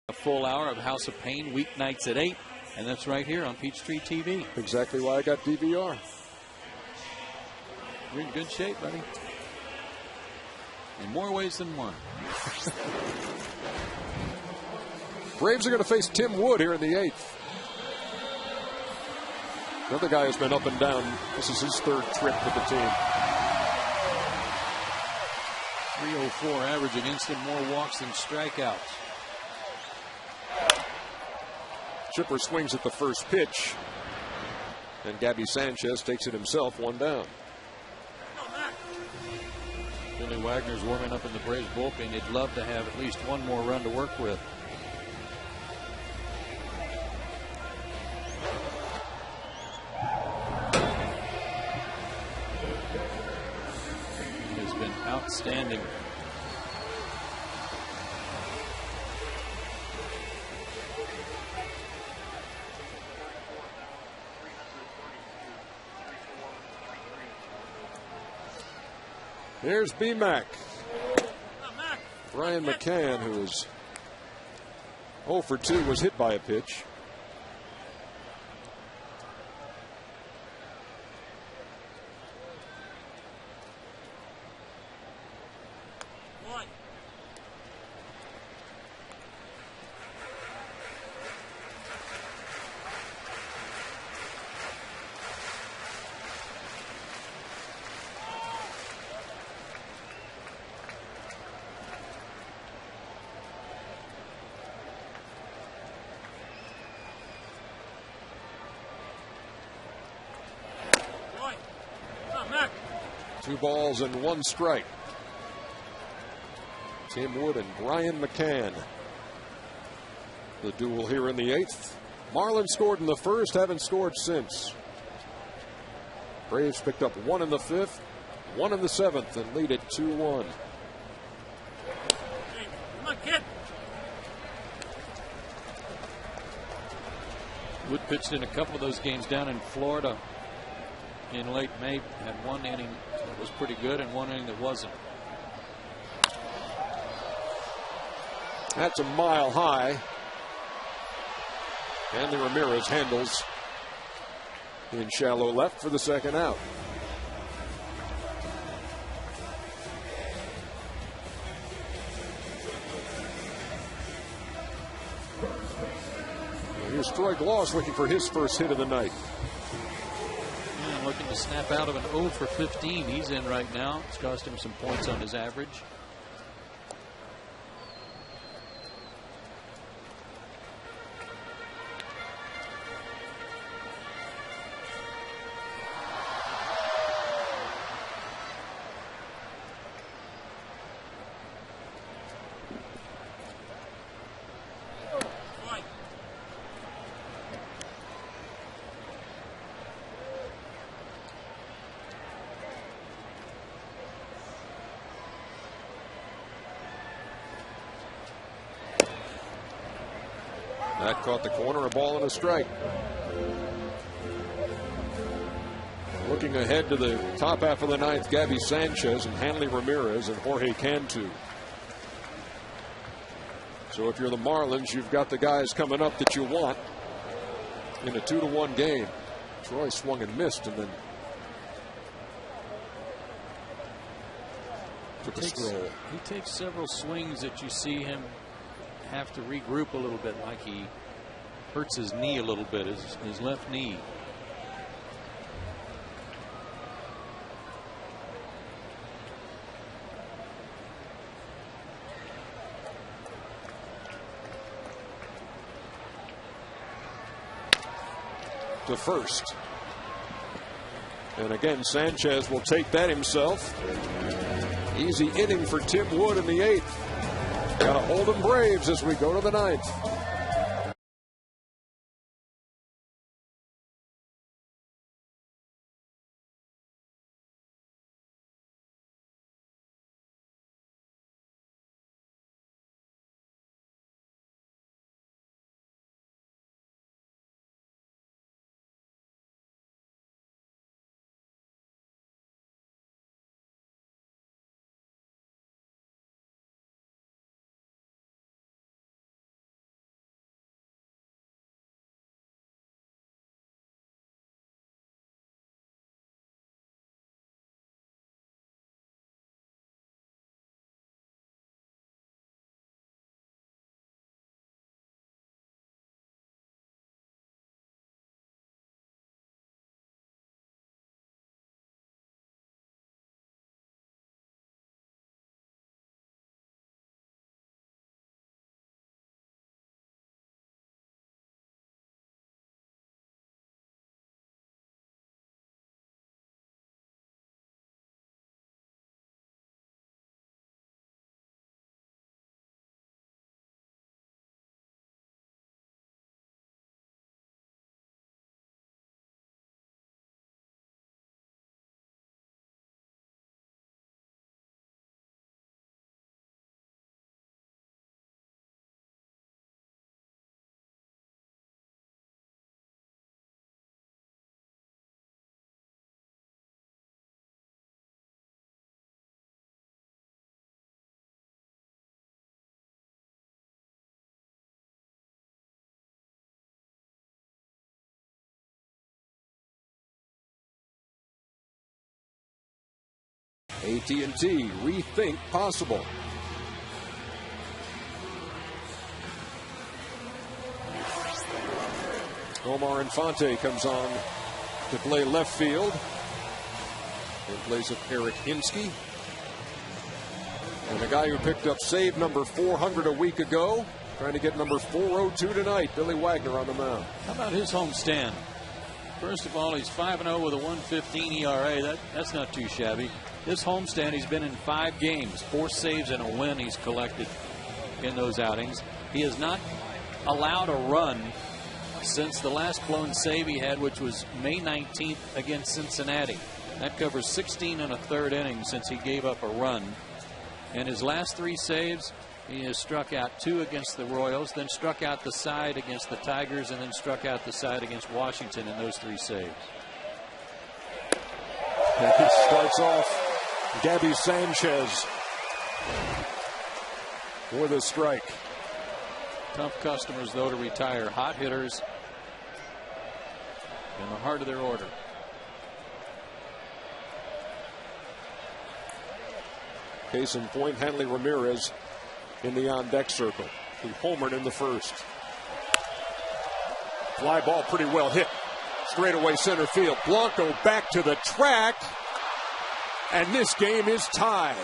Speaker 4: A full hour of House of Pain weeknights at 8, and that's right here on Peachtree TV.
Speaker 1: Exactly why I got DVR.
Speaker 4: You're in good shape, buddy. In more ways than one.
Speaker 1: Braves are going to face Tim Wood here in the 8th. Another guy who's been up and down. This is his 3rd trip with the team.
Speaker 4: 304 average against him, more walks than strikeouts.
Speaker 1: Chipper swings at the first pitch. And Gabby Sanchez takes it himself, 1 down.
Speaker 4: Billy Wagner's warming up in the Braves bullpen. He'd love to have at least one more run to work with. He has been outstanding.
Speaker 1: Here's B-Mac. Brian McCann, who is 0 for 2, was hit by a pitch. Two balls and 1 strike. Tim Wood and Brian McCann. The duel here in the 8th. Marlins scored in the 1st, haven't scored since. Braves picked up 1 in the 5th, 1 in the 7th, and lead it 2-1.
Speaker 3: Hey, come on, kid.
Speaker 4: Wood pitched in a couple of those games down in Florida in late May. Had 1 inning that was pretty good and 1 inning that wasn't.
Speaker 1: That's a mile high. Hanley Ramirez handles in shallow left for the 2nd out. Here's Troy Gloss looking for his first hit of the night.
Speaker 4: And looking to snap out of an 0 for 15 he's in right now. It's cost him some points on his average.
Speaker 1: That caught the corner, a ball and a strike. Looking ahead to the top half of the 9th, Gabby Sanchez and Hanley Ramirez and Jorge Cantu. So if you're the Marlins, you've got the guys coming up that you want in a 2-1 game. Troy swung and missed and then took a stroll.
Speaker 4: He takes several swings that you see him have to regroup a little bit, like he hurts his knee a little bit, his left knee.
Speaker 1: To first. And again, Sanchez will take that himself. Easy inning for Tim Wood in the 8th. Got to hold them Braves as we go to the 9th. AT&T, rethink possible. Omar Infante comes on to play left field in place of Eric Hinsky. And the guy who picked up save number 400 a week ago, trying to get number 402 tonight, Billy Wagner on the mound.
Speaker 4: How about his homestand? First of all, he's 5-0 with a 1.15 ERA. That's not too shabby. This homestand, he's been in 5 games, 4 saves and a win he's collected in those outings. He has not allowed a run since the last blown save he had, which was May 19th against Cincinnati. That covers 16 1/3 innings since he gave up a run. In his last 3 saves, he has struck out 2 against the Royals, then struck out the side against the Tigers, and then struck out the side against Washington in those 3 saves.
Speaker 1: And he starts off Gabby Sanchez with a strike.
Speaker 4: Tough customers, though, to retire. Hot hitters in the heart of their order.
Speaker 1: Case in point, Hanley Ramirez in the on-deck circle, who homered in the first. Fly ball pretty well hit. Straightaway center field. Blanco back to the track. And this game is tied.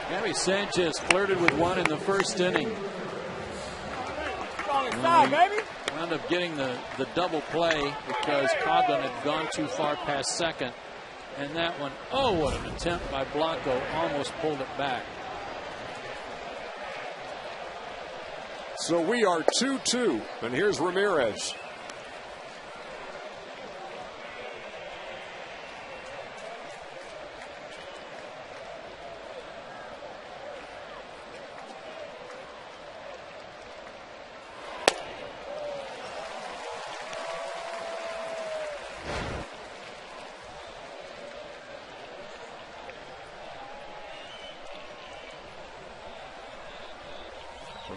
Speaker 4: Gabby Sanchez flirted with one in the first inning. Wound up getting the double play because Coghlan had gone too far past second. And that one, oh, what an attempt by Blanco, almost pulled it back.
Speaker 1: So we are 2-2, and here's Ramirez.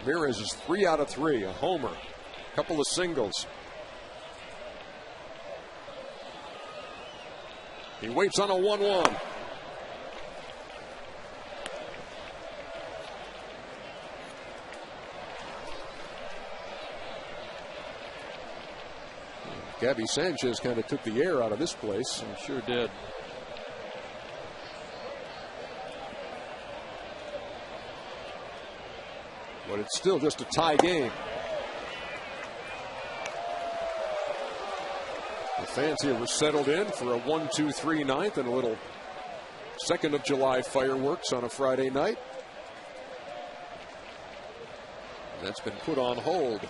Speaker 1: Ramirez is 3 out of 3, a homer, a couple of singles. He waits on a 1-1. Gabby Sanchez kind of took the air out of this place.
Speaker 4: He sure did.
Speaker 1: But it's still just a tie game. The fans here were settled in for a 1-2-3 ninth and a little 2nd of July fireworks on a Friday night. That's been put on hold.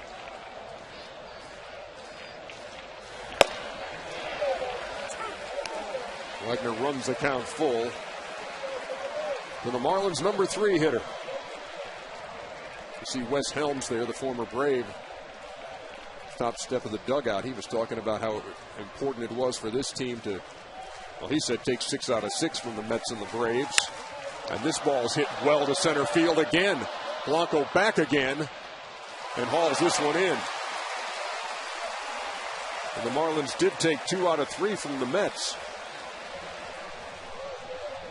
Speaker 1: Wagner runs the count full to the Marlins' number 3 hitter. You see Wes Helms there, the former Brave, top step of the dugout. He was talking about how important it was for this team to, well, he said take 6 out of 6 from the Mets and the Braves. And this ball is hit well to center field again. Blanco back again and hauls this one in. And the Marlins did take 2 out of 3 from the Mets.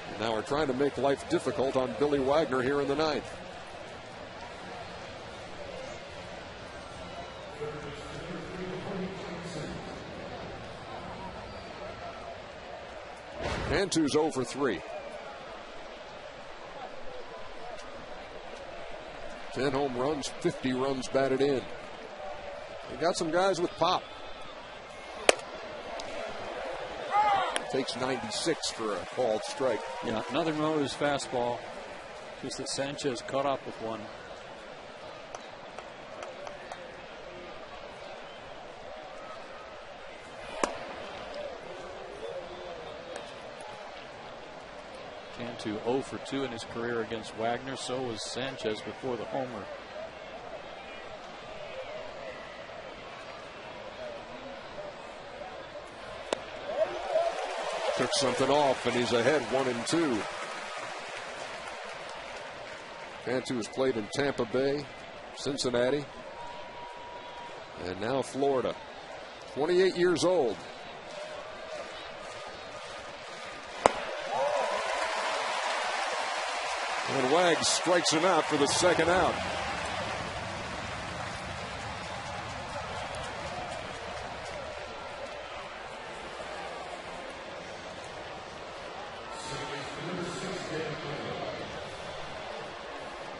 Speaker 1: And now we're trying to make life difficult on Billy Wagner here in the 9th. Cantu's 0 for 3. 10 home runs, 50 runs batted in. They got some guys with pop. Takes 96 for a called strike.
Speaker 4: Yeah, nothing wrong with his fastball. Just that Sanchez caught up with one. Cantu 0 for 2 in his career against Wagner. So was Sanchez before the homer.
Speaker 1: took something off, and he's ahead 1-2. Cantu has played in Tampa Bay, Cincinnati, and now Florida. 28 years old. And Wags strikes him out for the second out.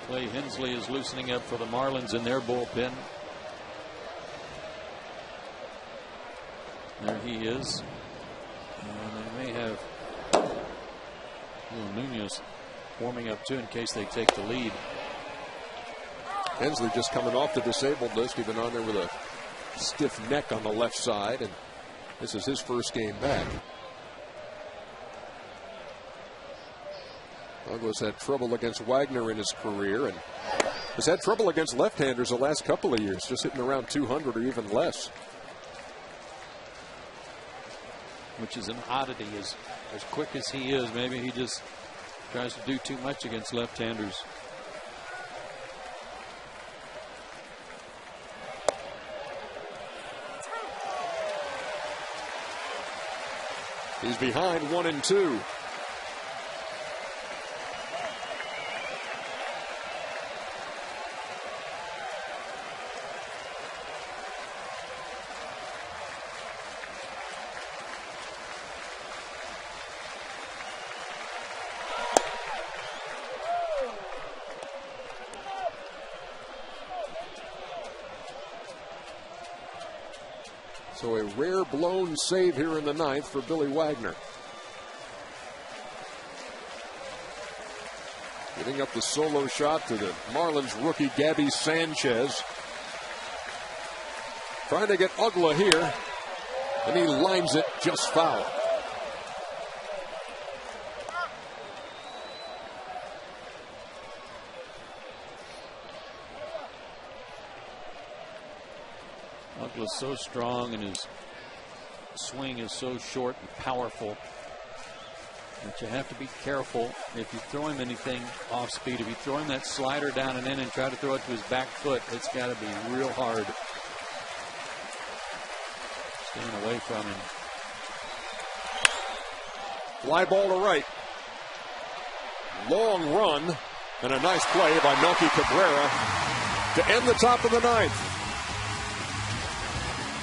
Speaker 4: Clay Hensley is loosening up for the Marlins in their bullpen. There he is. And they may have Nunez warming up too in case they take the lead.
Speaker 1: Hensley just coming off the disabled list. He's been on there with a stiff neck on the left side, and this is his first game back. Douglas had trouble against Wagner in his career and has had trouble against left-handers the last couple of years, just hitting around 200 or even less.
Speaker 4: Which is an oddity. As quick as he is, maybe he just tries to do too much against left-handers.
Speaker 1: He's behind 1-2. So a rare blown save here in the ninth for Billy Wagner. Getting up the solo shot to the Marlins rookie Gabby Sanchez. Trying to get Ugla here, and he lines it just foul.
Speaker 4: Ugla's so strong and his swing is so short and powerful that you have to be careful if you throw him anything off speed. If you throw him that slider down and in and try to throw it to his back foot, it's got to be real hard. Staying away from him.
Speaker 1: Fly ball to right. Long run and a nice play by Melky Cabrera to end the top of the ninth.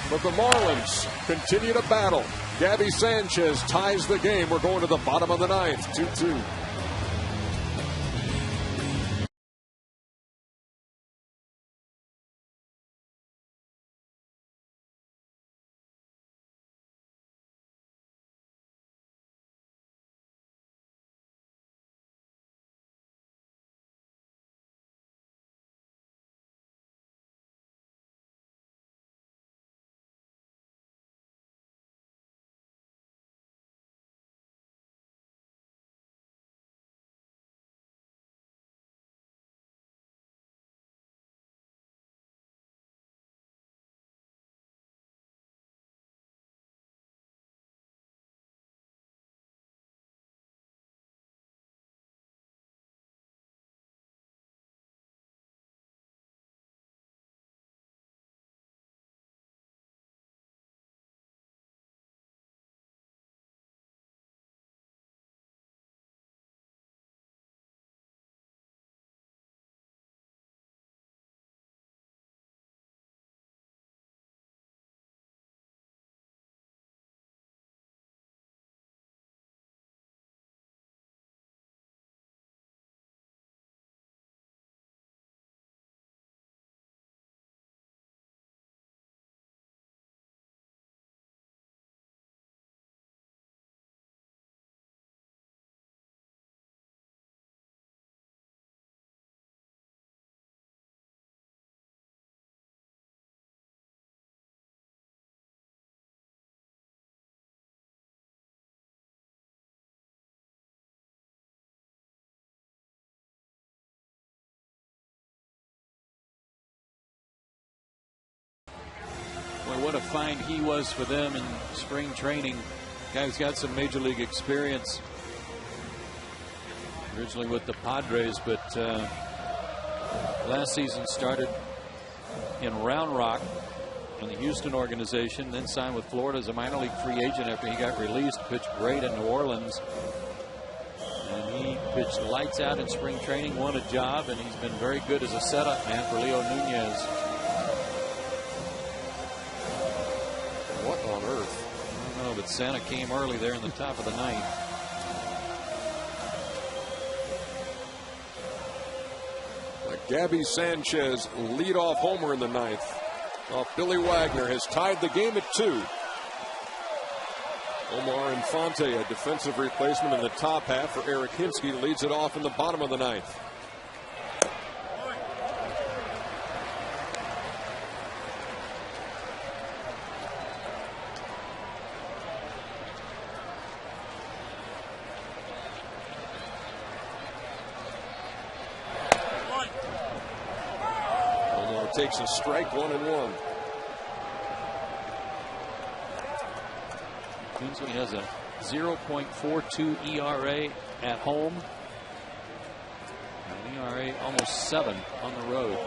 Speaker 1: But the Marlins continue to battle. Gabby Sanchez ties the game. We're going to the bottom of the ninth, 2-2.
Speaker 4: Boy, what a find he was for them in spring training. Guy who's got some major league experience. Originally with the Padres, but last season started in Round Rock in the Houston organization, then signed with Florida as a minor league free agent after he got released. Pitched great in New Orleans. And he pitched lights out in spring training, won a job, and he's been very good as a setup man for Leo Nunez.
Speaker 1: What on earth?
Speaker 4: I don't know, but Santa came early there in the top of the ninth.
Speaker 1: Gabby Sanchez leadoff homer in the ninth. Billy Wagner has tied the game at 2. Omar Infante, a defensive replacement in the top half for Eric Hinsky, leads it off in the bottom of the ninth. Takes a strike, 1-1.
Speaker 4: Kinsley has a 0.42 ERA at home. An ERA almost 7 on the road.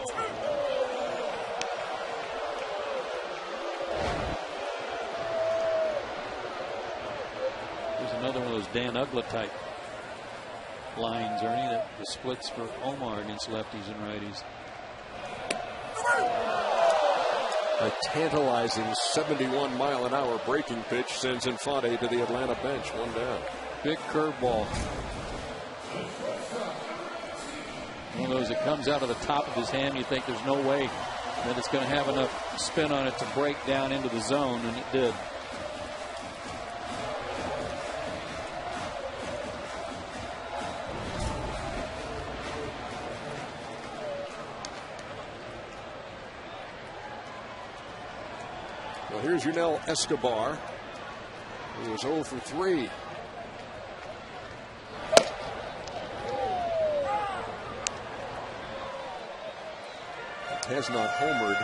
Speaker 4: There's another one of those Dan Ugla type lines, Ernie, that the splits for Omar against lefties and righties.
Speaker 1: A tantalizing 71-mile-an-hour breaking pitch sends Infante to the Atlanta bench. 1 down.
Speaker 4: Big curveball. One of those that comes out of the top of his hand. You think there's no way that it's going to have enough spin on it to break down into the zone, and it did.
Speaker 1: Here's Yunel Escobar, who was 0 for 3. Has not homered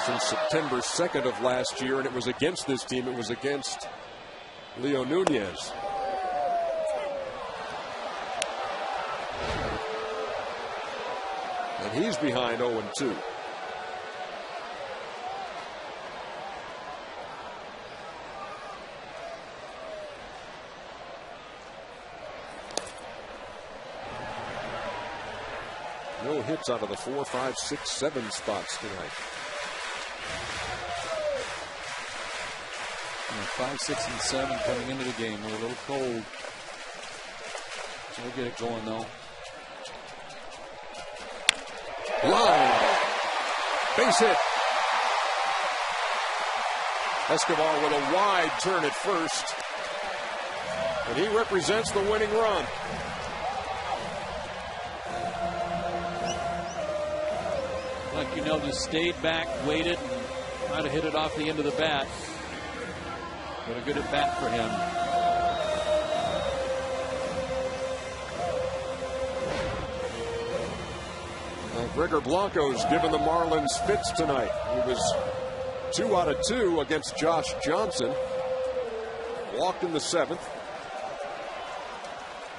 Speaker 1: since September 2nd of last year, and it was against this team. It was against Leo Nunez. And he's behind 0-2. No hits out of the 4, 5, 6, 7 spots tonight.
Speaker 4: 5, 6, and 7 coming into the game. We're a little cold. So we'll get it going, though.
Speaker 1: Line. Base hit. Escobar with a wide turn at first. And he represents the winning run.
Speaker 4: Like just stayed back, waited, and tried to hit it off the end of the bat. But a good at bat for him.
Speaker 1: Gregor Blanco's given the Marlins fits tonight. He was 2 out of 2 against Josh Johnson. Walked in the 7th.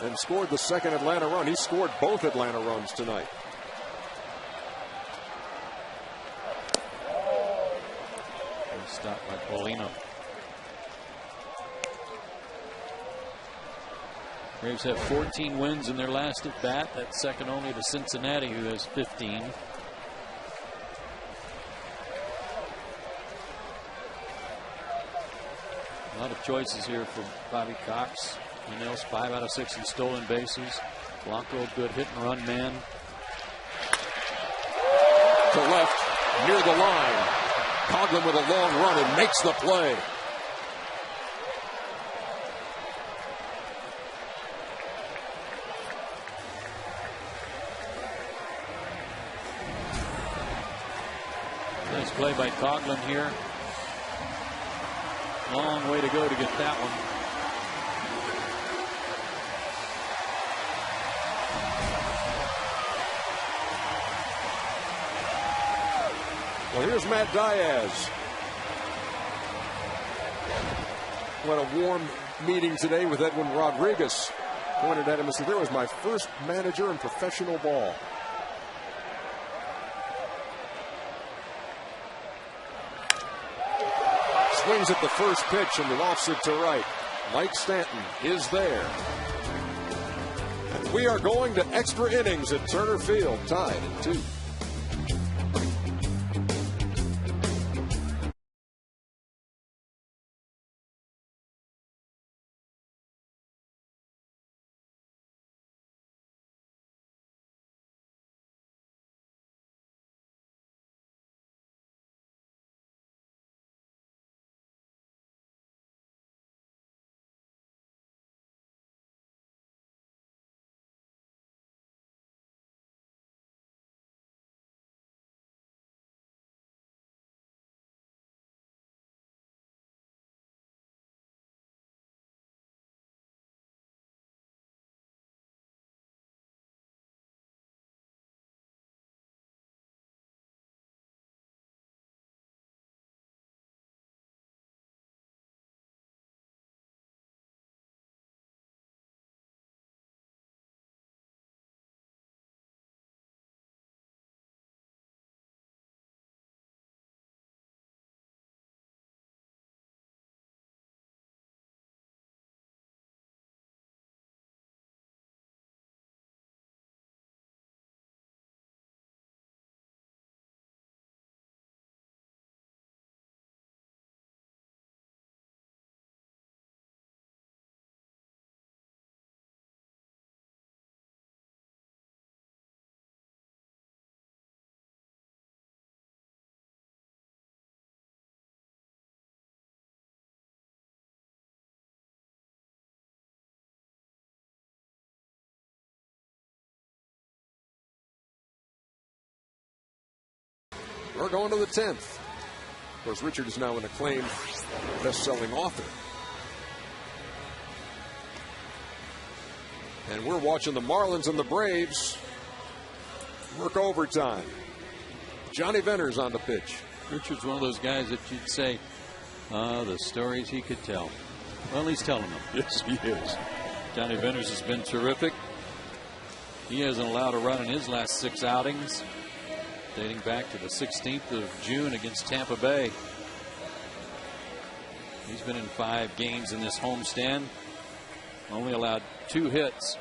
Speaker 1: And scored the second Atlanta run. He scored both Atlanta runs tonight.
Speaker 4: Stopped by Paulino. Braves have 14 wins in their last at bat. That's second only to Cincinnati, who has 15. A lot of choices here for Bobby Cox. He nails 5 out of 6 in stolen bases. Blanco, a good hit and run man.
Speaker 1: To left, near the line. Coughlin with a long run and makes the play.
Speaker 4: Nice play by Coughlin here. Long way to go to get that one.
Speaker 1: Well, here's Matt Diaz. What a warm meeting today with Edwin Rodriguez. Pointed at him and said, "There was my first manager in professional ball." Swings at the first pitch and lofts it to right. Mike Stanton is there. And we are going to extra innings at Turner Field, tied at 2. We're going to the 10th. Of course, Richard is now an acclaimed best-selling author. And we're watching the Marlins and the Braves work overtime. Johnny Venner's on the pitch.
Speaker 4: Richard's one of those guys that you'd say, the stories he could tell. Well, he's telling them.
Speaker 1: Yes, he is.
Speaker 4: Johnny Venners has been terrific. He hasn't allowed a run in his last 6 outings, dating back to the 16th of June against Tampa Bay. He's been in 5 games in this homestand. Only allowed 2 hits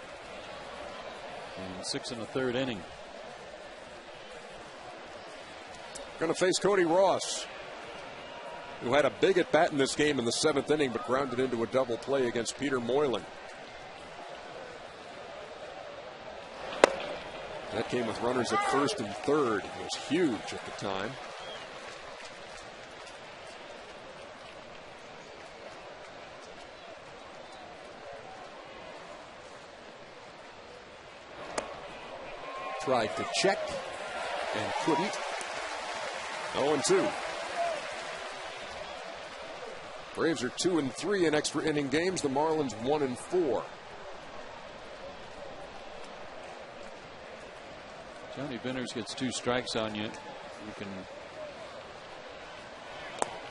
Speaker 4: in 6 1/3 inning.
Speaker 1: Going to face Cody Ross, who had a big at bat in this game in the 7th inning, but grounded into a double play against Peter Moylan. That came with runners at first and third. It was huge at the time. Tried to check and couldn't. 0-2. Braves are 2-3 in extra inning games. The Marlins 1-4.
Speaker 4: Johnny Venners gets 2 strikes on you. You can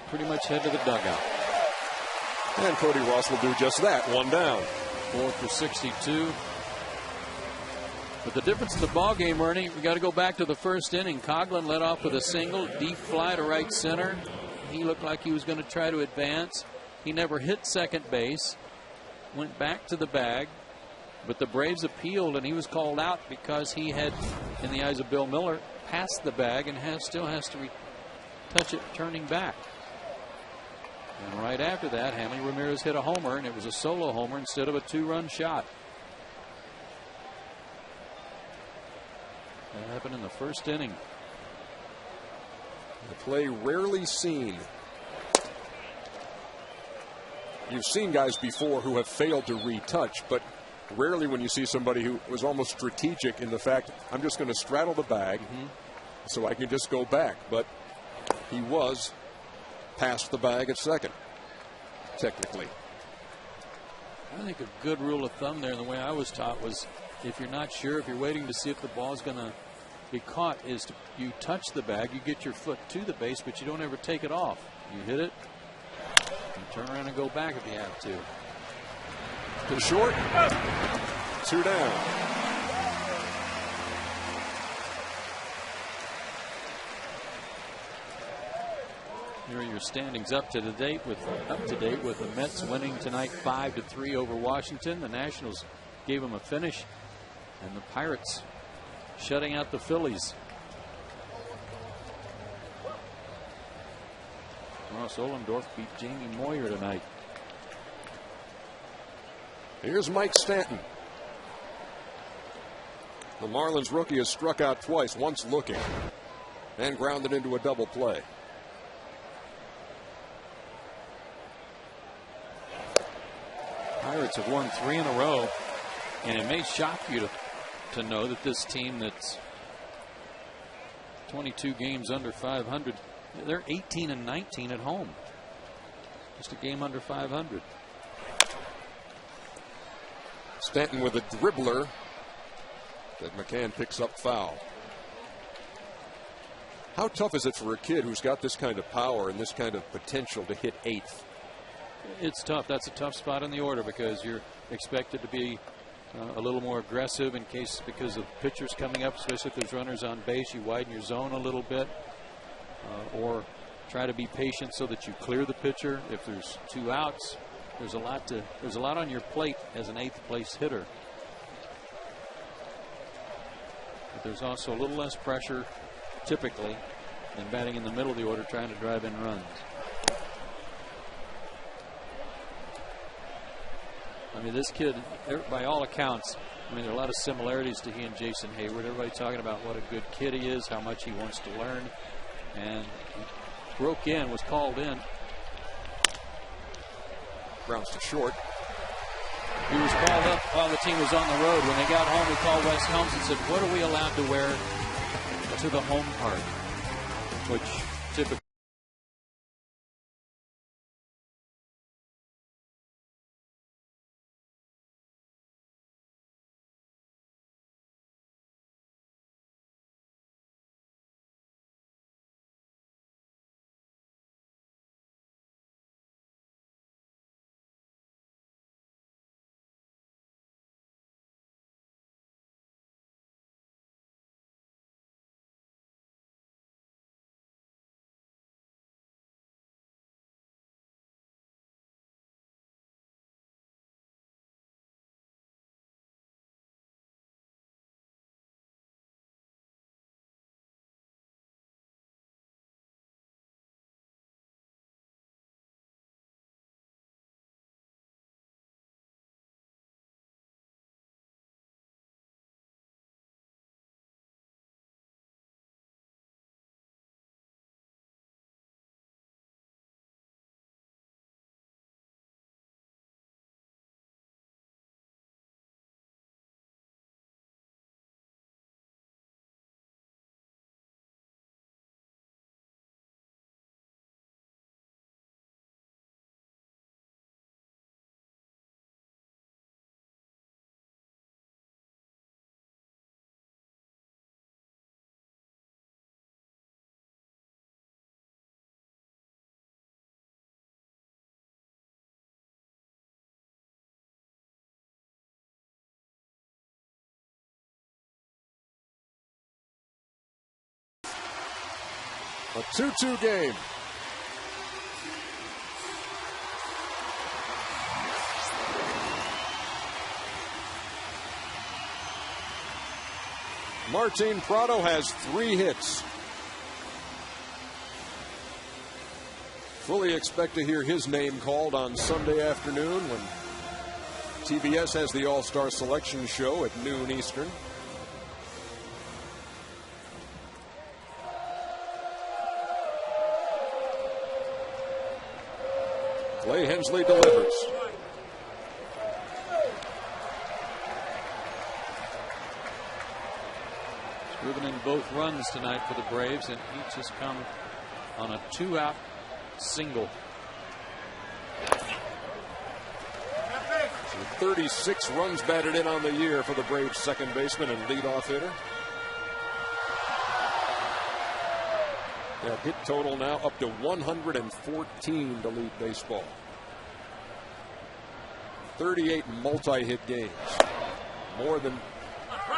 Speaker 4: pretty much head to the dugout.
Speaker 1: And Cody Ross will do just that. 1 down.
Speaker 4: 4 for 62. But the difference in the ball game, Ernie, we got to go back to the first inning. Coughlin led off with a single, deep fly to right center. He looked like he was going to try to advance. He never hit second base. Went back to the bag. But the Braves appealed, and he was called out because he had, in the eyes of Bill Miller, passed the bag and still has to touch it turning back. And right after that, Hanley Ramirez hit a homer, and it was a solo homer instead of a 2-run shot. That happened in the first inning.
Speaker 1: A play rarely seen. You've seen guys before who have failed to retouch, but rarely when you see somebody who was almost strategic in the fact, I'm just going to straddle the bag so I can just go back. But he was past the bag at second, technically.
Speaker 4: I think a good rule of thumb there, and the way I was taught, was if you're not sure, if you're waiting to see if the ball's going to be caught, is you touch the bag, you get your foot to the base, but you don't ever take it off. You hit it, Turn around and go back if you have to.
Speaker 1: To short. 2 down.
Speaker 4: Here are your standings up to date with the Mets winning tonight 5-3 over Washington. The Nationals gave them a finish, and the Pirates shutting out the Phillies. Ross Ohlendorf beat Jamie Moyer tonight.
Speaker 1: Here's Mike Stanton. The Marlins rookie has struck out twice, once looking, and grounded into a double play.
Speaker 4: Pirates have won 3 in a row, and it may shock you to know that this team that's 22 games under 500, they're 18-19 at home. Just a game under 500.
Speaker 1: Stanton with a dribbler that McCann picks up foul. How tough is it for a kid who's got this kind of power and this kind of potential to hit 8th?
Speaker 4: It's tough. That's a tough spot in the order because you're expected to be a little more aggressive because of pitchers coming up, especially if there's runners on base. You widen your zone a little bit, or try to be patient so that you clear the pitcher. If there's 2 outs, there's a lot on your plate as an 8th place hitter. But there's also a little less pressure typically than batting in the middle of the order trying to drive in runs. I mean, this kid, by all accounts, there are a lot of similarities to he and Jason Hayward. Everybody talking about what a good kid he is, how much he wants to learn. And he broke in, was called in.
Speaker 1: Grounds to short.
Speaker 4: He was called up while the team was on the road. When they got home, he called Wes Helms and said, "What are we allowed to wear to the home part?" Which typically.
Speaker 1: A 2-2 game. Martin Prado has 3 hits. Fully expect to hear his name called on Sunday afternoon when TBS has the All-Star Selection Show at noon Eastern. Clay Hensley delivers.
Speaker 4: Driven in both runs tonight for the Braves, and each has come on a 2-out single.
Speaker 1: So 36 runs batted in on the year for the Braves second baseman and leadoff hitter. That hit total now up to 114 to lead baseball. 38 multi-hit games, more than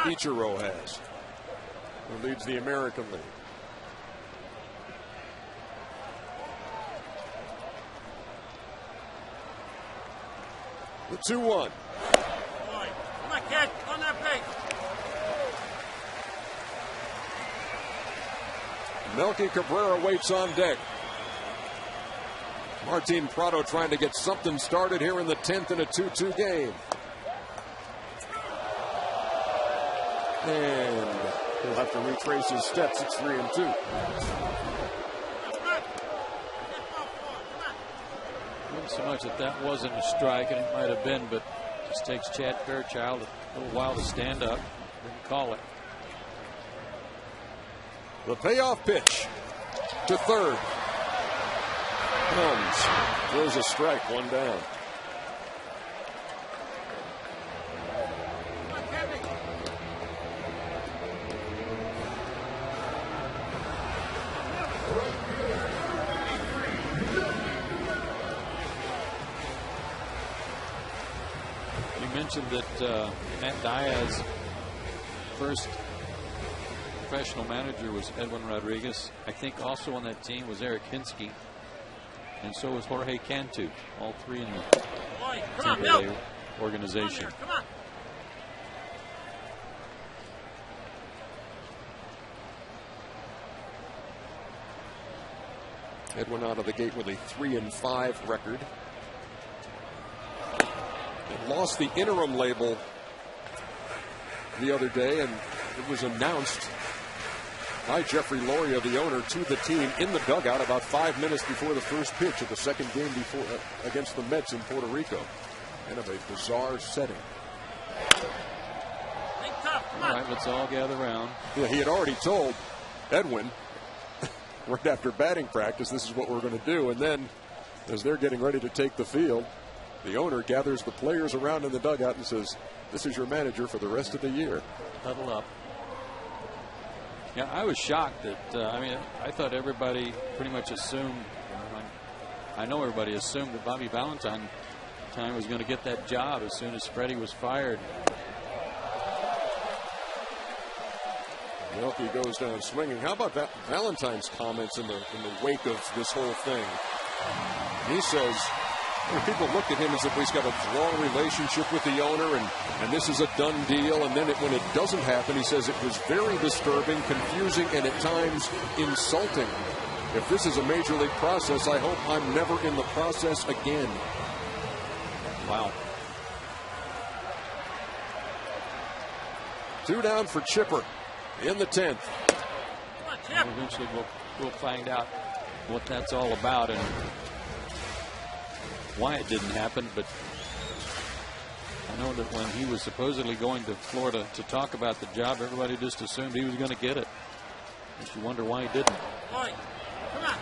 Speaker 1: Ichiro has, who leads the American League. The 2-1.
Speaker 3: Come on, kid. On that base.
Speaker 1: Melky Cabrera waits on deck. Martin Prado trying to get something started here in the 10th in a 2-2 game. And he'll have to retrace his steps. It's 3-2.
Speaker 4: Not so much that wasn't a strike, and it might have been, but it just takes Chad Fairchild a little while to stand up. Didn't call it.
Speaker 1: The payoff pitch to third. Comes. Throws a strike, one down.
Speaker 4: You mentioned that Matt Diaz's first professional manager was Edwin Rodriguez. I think also on that team was Eric Hinsky, and so was Jorge Cantu. All three in the Tampa Bay organization.
Speaker 3: Come on.
Speaker 1: Edwin out of the gate with a 3-5 record. And lost the interim label the other day, and it was announced by Jeffrey Loria, the owner, to the team in the dugout about 5 minutes before the first pitch of the second game against the Mets in Puerto Rico. Kind of a bizarre setting.
Speaker 4: All right, let's all gather around.
Speaker 1: Yeah, he had already told Edwin right after batting practice, this is what we're going to do. And then as they're getting ready to take the field, the owner gathers the players around in the dugout and says, this is your manager for the rest of the year.
Speaker 4: Huddle up. Yeah, I was shocked that, I thought everybody pretty much assumed, I know everybody assumed that Bobby Valentine was going to get that job as soon as Freddie was fired.
Speaker 1: Melky goes down swinging. How about that Valentine's comments in the wake of this whole thing? He says, people looked at him as if he's got a strong relationship with the owner and this is a done deal. And then when it doesn't happen, he says it was very disturbing, confusing, and at times insulting. If this is a major league process, I hope I'm never in the process again.
Speaker 4: Wow.
Speaker 1: 2 down for Chipper in the 10th.
Speaker 4: Eventually we'll find out what that's all about and why it didn't happen, but I know that when he was supposedly going to Florida to talk about the job, everybody just assumed he was going to get it. But you wonder why he didn't.
Speaker 3: Boy, come on.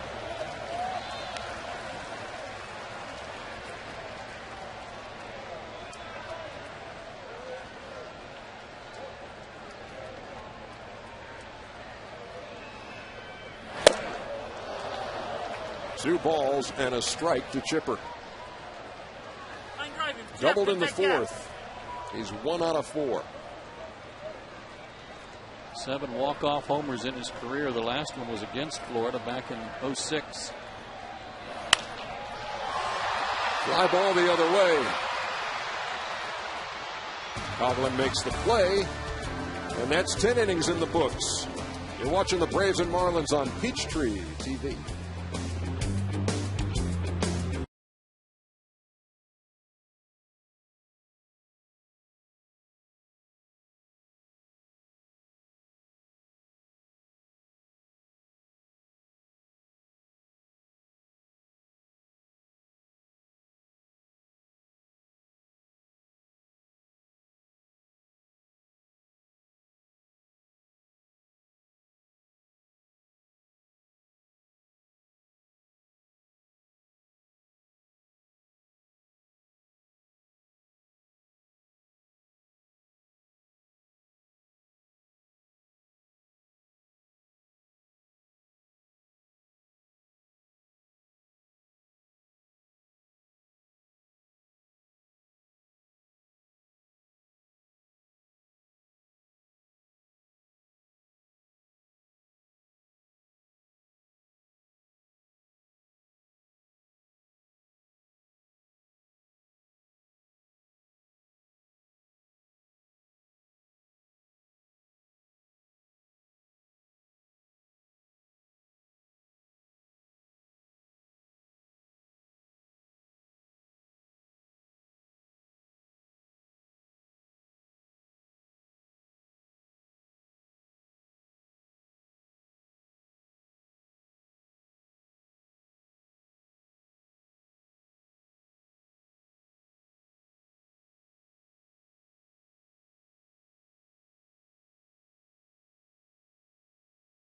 Speaker 1: Two balls and a strike to Chipper. Doubled in the 4th. He's 1 out of 4.
Speaker 4: 7 walk-off homers in his career. The last one was against Florida back in '06.
Speaker 1: Fly ball the other way. Coughlin makes the play, and that's 10 innings in the books. You're watching the Braves and Marlins on Peachtree TV.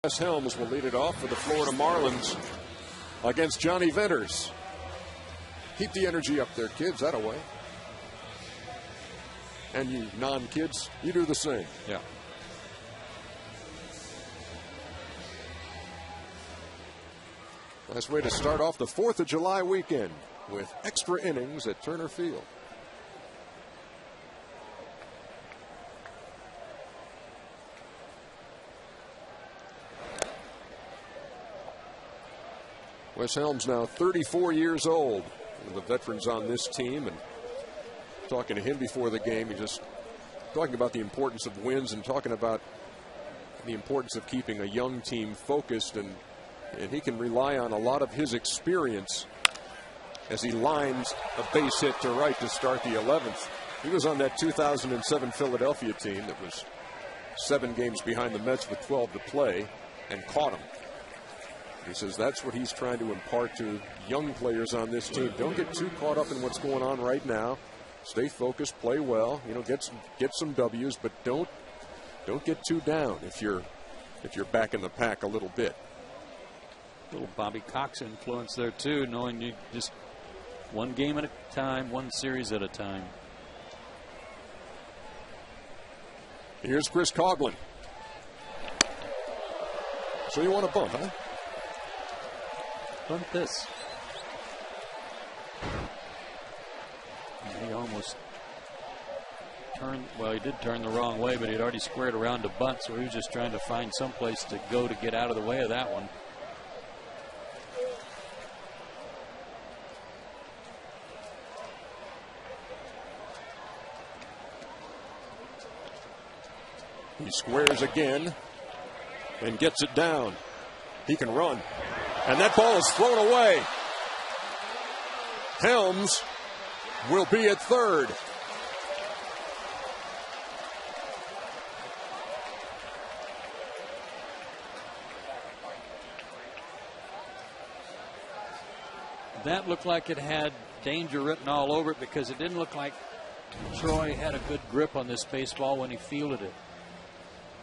Speaker 1: Wes Helms will lead it off for the Florida Marlins against Johnny Venters. Keep the energy up there, kids. That away. And you non-kids, you do the same.
Speaker 4: Yeah.
Speaker 1: Nice way to start off the 4th of July weekend with extra innings at Turner Field. Wes Helms now 34 years old. One of the veterans on this team, and talking to him before the game, he just talking about the importance of wins and talking about the importance of keeping a young team focused, and he can rely on a lot of his experience as he lines a base hit to right to start the 11th. He was on that 2007 Philadelphia team that was 7 games behind the Mets with 12 to play and caught him. He says that's what he's trying to impart to young players on this team. Don't get too caught up in what's going on right now. Stay focused, play well, get some W's, but don't get too down if you're back in the pack a little bit.
Speaker 4: Little Bobby Cox influence there too, knowing you just one game at a time, one series at a time.
Speaker 1: Here's Chris Coughlin. So you want to bunt, huh?
Speaker 4: Bunt this. He almost turned, well, he did turn the wrong way, but he'd already squared around to bunt, so he was just trying to find some place to go to get out of the way of that one.
Speaker 1: He squares again and gets it down. He can run. And that ball is thrown away. Helms will be at third.
Speaker 4: That looked like it had danger written all over it because it didn't look like Troy had a good grip on this baseball when he fielded it.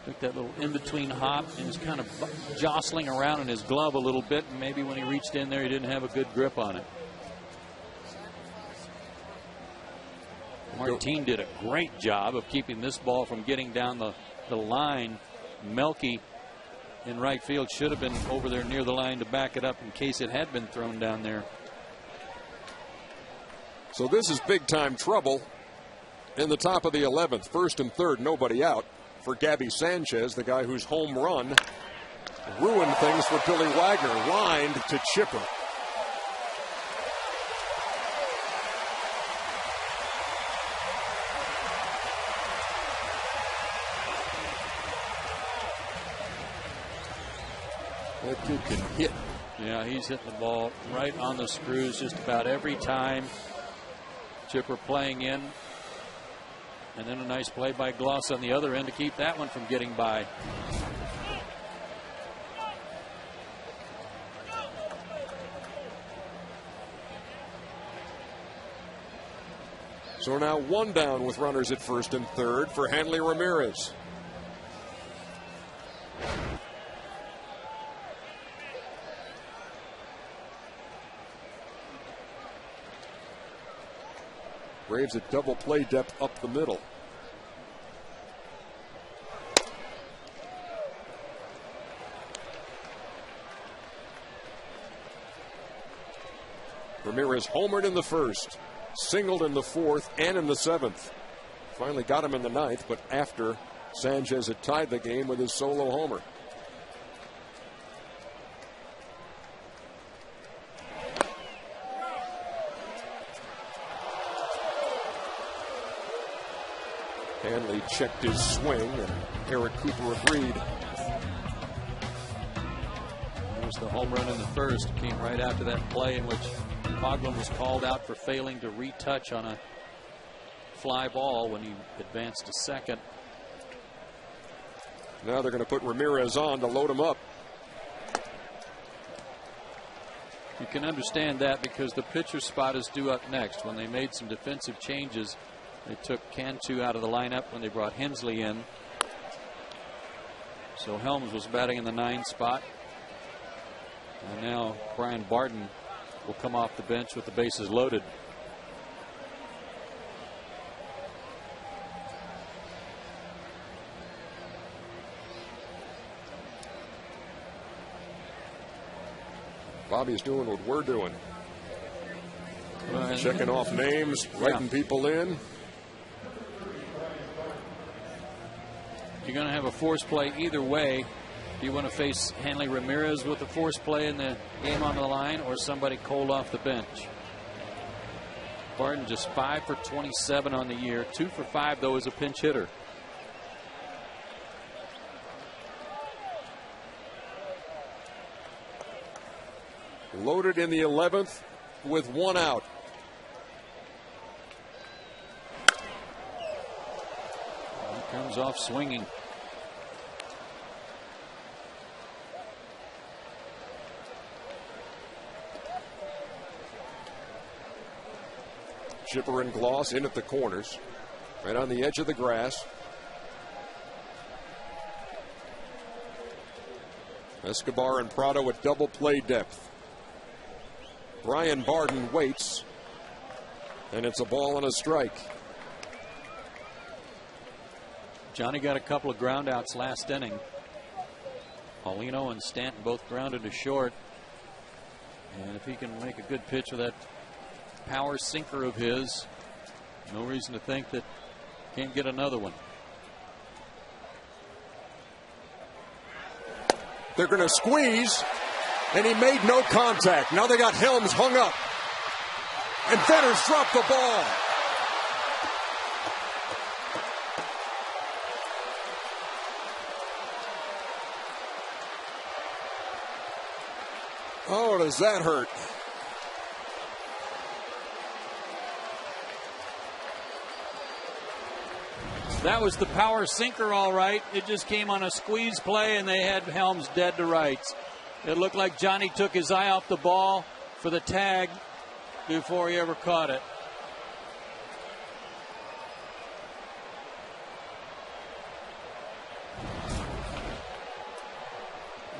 Speaker 4: Took that little in-between hop and was kind of jostling around in his glove a little bit, and maybe when he reached in there he didn't have a good grip on it. Martin did a great job of keeping this ball from getting down the line. Melky in right field should have been over there near the line to back it up in case it had been thrown down there.
Speaker 1: So this is big-time trouble in the top of the 11th. First and third, nobody out for Gabby Sanchez, the guy whose home run ruined things for Billy Wagner. Lined to Chipper. That kid can hit.
Speaker 4: Yeah, he's hitting the ball right on the screws just about every time. Chipper playing in. And then a nice play by Gloss on the other end to keep that one from getting by.
Speaker 1: So now one down with runners at first and third for Hanley Ramirez. Braves at double play depth up the middle. Ramirez homered in the first, singled in the fourth and in the seventh. Finally got him in the ninth, but after Sanchez had tied the game with his solo homer. Hanley checked his swing, and Eric Cooper agreed.
Speaker 4: There's the home run in the first. Came right after that play in which Coughlin was called out for failing to retouch on a fly ball when he advanced to second.
Speaker 1: Now they're going to put Ramirez on to load him up.
Speaker 4: You can understand that because the pitcher spot is due up next. When they made some defensive changes, they took Cantu out of the lineup when they brought Hensley in. So Helms was batting in the 9 spot. And now Brian Barden will come off the bench with the bases loaded.
Speaker 1: Bobby's doing what we're doing. Checking off names, writing people in.
Speaker 4: You're going to have a force play either way. Do you want to face Hanley Ramirez with a force play in the game on the line, or somebody cold off the bench? Barton just 5 for 27 on the year. 2 for 5, though, as a pinch hitter.
Speaker 1: Loaded in the 11th with 1 out.
Speaker 4: He comes off swinging.
Speaker 1: Chipper and Gloss in at the corners, right on the edge of the grass. Escobar and Prado at double play depth. Brian Barden waits, and it's a ball and a strike.
Speaker 4: Johnny got a couple of ground outs last inning. Paulino and Stanton both grounded to short. And if he can make a good pitch with that power sinker of his, no reason to think that he can't get another one.
Speaker 1: They're going to squeeze, and he made no contact. Now they got Helms hung up, and Venner's dropped the ball. Oh, does that hurt?
Speaker 4: That was the power sinker, all right. It just came on a squeeze play, and they had Helms dead to rights. It looked like Johnny took his eye off the ball for the tag before he ever caught it.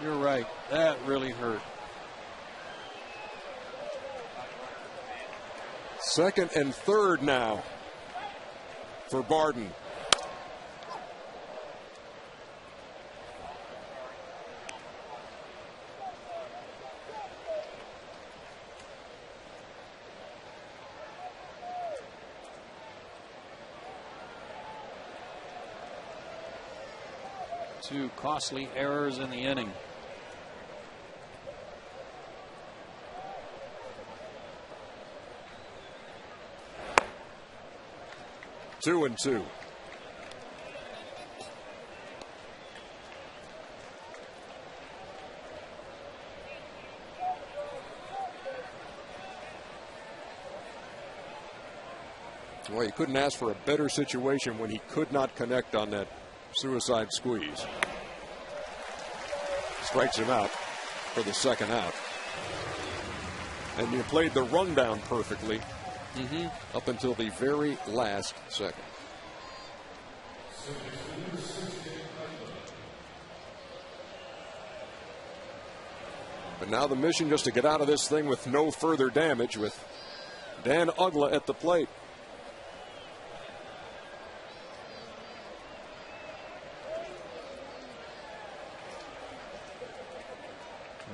Speaker 4: You're right. That really hurt.
Speaker 1: Second and third now for Barden.
Speaker 4: Two costly errors in the inning.
Speaker 1: Two and two. Well, you couldn't ask for a better situation when he could not connect on that suicide squeeze. Strikes him out for the second out. And you played the rundown perfectly up until the very last second. But now the mission just to get out of this thing with no further damage, with Dan Uggla at the plate.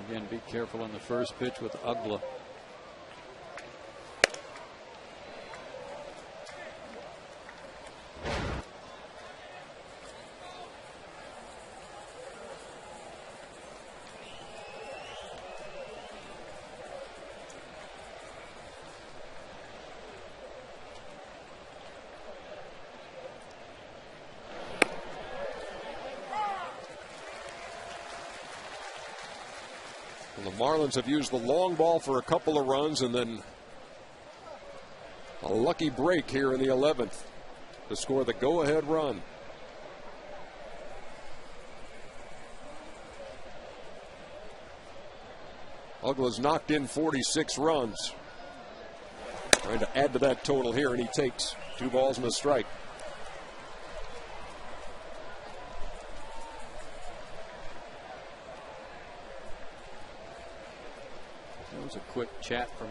Speaker 4: Again, be careful on the first pitch with Uggla.
Speaker 1: The Marlins have used the long ball for a couple of runs, and then a lucky break here in the 11th to score the go-ahead run. Uggla's knocked in 46 runs. Trying to add to that total here, and he takes 2 balls and a strike.
Speaker 4: That was a quick chat from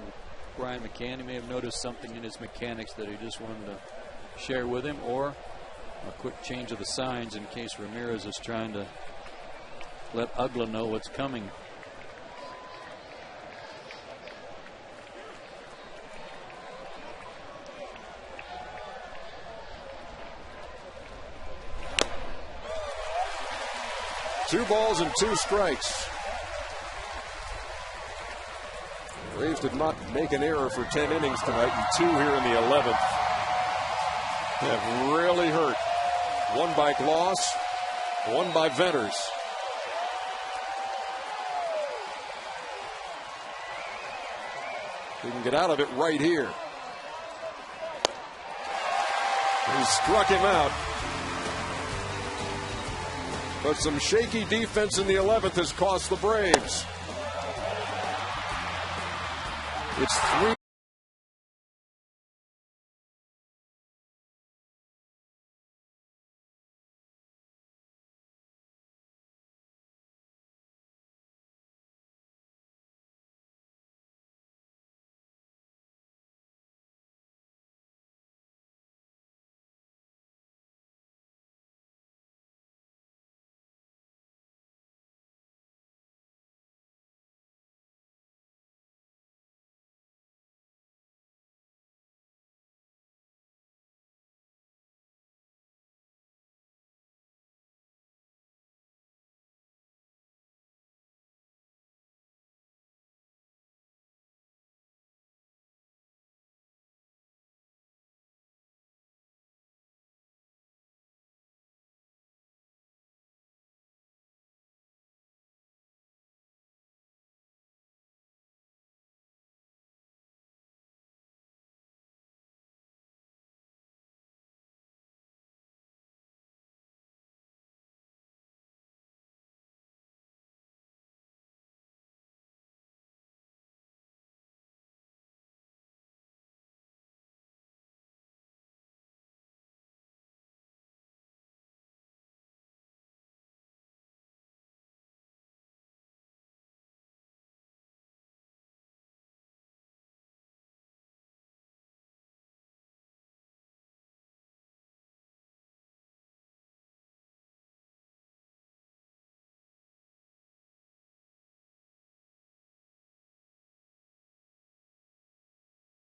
Speaker 4: Brian McCann. He may have noticed something in his mechanics that he just wanted to share with him, or a quick change of the signs in case Ramirez is trying to let Ugla know what's coming.
Speaker 1: Two balls and two strikes. Braves did not make an error for 10 innings tonight, and 2 here in the 11th. They have really hurt. One by Gloss, one by Venters. He can get out of it right here. He struck him out. But some shaky defense in the 11th has cost the Braves. It's 3.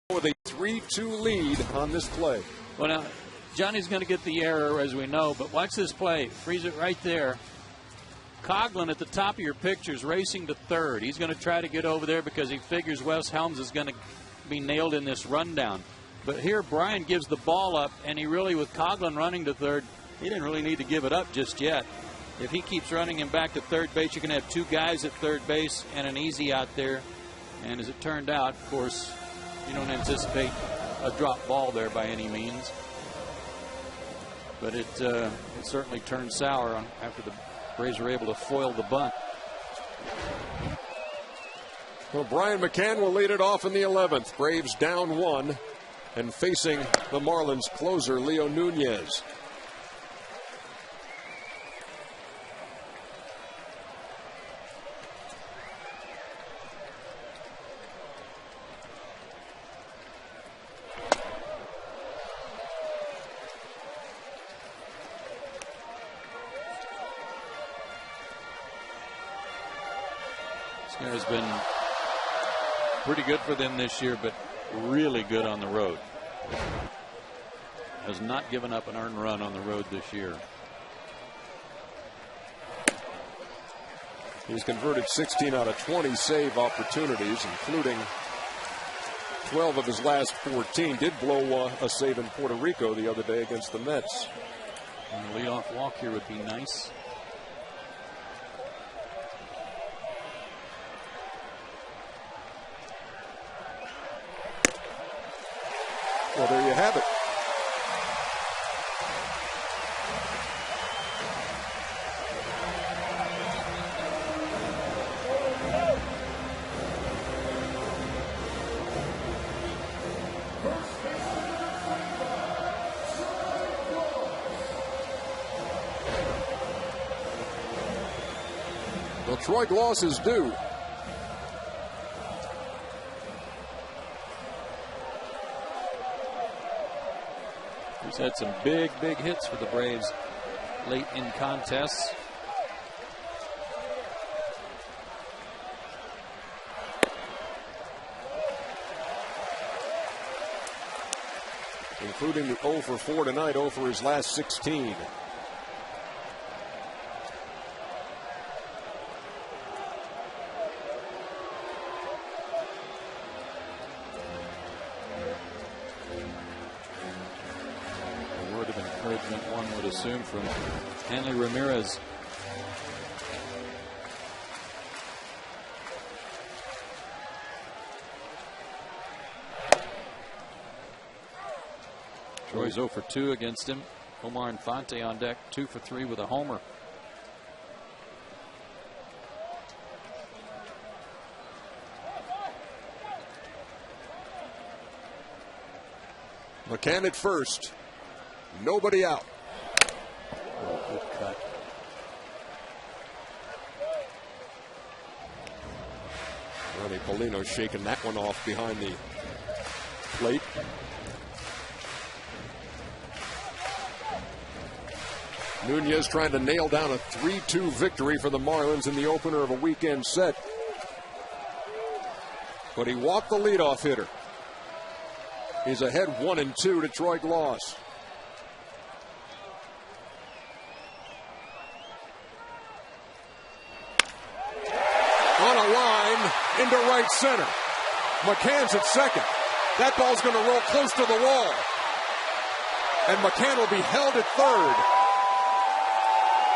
Speaker 1: With a 3-2 lead on this play.
Speaker 4: Well, now, Johnny's going to get the error, as we know, but watch this play. Freeze it right there. Coughlin at the top of your picture is racing to third. He's going to try to get over there because he figures Wes Helms is going to be nailed in this rundown. But here, Brian gives the ball up, and he really, with Coughlin running to third, he didn't really need to give it up just yet. If he keeps running him back to third base, you can have 2 guys at third base and an easy out there. And as it turned out, of course, you don't anticipate a drop ball there by any means. But it certainly turned sour after the Braves were able to foil the bunt.
Speaker 1: Well, Brian McCann will lead it off in the 11th. Braves down 1 and facing the Marlins closer, Leo Nunez.
Speaker 4: Has been pretty good for them this year, but really good on the road. Has not given up an earned run on the road this year.
Speaker 1: He's converted 16 out of 20 save opportunities, including 12 of his last 14. Did blow a save in Puerto Rico the other day against the Mets.
Speaker 4: And a leadoff walk here would be nice.
Speaker 1: Well, there you have it. Well, Troy Gloss is due.
Speaker 4: He's had some big hits for the Braves late in contests.
Speaker 1: Including the 0 for 4 tonight, 0 for his last 16.
Speaker 4: A word of encouragement, one would assume, from Hanley Ramirez. Troy's 0 for 2 against him. Omar Infante on deck, 2 for 3 with a homer.
Speaker 1: McCann at first. Nobody out.
Speaker 4: Oh, good cut.
Speaker 1: Ronnie Polino shaking that one off behind the plate. Nunez trying to nail down a 3-2 victory for the Marlins in the opener of a weekend set. But he walked the leadoff hitter. He's ahead 1-2 to Troy Gloss. On a line into right center. McCann's at second. That ball's going to roll close to the wall. And McCann will be held at third.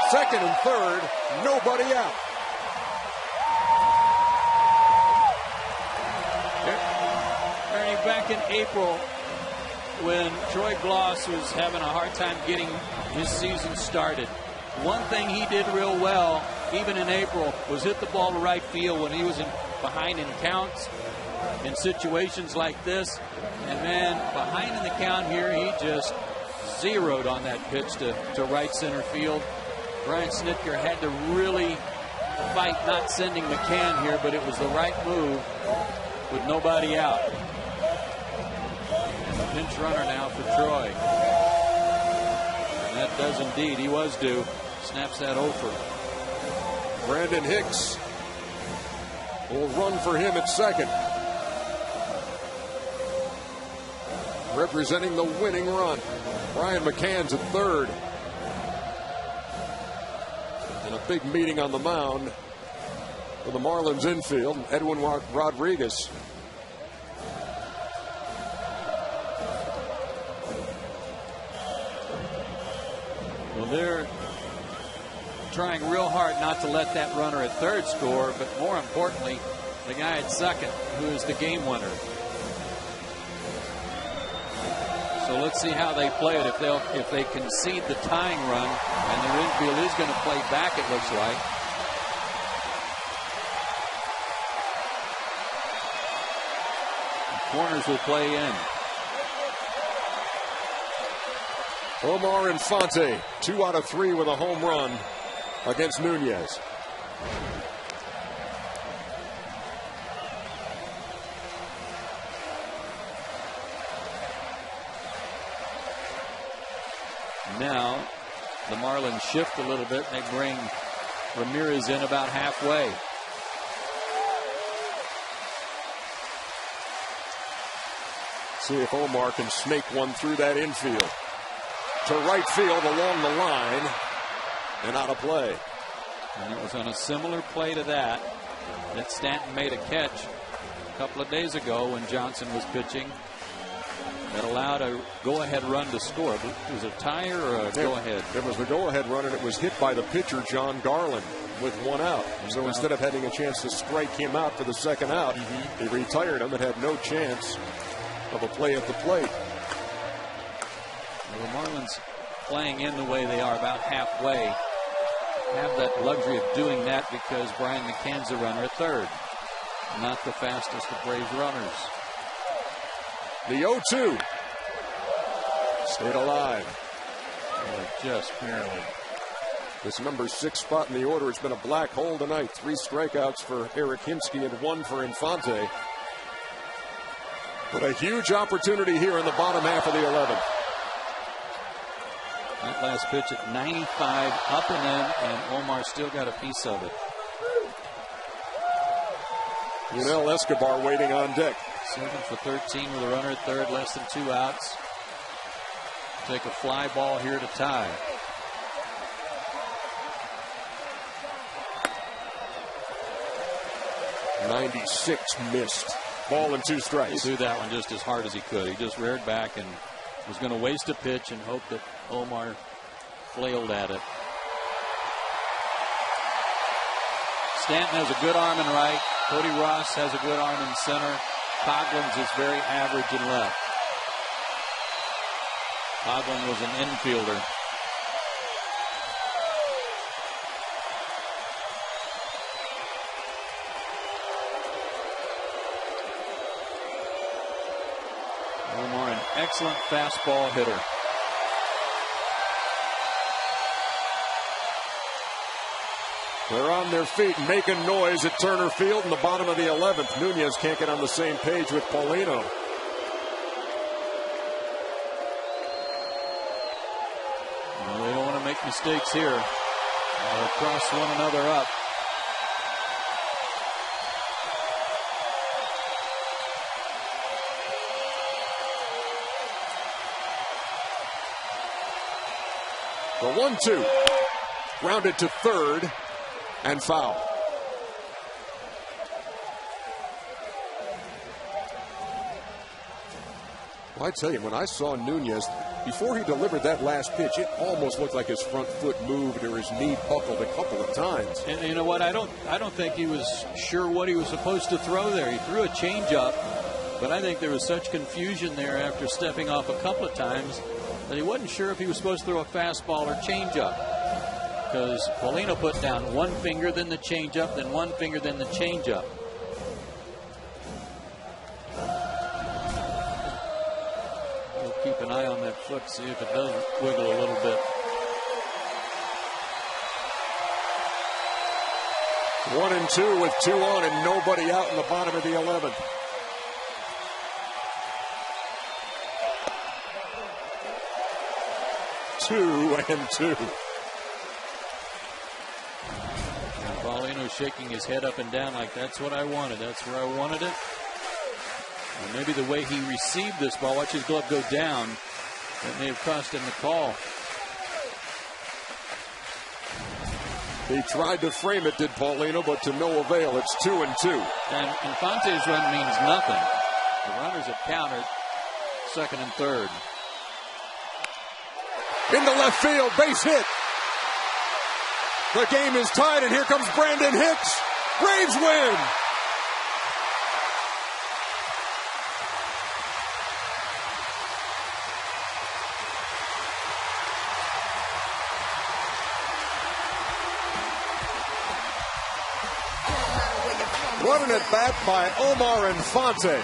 Speaker 1: Second and third, nobody out.
Speaker 4: Ernie, back in April, when Troy Gloss was having a hard time getting his season started, one thing he did real well, even in April, was hit the ball to right field when he was behind in counts in situations like this. And man, behind in the count here, he just zeroed on that pitch to right center field. Brian Snitker had to really fight not sending McCann here, but it was the right move with nobody out. And a pinch runner now for Troy. And that does indeed. He was due. Snaps that over.
Speaker 1: Brandon Hicks will run for him at second. Representing the winning run. Brian McCann's at third. And a big meeting on the mound for the Marlins infield. Edwin Rodriguez.
Speaker 4: Well, they're trying real hard not to let that runner at third score, but more importantly, the guy at second, who is the game winner. So let's see how they play it. If they concede the tying run, and their infield is going to play back, it looks like. The corners will play in.
Speaker 1: Omar Infante, 2 out of 3 with a home run against Nunez.
Speaker 4: Now the Marlins shift a little bit and they bring Ramirez in about halfway.
Speaker 1: See if Omar can snake one through that infield. To right field along the line and out of play.
Speaker 4: And it was on a similar play to that Stanton made a catch a couple of days ago when Johnson was pitching that allowed a go-ahead run to score. Was it a tie or a go-ahead?
Speaker 1: It was the go-ahead run, and it was hit by the pitcher, John Garland, with 1 out. So instead of having a chance to strike him out for the second out, he retired him and had no chance of a play at the plate.
Speaker 4: The Marlins, playing in the way they are, about halfway, have that luxury of doing that because Brian McCann's the runner at third, not the fastest of Braves runners.
Speaker 1: The 0-2 stayed alive.
Speaker 4: Just barely.
Speaker 1: This number 6 spot in the order has been a black hole tonight. 3 strikeouts for Eric Hinsky and 1 for Infante. But a huge opportunity here in the bottom half of the 11th.
Speaker 4: That last pitch at 95, up and in, and Omar still got a piece of it.
Speaker 1: Yunel Escobar waiting on deck.
Speaker 4: 7 for 13 with a runner at third, less than 2 outs. Take a fly ball here to tie.
Speaker 1: '96 missed. Ball and 2 strikes.
Speaker 4: He threw that one just as hard as he could. He just reared back and was going to waste a pitch and hope that Omar flailed at it. Stanton has a good arm in right. Cody Ross has a good arm in center. Coghlan's is very average in left. Coghlan was an infielder. Omar, an excellent fastball hitter.
Speaker 1: They're on their feet and making noise at Turner Field in the bottom of the 11th. Nunez can't get on the same page with Paulino.
Speaker 4: Well, they don't want to make mistakes here. They'll cross one another up.
Speaker 1: The 1-2. Grounded to third. And foul. Well, I tell you, when I saw Nunez, before he delivered that last pitch, it almost looked like his front foot moved or his knee buckled a couple of times.
Speaker 4: And you know what? I don't think he was sure what he was supposed to throw there. He threw a changeup, but I think there was such confusion there after stepping off a couple of times that he wasn't sure if he was supposed to throw a fastball or changeup. Because Paulino put down one finger, then the changeup, then one finger, then the changeup. We'll keep an eye on that foot, see if it does wiggle a little bit.
Speaker 1: 1-2 with 2 on and nobody out in the bottom of the 11th. Two and 2.
Speaker 4: Shaking his head up and down like that's what I wanted. That's where I wanted it. And maybe the way he received this ball, watch his glove go down, that may have cost him the call.
Speaker 1: He tried to frame it, did Paulino, but to no avail. It's 2 and 2.
Speaker 4: And Infante's run means nothing. The runners have countered second and third.
Speaker 1: Into left field, base hit. The game is tied, and here comes Brandon Hicks. Braves win. What an at-bat by Omar Infante.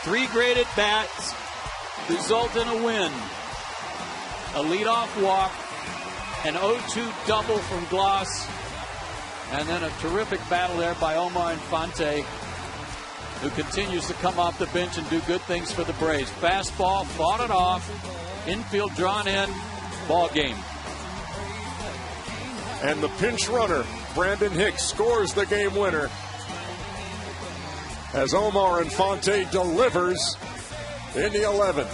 Speaker 4: Three great at-bats result in a win. A leadoff walk, an 0-2 double from Gloss, and then a terrific battle there by Omar Infante, who continues to come off the bench and do good things for the Braves. Fastball, fought it off, infield drawn in, ball game.
Speaker 1: And the pinch runner, Brandon Hicks, scores the game winner as Omar Infante delivers in the 11th.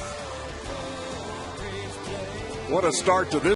Speaker 1: What a start to this.